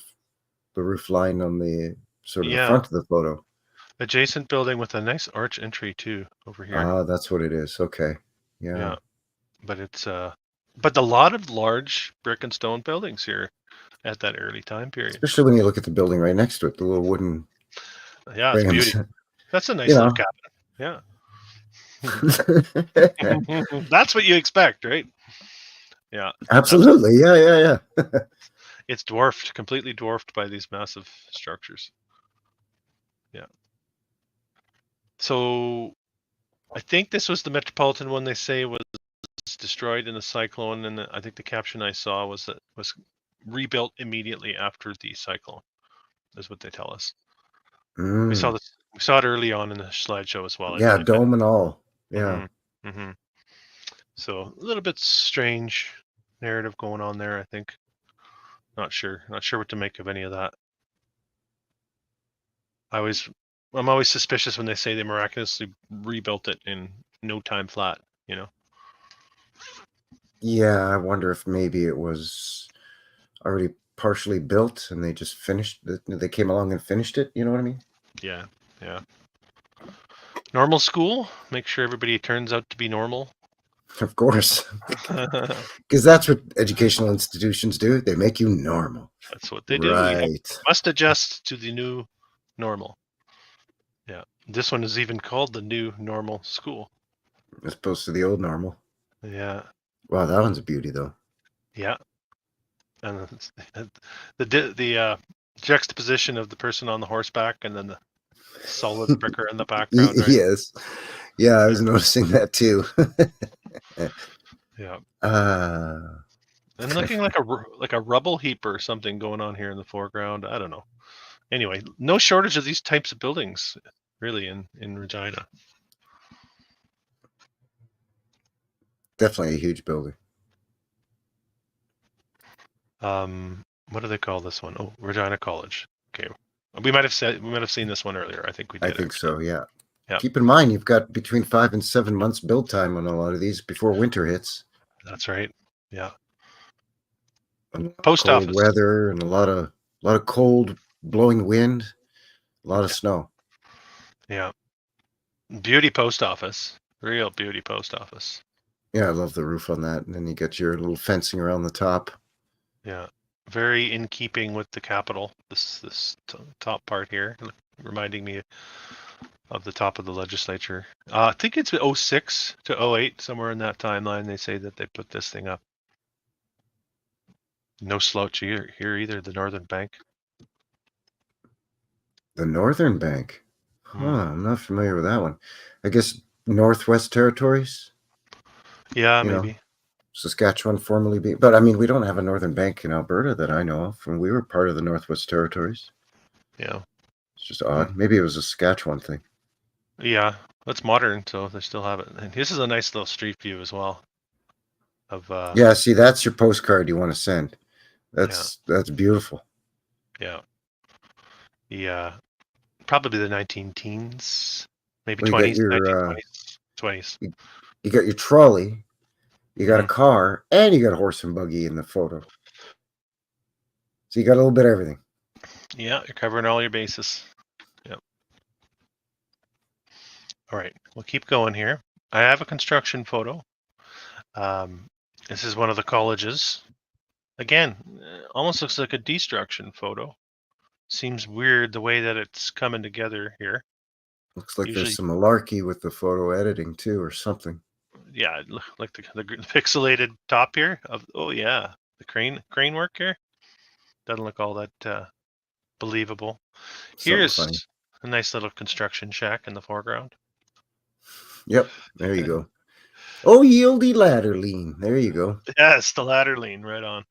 roof line on the sort of the Yeah. front of the photo. Adjacent building with a nice arch entry too over here. Ah, that's what it is. Okay. Yeah. Yeah. But it's but a lot of large brick and stone buildings here at that early time period. Especially when you look at the building right next to it, the little wooden Yeah, it's frames. beauty. That's a nice You little know. cabin. Yeah. That's what you expect, right? Yeah. Absolutely. Yeah. It's dwarfed, completely dwarfed by these massive structures. Yeah. So I think this was the Metropolitan one they say was destroyed in a cyclone, and I think the caption I saw was that was rebuilt immediately after the cyclone, is what they tell us. Mm. We saw this. We saw it early on in the slideshow as well. Yeah, dome and all. Yeah. Mm-hmm. So a little bit strange narrative going on there, I think. Not sure what to make of any of that. I'm always suspicious when they say they miraculously rebuilt it in no time flat, you know. Yeah, I wonder if maybe it was already partially built and they just finished it. They came along and finished it, you know what I mean? Yeah. Normal school, make sure everybody turns out to be normal. Of course. Because that's what educational institutions do. They make you normal. That's what they do. Right. You must adjust to the new normal. Yeah. This one is even called the new normal school. As opposed to the old normal. Yeah. Wow, that one's a beauty, though. Yeah. And the juxtaposition of the person on the horseback and then the solid bricker in the background. Right? Yes. Yeah, I was noticing that too. Yeah. And looking like a rubble heap or something going on here in the foreground. I don't know. Anyway, no shortage of these types of buildings, really, in Regina. Definitely a huge building. What do they call this one? Oh, Regina College. Okay, we might have seen this one earlier. I think we did. I think so. Yeah. Yeah. Keep in mind, you've got between 5 and 7 months build time on a lot of these before winter hits. That's right. Yeah. Post office. Cold weather and a lot of cold blowing wind, a lot of snow. Yeah. Beauty post office. Real beauty post office. Yeah, I love the roof on that. And then you got your little fencing around the top. Yeah. Very in keeping with the Capel. This top part here, reminding me of the top of the legislature. I think it's 06 to 08, somewhere in that timeline. They say that they put this thing up. No slouch here either. The Northern Bank. The Northern Bank. Huh, I'm not familiar with that one. I guess Northwest Territories. Yeah, maybe. Saskatchewan formerly being, but I mean, we don't have a Northern Bank in Alberta that I know of, and we were part of the Northwest Territories. Yeah. It's just odd. Maybe it was a Saskatchewan thing. Yeah, that's modern, so they still have it. And this is a nice little street view as well. Of yeah, see, that's your postcard you want to send. That's beautiful. Yeah. Yeah. Probably the 19-teens, maybe well, 20s, your, 1920s. You got your trolley, you got a car, and you got a horse and buggy in the photo. So you got a little bit of everything. Yeah, you're covering all your bases. Yep. All right, we'll keep going here. I have a construction photo. This is one of the colleges. Again, almost looks like a destruction photo. Seems weird the way that it's coming together here. Looks like there's some malarkey with the photo editing too, or something. Yeah, like the pixelated top here. The crane work here. Doesn't look all that believable. Here's a nice little construction shack in the foreground. Yep, there you go. Oh, yieldy ladder lean. There you go. Yes, the ladder lean, right on.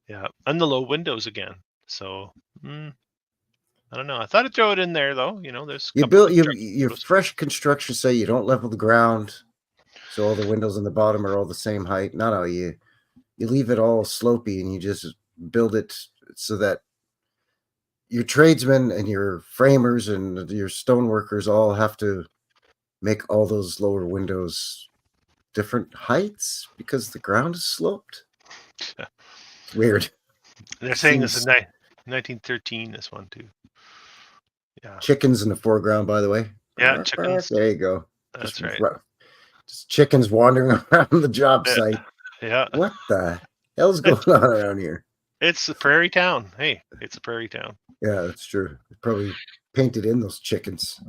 Yeah, and the low windows again. So, I don't know. I thought I'd throw it in there though. You know, there's your fresh construction. Say you don't level the ground, so all the windows in the bottom are all the same height. No, you leave it all slopey and you just build it so that your tradesmen and your framers and your stoneworkers all have to make all those lower windows different heights because the ground is sloped. It's weird. They're saying this is 1913. This one too. Yeah. Chickens in the foreground, by the way. Yeah, chickens. There you go. That's right. Just chickens wandering around the job site. Yeah. What the hell's going on around here? It's a prairie town. Hey, it's a prairie town. Yeah, that's true. Probably painted in those chickens.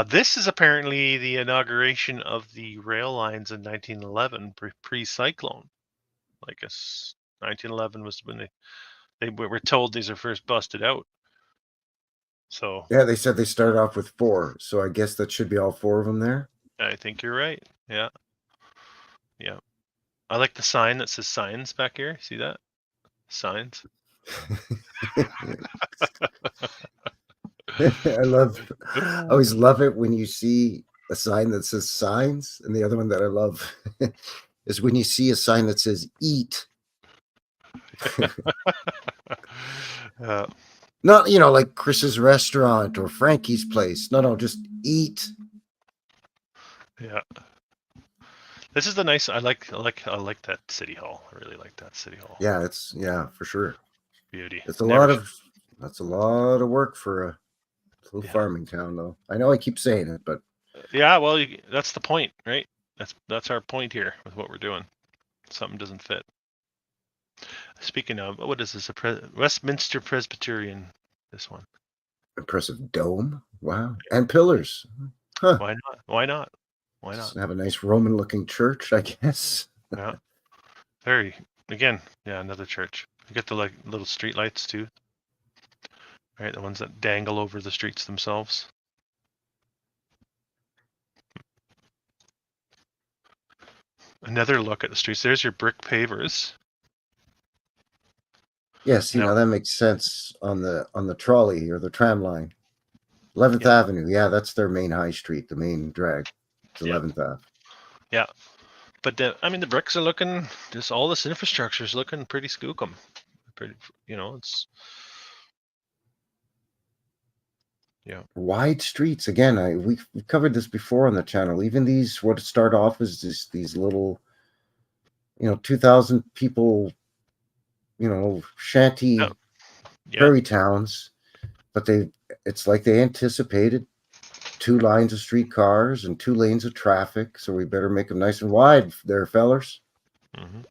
This is apparently the inauguration of the rail lines in 1911, pre-cyclone. I guess 1911 was when they were told these are first busted out. So yeah, they said they started off with 4, so I guess that should be all 4 of them there. I think you're right. Yeah. Yeah. I like the sign that says signs back here. See that? Signs. I always love it when you see a sign that says signs, and the other one that I love is when you see a sign that says eat. Not, like Chris's restaurant or Frankie's place. No, just eat. Yeah. This is the nice. I like that city hall. I really like that city hall. Yeah, for sure. Beauty. That's a lot of work for a little farming town, though. I know I keep saying it, but yeah, well, that's the point, right? That's our point here with what we're doing. Something doesn't fit. Speaking of, what is this? Westminster Presbyterian. This one. Impressive dome. Wow, and pillars. Huh. Why not? Why not? Why not? Have a nice Roman-looking church, I guess. Yeah. Another church. You get the little street lights too. Right, the ones that dangle over the streets themselves. Another look at the streets. There's your brick pavers. Yes, now that makes sense on the trolley or the tram line. 11th Avenue. Yeah, that's their main high street, the main drag. It's 11th Ave. Yeah. But the bricks are looking, just all this infrastructure is looking pretty skookum. Pretty, it's wide streets. Again, we've covered this before on the channel. Even these, what start off as these little, 2,000 people, shanty prairie towns, but it's like they anticipated 2 lines of streetcars and 2 lanes of traffic, so we better make them nice and wide there, fellers. Mm-hmm.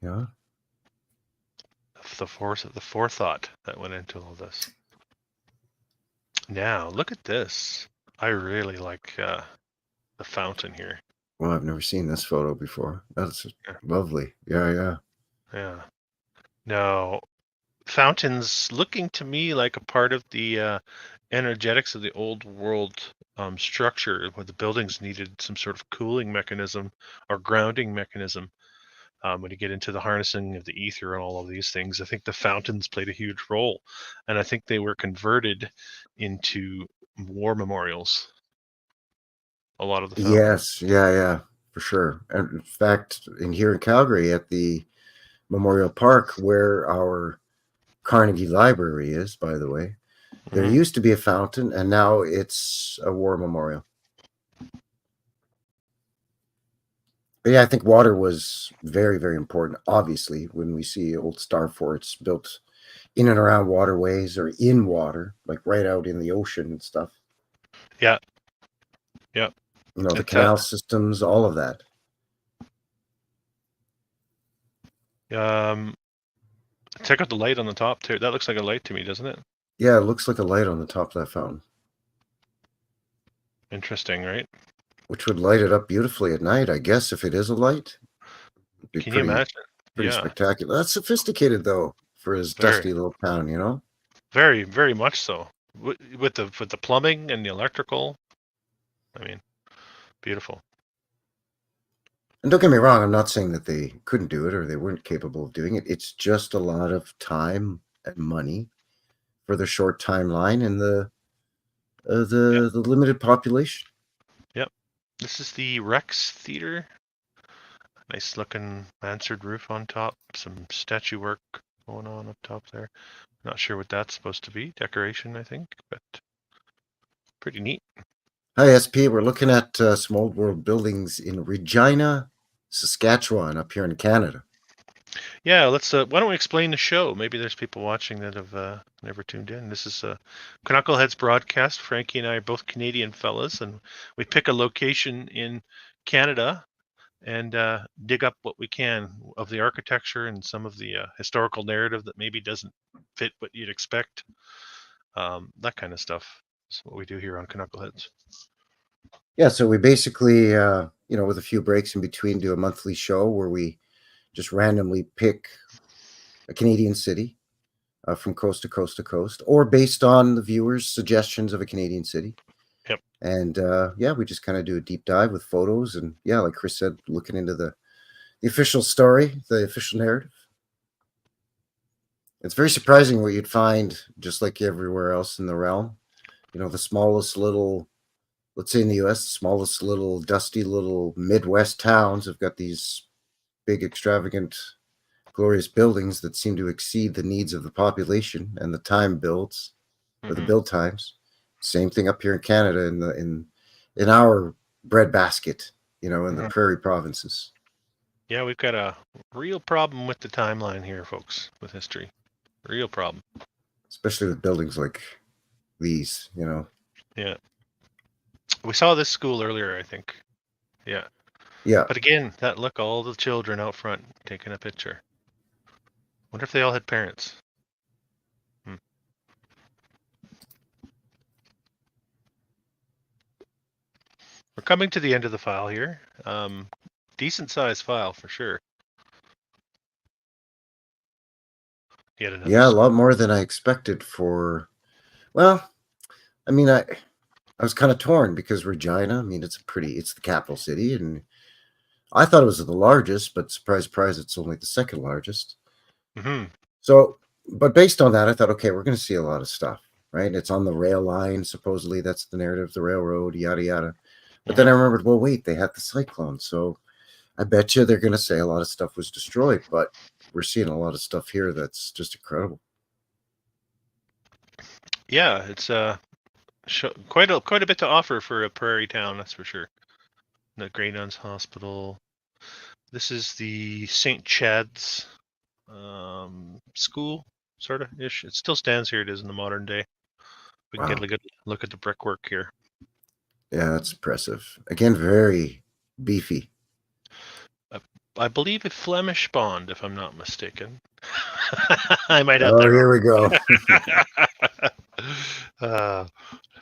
Yeah. The forethought that went into all this. Now, look at this. I really like the fountain here. Well, I've never seen this photo before. That's lovely. Yeah. Now, fountains looking to me like a part of the energetics of the old world structure, where the buildings needed some sort of cooling mechanism or grounding mechanism. When you get into the harnessing of the ether and all of these things, I think the fountains played a huge role, and I think they were converted into war memorials. A lot of the fountains. Yes, yeah, for sure. And in fact, here in Calgary at the Memorial Park, where our Carnegie Library is, by the way, there used to be a fountain, and now it's a war memorial. But yeah, I think water was very, very important. Obviously, when we see old star forts built in and around waterways or in water, like right out in the ocean and stuff. Yeah. The canal systems, all of that. Check out the light on the top too. That looks like a light to me, doesn't it? Yeah, it looks like a light on the top of that fountain. Interesting, right? Which would light it up beautifully at night, I guess, if it is a light. Can you imagine? Pretty spectacular. That's sophisticated, though, for his dusty little town, Very, very much so. With the plumbing and the electrical. I mean, beautiful. And don't get me wrong, I'm not saying that they couldn't do it or they weren't capable of doing it. It's just a lot of time and money for the short timeline and the limited population. Yep. This is the Rex Theater. Nice looking mansard roof on top. Some statue work going on up top there. Not sure what that's supposed to be. Decoration, I think, but pretty neat. Hi, SP. We're looking at some old world buildings in Regina, Saskatchewan, up here in Canada. Yeah, let's. Why don't we explain the show? Maybe there's people watching that have never tuned in. This is Knuckleheads broadcast. Frankie and I are both Canadian fellas, and we pick a location in Canada and dig up what we can of the architecture and some of the historical narrative that maybe doesn't fit what you'd expect. That kind of stuff is what we do here on Knuckleheads. Yeah, so we basically, with a few breaks in between, do a monthly show where we just randomly pick a Canadian city from coast to coast to coast, or based on the viewers' suggestions of a Canadian city. Yep. And we just kind of do a deep dive with photos, and like Chris said, looking into the official story, the official narrative. It's very surprising what you'd find, just like everywhere else in the realm. The smallest little, let's say in the U.S., the smallest little dusty little Midwest towns have got these big, extravagant, glorious buildings that seem to exceed the needs of the population and the time builds, or the build times. Same thing up here in Canada, in our breadbasket, in the prairie provinces. Yeah, we've got a real problem with the timeline here, folks, with history. Real problem. Especially with buildings like these, Yeah. We saw this school earlier, I think. Yeah. Yeah. But again, look, all the children out front taking a picture. Wonder if they all had parents. We're coming to the end of the file here. Decent sized file for sure. Yeah, a lot more than I expected for. Well, I mean, I was kind of torn because Regina, I mean, it's the capital city, and I thought it was the largest, but surprise, surprise, it's only the second largest. Mm-hmm. So, but based on that, I thought, okay, we're going to see a lot of stuff, right? It's on the rail line, supposedly that's the narrative, the railroad, yada yada. But then I remembered, well, wait, they had the cyclone, so I bet you they're going to say a lot of stuff was destroyed, but we're seeing a lot of stuff here that's just incredible. Yeah, it's quite a bit to offer for a prairie town, that's for sure. The Grey Nuns Hospital. This is the St. Chad's school, sort of ish. It still stands here. It is in the modern day. We can get a good look at the brickwork here. Yeah, that's impressive. Again, very beefy. I believe a Flemish bond, if I'm not mistaken. I might have. Oh, here we go.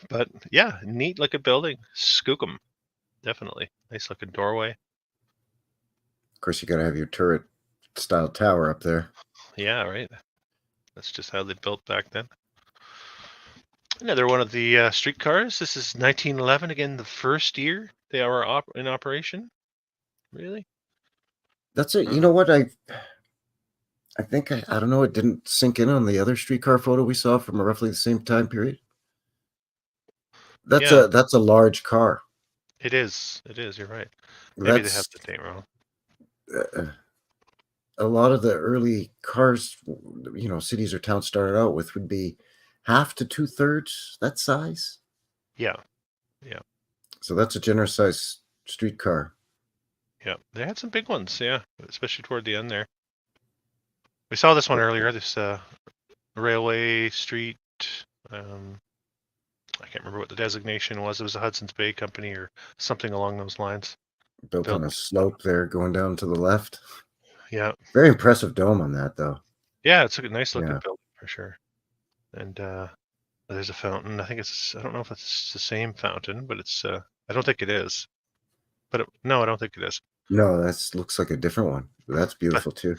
But yeah, neat looking building. Skookum, definitely. Nice looking doorway. Of course, you got to have your turret style tower up there. Yeah, right. That's just how they built back then. Another one of the streetcars. This is 1911. Again, the first year they are in operation. Really? That's it. You know what? I think I don't know. It didn't sink in on the other streetcar photo we saw from roughly the same time period. That's a large car. It is. It is. You're right. Maybe they have the date wrong. A lot of the early cars, cities or towns started out with would be half to 2/3 that size. Yeah. Yeah. So that's a generous size streetcar. Yeah, they had some big ones, yeah, especially toward the end there. We saw this one earlier, this railway street. I can't remember what the designation was. It was a Hudson's Bay Company or something along those lines. Built on a slope there going down to the left. Yeah. Very impressive dome on that, though. Yeah, it's a nice looking building for sure. And there's a fountain. I don't know if it's the same fountain, but it's, I don't think it is. But no, I don't think it is. No, that looks like a different one. That's beautiful too.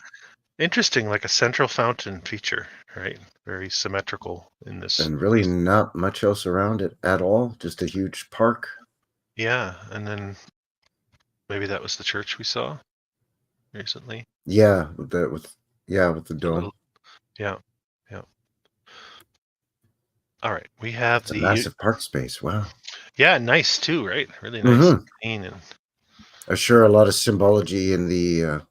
Interesting, like a central fountain feature, right? Very symmetrical in this. And really not much else around it at all. Just a huge park. Yeah, and then maybe that was the church we saw recently. Yeah, with the dome. Yeah. All right, we have the massive park space. Wow. Yeah, nice too, right? Really nice and clean, and sure a lot of symbology in the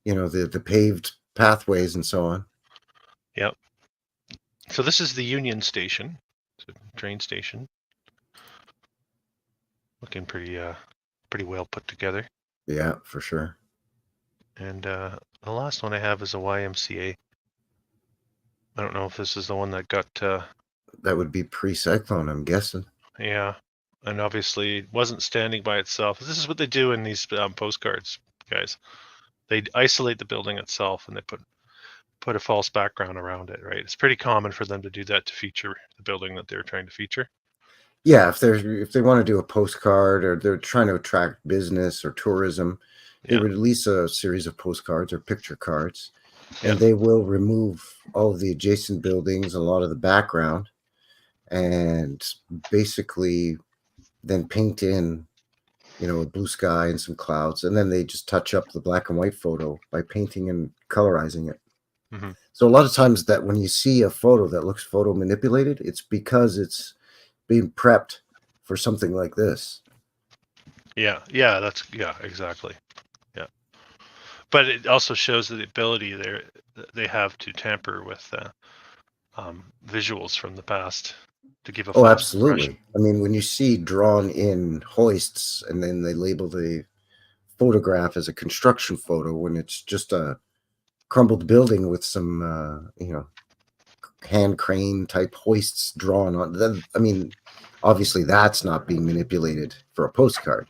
the paved pathways and so on. Yep. So this is the Union Station, train station. Looking pretty well put together. Yeah, for sure. And the last one I have is a YMCA. I don't know if this is the one that got. That would be pre-cyclone, I'm guessing. Yeah, and obviously it wasn't standing by itself. This is what they do in these postcards, guys. They isolate the building itself and they put a false background around it, right? It's pretty common for them to do that to feature the building that they're trying to feature. Yeah, if they want to do a postcard or they're trying to attract business or tourism, they release a series of postcards or picture cards, and they will remove all of the adjacent buildings, a lot of the background, and basically then paint in, a blue sky and some clouds, and then they just touch up the black and white photo by painting and colorizing it. Mm-hmm. So a lot of times that when you see a photo that looks photo manipulated, it's because it's being prepped for something like this. Yeah, exactly. Yeah, but it also shows the ability they have to tamper with visuals from the past to give a false absolutely impression. I mean, when you see drawn in hoists and then they label the photograph as a construction photo when it's just a crumbled building with some hand crane type hoists drawn on them, I mean, obviously that's not being manipulated for a postcard.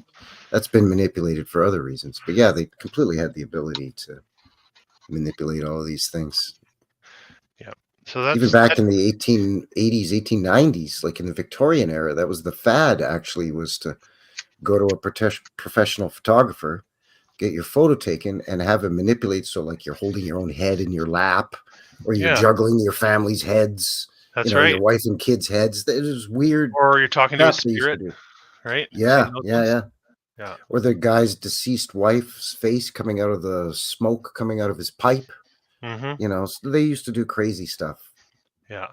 That's been manipulated for other reasons. But yeah, they completely had the ability to manipulate all of these things. Yeah. So that's even back in the 1880s, 1890s, like in the Victorian era, that was the fad, actually, was to go to a professional photographer, get your photo taken, and have it manipulate. So like you're holding your own head in your lap, or you're juggling your family's heads. That's right. Your wife and kids' heads. It was weird. Or you're talking to a spirit, right? Yeah. Yeah. Or the guy's deceased wife's face coming out of the smoke coming out of his pipe. Mm-hmm. So they used to do crazy stuff. Yeah.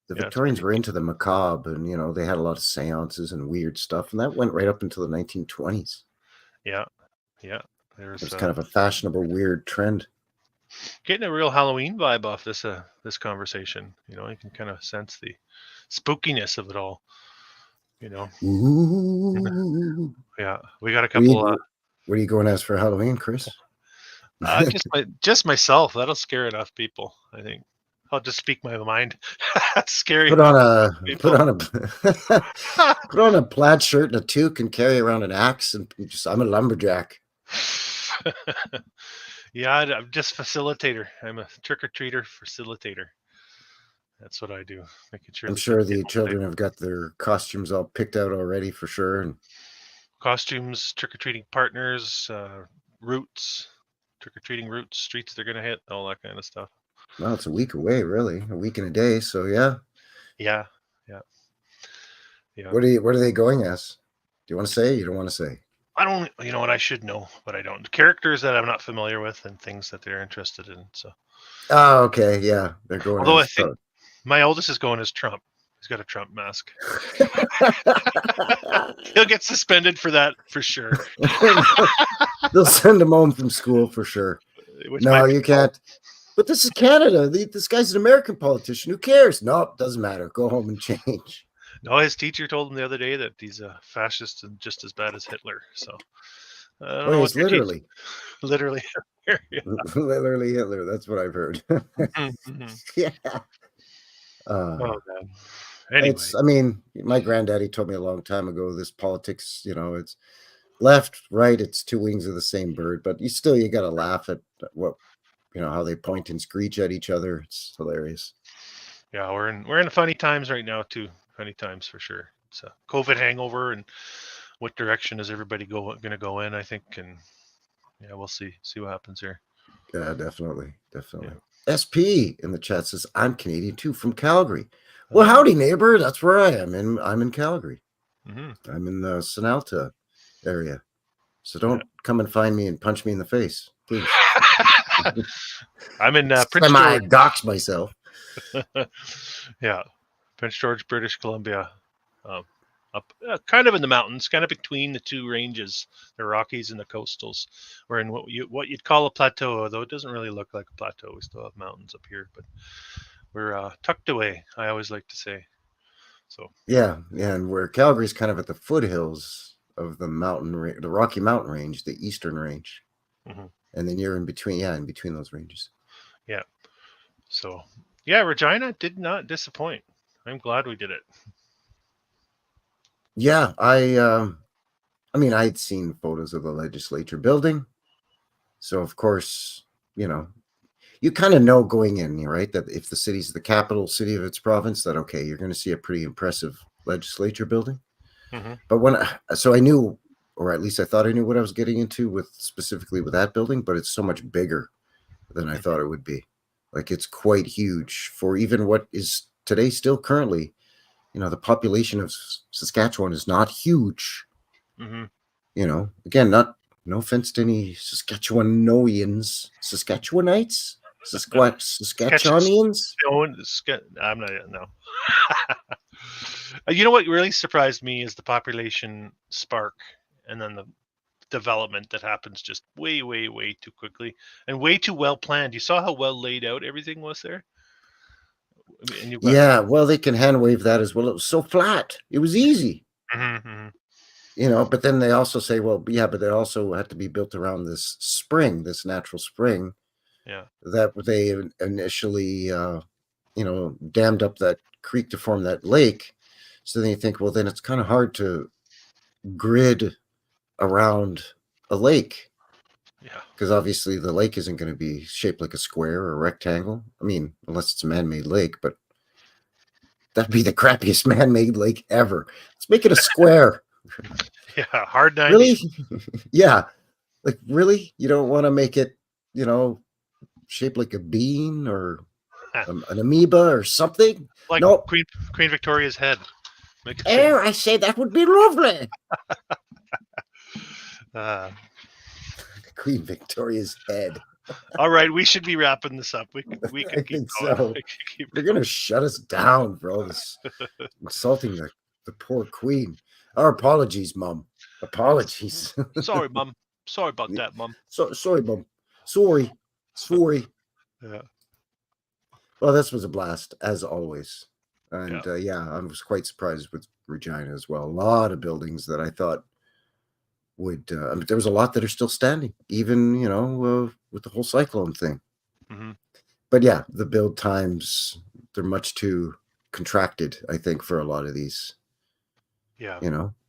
The Victorians were into the macabre, and they had a lot of seances and weird stuff, and that went right up until the 1920s. Yeah. It was kind of a fashionable, weird trend. Getting a real Halloween vibe off this conversation. You can kind of sense the spookiness of it all. Ooh. Yeah, we got a couple. What are you going as for Halloween, Chris? Just myself. That'll scare enough people, I think. I'll just speak my mind. That's scary. Put on a plaid shirt and a toque and carry around an axe and I'm a lumberjack. Yeah, I'm just facilitator. I'm a trick-or-treater facilitator. That's what I do. Making sure. I'm sure the children have got their costumes all picked out already for sure. And costumes, trick-or-treating partners, routes, trick-or-treating routes, streets they're going to hit, all that kind of stuff. Well, it's a week away, really. A week and a day. So, yeah. Yeah. What are they going as? Do you want to say? You don't want to say? I don't. You know what? I should know, but I don't. Characters that I'm not familiar with and things that they're interested in. So. Oh, okay. Yeah, they're going. Although I think my oldest is going as Trump. He's got a Trump mask. He'll get suspended for that for sure. They'll send him home from school for sure. No, you can't. But this is Canada. This guy's an American politician. Who cares? No, doesn't matter. Go home and change. No, his teacher told him the other day that he's a fascist and just as bad as Hitler. So, he's literally Hitler. Literally Hitler. That's what I've heard. Yeah. Oh man. Anyway. I mean, my granddaddy told me a long time ago. This politics, it's left, right. It's two wings of the same bird. But you got to laugh at what. How they point and screech at each other. It's hilarious. Yeah, we're in funny times right now too. Funny times for sure. It's a COVID hangover, and what direction is everybody going to go in? I think, and yeah, we'll see what happens here. Yeah, definitely. Yeah. SP in the chat says, "I'm Canadian too, from Calgary." Well, howdy, neighbor. That's where I am. I'm in Calgary. Mm-hmm. I'm in the Sonalta area. So don't come and find me and punch me in the face, please. I'm in Prince George. I dox myself. Yeah, Prince George, British Columbia. up kind of in the mountains, kind of between the two ranges, the Rockies and the coastals. We're in what you'd call a plateau, although it doesn't really look like a plateau. We still have mountains up here, but we're tucked away, I always like to say. So yeah, and where Calgary's kind of at the foothills of the the Rocky Mountain Range, the eastern range, and then you're in between, in between those ranges. Yeah. So yeah, Regina did not disappoint. I'm glad we did it. Yeah, I mean, I'd seen photos of the legislature building, so of course, you kind of know going in, right, that if the city's the capital city of its province, that okay, you're going to see a pretty impressive legislature building. But so I knew, or at least I thought I knew what I was getting into specifically with that building, but it's so much bigger than I thought it would be. Like, it's quite huge for even what is today still currently, the population of Saskatchewan is not huge. Again, no offense to any Saskatchewanians, Saskatchewanites, Saskatchewanians. I'm not. No. You know what really surprised me is the population spark, and then the development that happens just way, way, way too quickly and way too well planned. You saw how well laid out everything was there. Well, they can hand wave that as well. It was so flat. It was easy. But then they also say, well, yeah, but they also had to be built around this spring, this natural spring. Yeah. That they initially, dammed up that creek to form that lake. So then you think, well, then it's kind of hard to grid around a lake. Yeah. Because obviously the lake isn't going to be shaped like a square or a rectangle. I mean, unless it's a man-made lake, but that'd be the crappiest man-made lake ever. Let's make it a square. Yeah, hard 90s. Really? Yeah. Like, really? You don't want to make it, shaped like a bean or an amoeba or something? Like nope. Queen Victoria's head. I say that would be lovely. Queen Victoria's head. All right, we should be wrapping this up. We can keep going. So. They're going to shut us down for all this insulting the poor queen. Our apologies, Mum. Apologies. Sorry, Mum. Sorry about that, Mum. Sorry, Mum. Sorry. Yeah. Well, this was a blast, as always. And I was quite surprised with Regina as well. A lot of buildings that I thought would, there was a lot that are still standing, even, with the whole cyclone thing. But yeah, the build times, they're much too contracted, I think, for a lot of these. Yeah.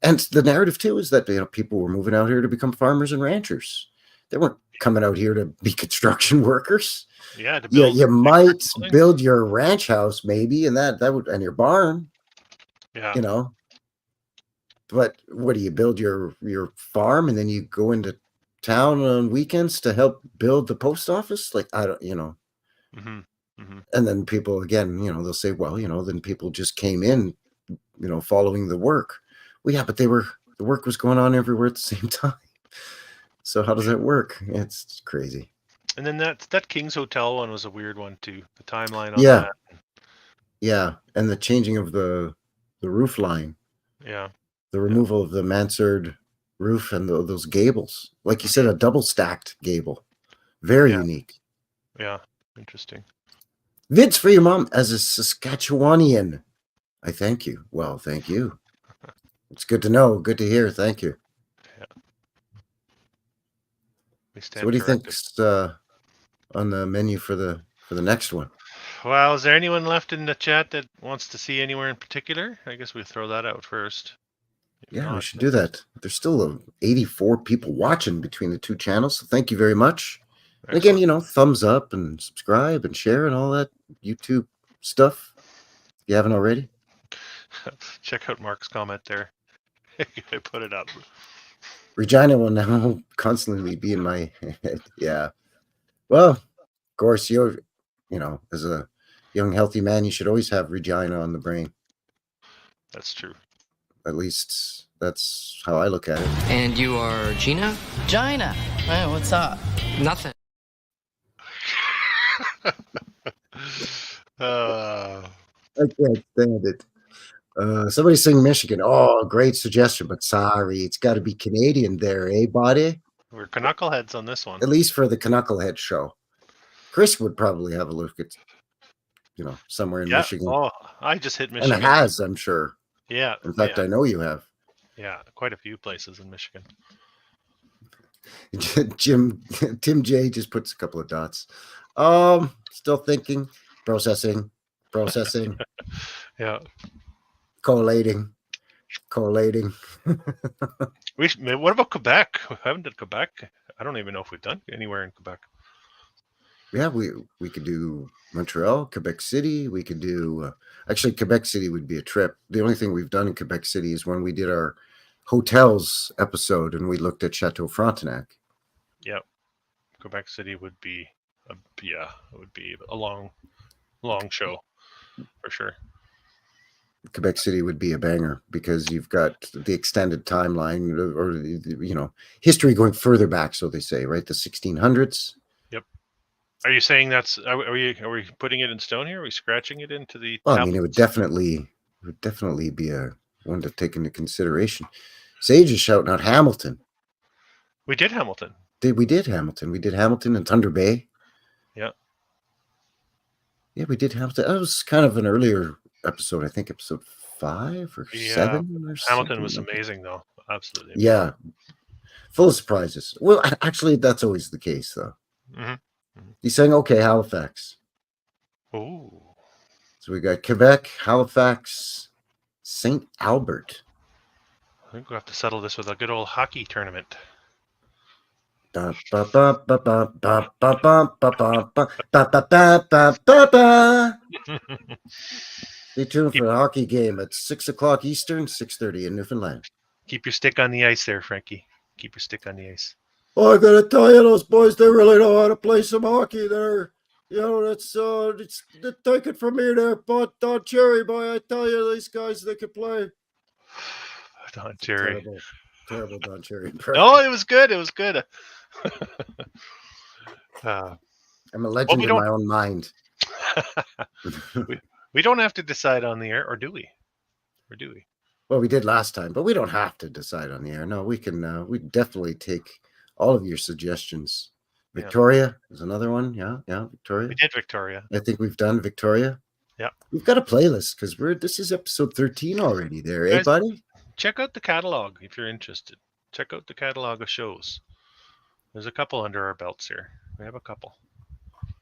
And the narrative too is that, people were moving out here to become farmers and ranchers. They weren't coming out here to be construction workers. Yeah. To build you might build your ranch house maybe, and that would, and your barn. Yeah. But what do you build your farm and then you go into town on weekends to help build the post office? Like, I don't, And then people again, they'll say, well, then people just came in, following the work. Well, yeah, but the work was going on everywhere at the same time. So how does that work? It's crazy. And then that King's Hotel one was a weird one too. The timeline on that. Yeah, and the changing of the roof line. Yeah. The removal of the mansard roof and those gables. Like you said, a double stacked gable. Very unique. Yeah, interesting. Vids for your mom as a Saskatchewanian. I thank you. Well, thank you. It's good to know. Good to hear. Thank you. Yeah. So what do you think's on the menu for the next one? Well, is there anyone left in the chat that wants to see anywhere in particular? I guess we throw that out first. We should do that. There's still 84 people watching between the two channels, so thank you very much. And again, thumbs up and subscribe and share and all that YouTube stuff if you haven't already. Check out Mark's comment there. I put it up. Regina will now constantly be in my head. Yeah. Well, of course, as a young, healthy man, you should always have Regina on the brain. That's true. At least that's how I look at it. And you are Gina? Gina. Hey, what's up? Nothing. I can't stand it. Somebody sing Michigan. Oh, great suggestion, but sorry, it's got to be Canadian there, eh, buddy? We're knuckleheads on this one. At least for the Knucklehead show. Chris would probably have a look at, somewhere in Michigan. Oh, I just hit Michigan. And it has, I'm sure. Yeah. In fact, I know you have. Yeah, quite a few places in Michigan. Tim J just puts a couple of dots. Still thinking, processing. Yeah. Collating. What about Quebec? We haven't done Quebec. I don't even know if we've done anywhere in Quebec. Yeah, we could do Montreal, Quebec City. We could do actually Quebec City would be a trip. The only thing we've done in Quebec City is when we did our hotels episode and we looked at Chateau Frontenac. Yeah, Quebec City would be it would be a long show for sure. Quebec City would be a banger because you've got the extended timeline or history going further back, so they say, right? The 1600s. Yep. Are you saying are we putting it in stone here? Are we scratching it into the Well, I mean, it would definitely be a one to take into consideration. Sage is shouting out Hamilton. We did Hamilton. We did Hamilton. We did Hamilton and Thunder Bay. Yeah. Yeah, we did Hamilton. That was kind of an earlier episode. I think episode 5 or 7 or Hamilton was amazing, though. Absolutely. Yeah. Full of surprises. Well, actually, that's always the case, though. He's saying, okay, Halifax. Oh. So we got Quebec, Halifax, St. Albert. I think we'll have to settle this with a good old hockey tournament. Stay tuned for the hockey game at 6 o'clock Eastern, 6:30 in Newfoundland. Keep your stick on the ice there, Frankie. Keep your stick on the ice. Oh, I gotta tell you, those boys, they really know how to play some hockey there. Take it from me there, but Don Cherry, boy, I tell you, these guys, they can play. Don Cherry. Terrible Don Cherry. No, it was good. It was good. I'm a legend in my own mind. we don't have to decide on the air, or do we? Well, we did last time, but we don't have to decide on the air. No, we can. We definitely take all of your suggestions. Victoria is another one. Yeah, Victoria. We did Victoria. I think we've done Victoria. Yeah. We've got a playlist because this is episode 13 already there, eh, buddy? Check out the catalog if you're interested. Check out the catalog of shows. There's a couple under our belts here. We have a couple.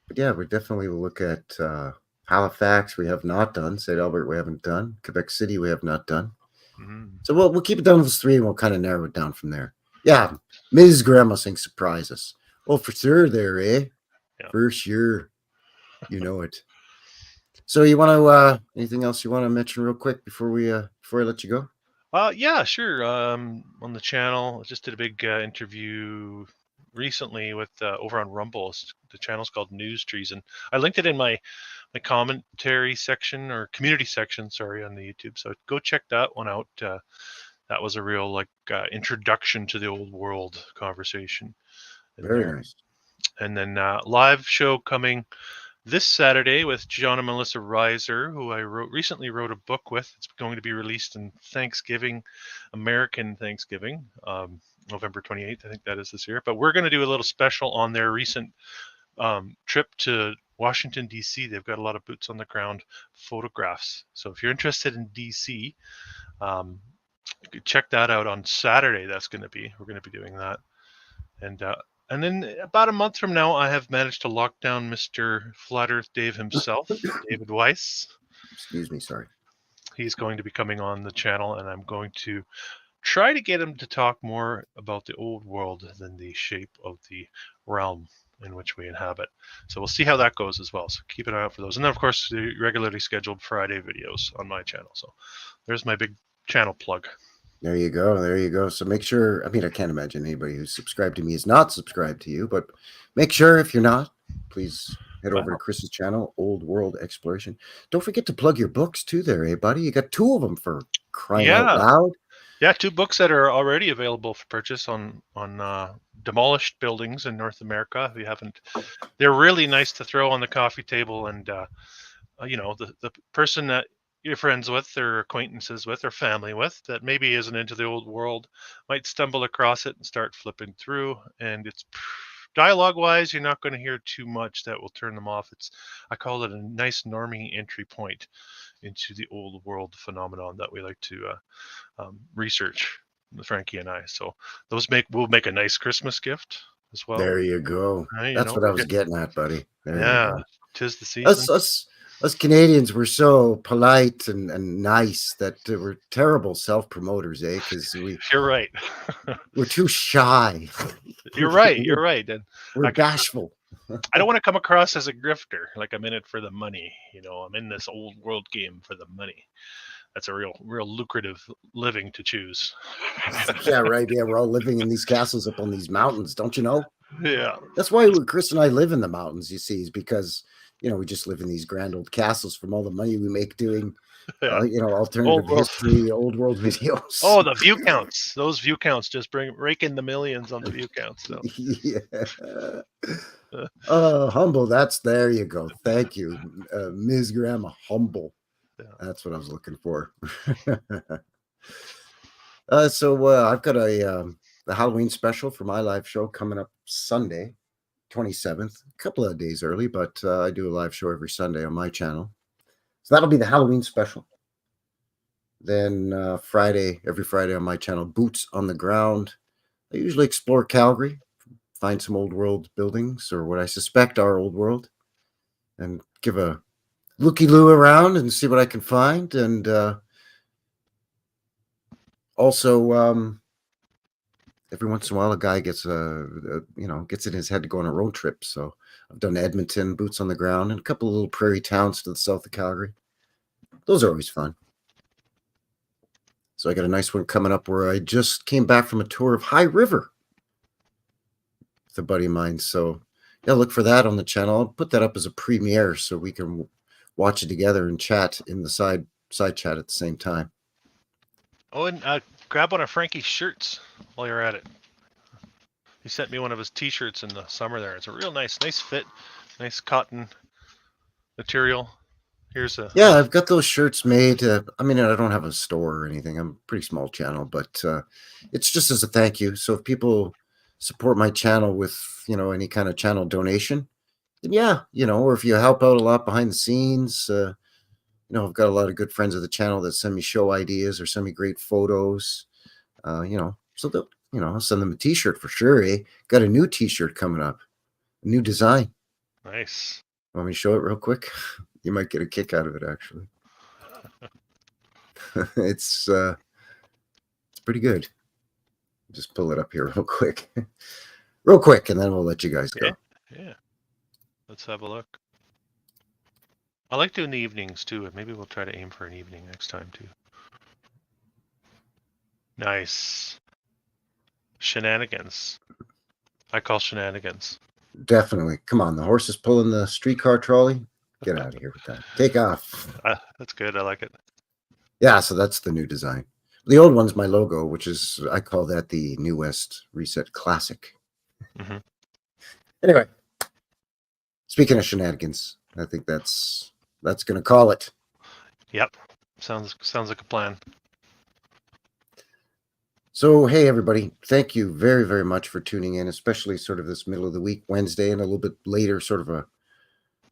But yeah, we definitely will look at Halifax. We have not done. St. Albert, we haven't done. Quebec City, we have not done. So we'll keep it down to those 3 and we'll kind of narrow it down from there. Yeah, Ms. Grandma saying surprise us. Oh, for sure there, eh? Yeah. For sure. You know it. So you want to anything else you want to mention real quick before I let you go? Yeah, sure. On the channel, I just did a big interview recently with over on Rumble. The channel's called News Treason. I linked it in my commentary section or community section, on the YouTube. So go check that one out. That was a real introduction to the old world conversation. Very nice. And then live show coming this Saturday with John and Melissa Reiser, who I recently wrote a book with. It's going to be released in Thanksgiving, American Thanksgiving, November 28th. I think that is this year. But we're going to do a little special on their recent trip to Washington, D.C. They've got a lot of boots on the ground photographs. So if you're interested in D.C., check that out on Saturday. We're going to be doing that. And then about a month from now, I have managed to lock down Mr. Flat Earth Dave himself, David Weiss. Excuse me, sorry. He's going to be coming on the channel, and I'm going to try to get him to talk more about the old world than the shape of the realm in which we inhabit. So we'll see how that goes as well. So keep an eye out for those. And then, of course, the regularly scheduled Friday videos on my channel. So there's my big channel plug. There you go. So make sure, I can't imagine anybody who's subscribed to me is not subscribed to you, but make sure if you're not, please head over to Chris's channel, Old World Exploration. Don't forget to plug your books too there, eh, buddy? You got 2 of them for crying out loud. Yeah, 2 books that are already available for purchase on demolished buildings in North America. If you haven't, they're really nice to throw on the coffee table, and the person that you're friends with or acquaintances with or family with that maybe isn't into the old world might stumble across it and start flipping through. And it's dialogue wise, you're not going to hear too much that will turn them off. I call it a nice normie entry point into the old world phenomenon that we like to research, Frankie and I. So those will make a nice Christmas gift as well. There you go. That's what I was getting at, buddy. There yeah, you go. 'Tis the season. Us Canadians were so polite and nice that we're terrible self-promoters, eh? Because you're right. We're too shy. You're right. You're right. And we're bashful. I don't want to come across as a grifter, like I'm in it for the money. I'm in this old world game for the money. That's a real lucrative living to choose. Yeah, right. Yeah, we're all living in these castles up on these mountains, don't you know? Yeah. That's why Chris and I live in the mountains, you see, is because we just live in these grand old castles from all the money we make doing, alternative history, old world videos. Oh, the view counts. Those view counts just rake in the millions on the view counts. So. Yeah. Humble. There you go. Thank you, Ms. Grandma. Humble. Yeah. That's what I was looking for. So I've got the Halloween special for my live show coming up Sunday, 27th, a couple of days early, but I do a live show every Sunday on my channel. So that'll be the Halloween special. Then every Friday on my channel, Boots on the Ground. I usually explore Calgary, find some old world buildings or what I suspect are old world, and give a looky-loo around and see what I can find. And also, every once in a while, a guy gets gets in his head to go on a road trip. So I've done Edmonton, Boots on the Ground, and a couple of little prairie towns to the south of Calgary. Those are always fun. So I got a nice one coming up where I just came back from a tour of High River with a buddy of mine. So yeah, look for that on the channel. I'll put that up as a premiere so we can watch it together and chat in the side chat at the same time. Oh, and grab one of Frankie's shirts while you're at it. He sent me one of his t-shirts in the summer there. It's a real nice fit, nice cotton material. Yeah, I've got those shirts made. I don't have a store or anything. I'm a pretty small channel, but it's just as a thank you. So if people support my channel with, any kind of channel donation, then yeah, or if you help out a lot behind the scenes, I've got a lot of good friends of the channel that send me show ideas or send me great photos, so I'll send them a t-shirt for sure. Got a new t-shirt coming up, a new design. Nice. Want me to show it real quick? You might get a kick out of it, actually. It's pretty good. Just pull it up here real quick, and then we'll let you guys go. Yeah. Let's have a look. I like doing the evenings too. Maybe we'll try to aim for an evening next time too. Nice. Shenanigans. I call shenanigans. Definitely. Come on, the horse is pulling the streetcar trolley. Get out of here with that. Take off. That's good. I like it. Yeah, so that's the new design. The old one's my logo, which is, I call that the New West Reset Classic. Mm-hmm. Anyway, speaking of shenanigans, I think that's going to call it. Yep. Sounds like a plan. So, hey, everybody, thank you very, very much for tuning in, especially sort of this middle of the week, Wednesday, and a little bit later, sort of a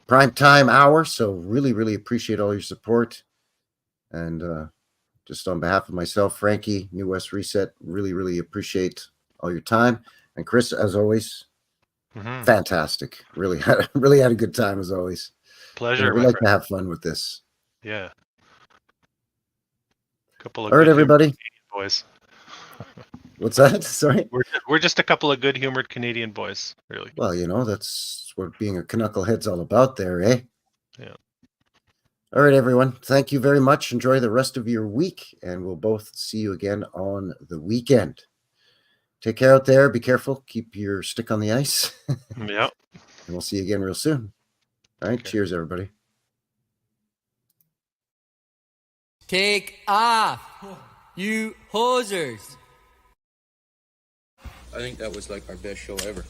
prime time hour. So really, really appreciate all your support. And just on behalf of myself, Frankie, New West Reset, really, really appreciate all your time. And Chris, as always, fantastic. Really had a good time as always. Pleasure. We like to have fun with this. Yeah. All right, everybody. Boys. What's that? Sorry. We're just a couple of good humored Canadian boys, really. Well, that's what being a knucklehead's all about there, eh? Yeah. All right, everyone. Thank you very much. Enjoy the rest of your week, and we'll both see you again on the weekend. Take care out there. Be careful. Keep your stick on the ice. Yeah. And we'll see you again real soon. All right. Okay. Cheers, everybody. Take off, you hosers. I think that was like our best show ever.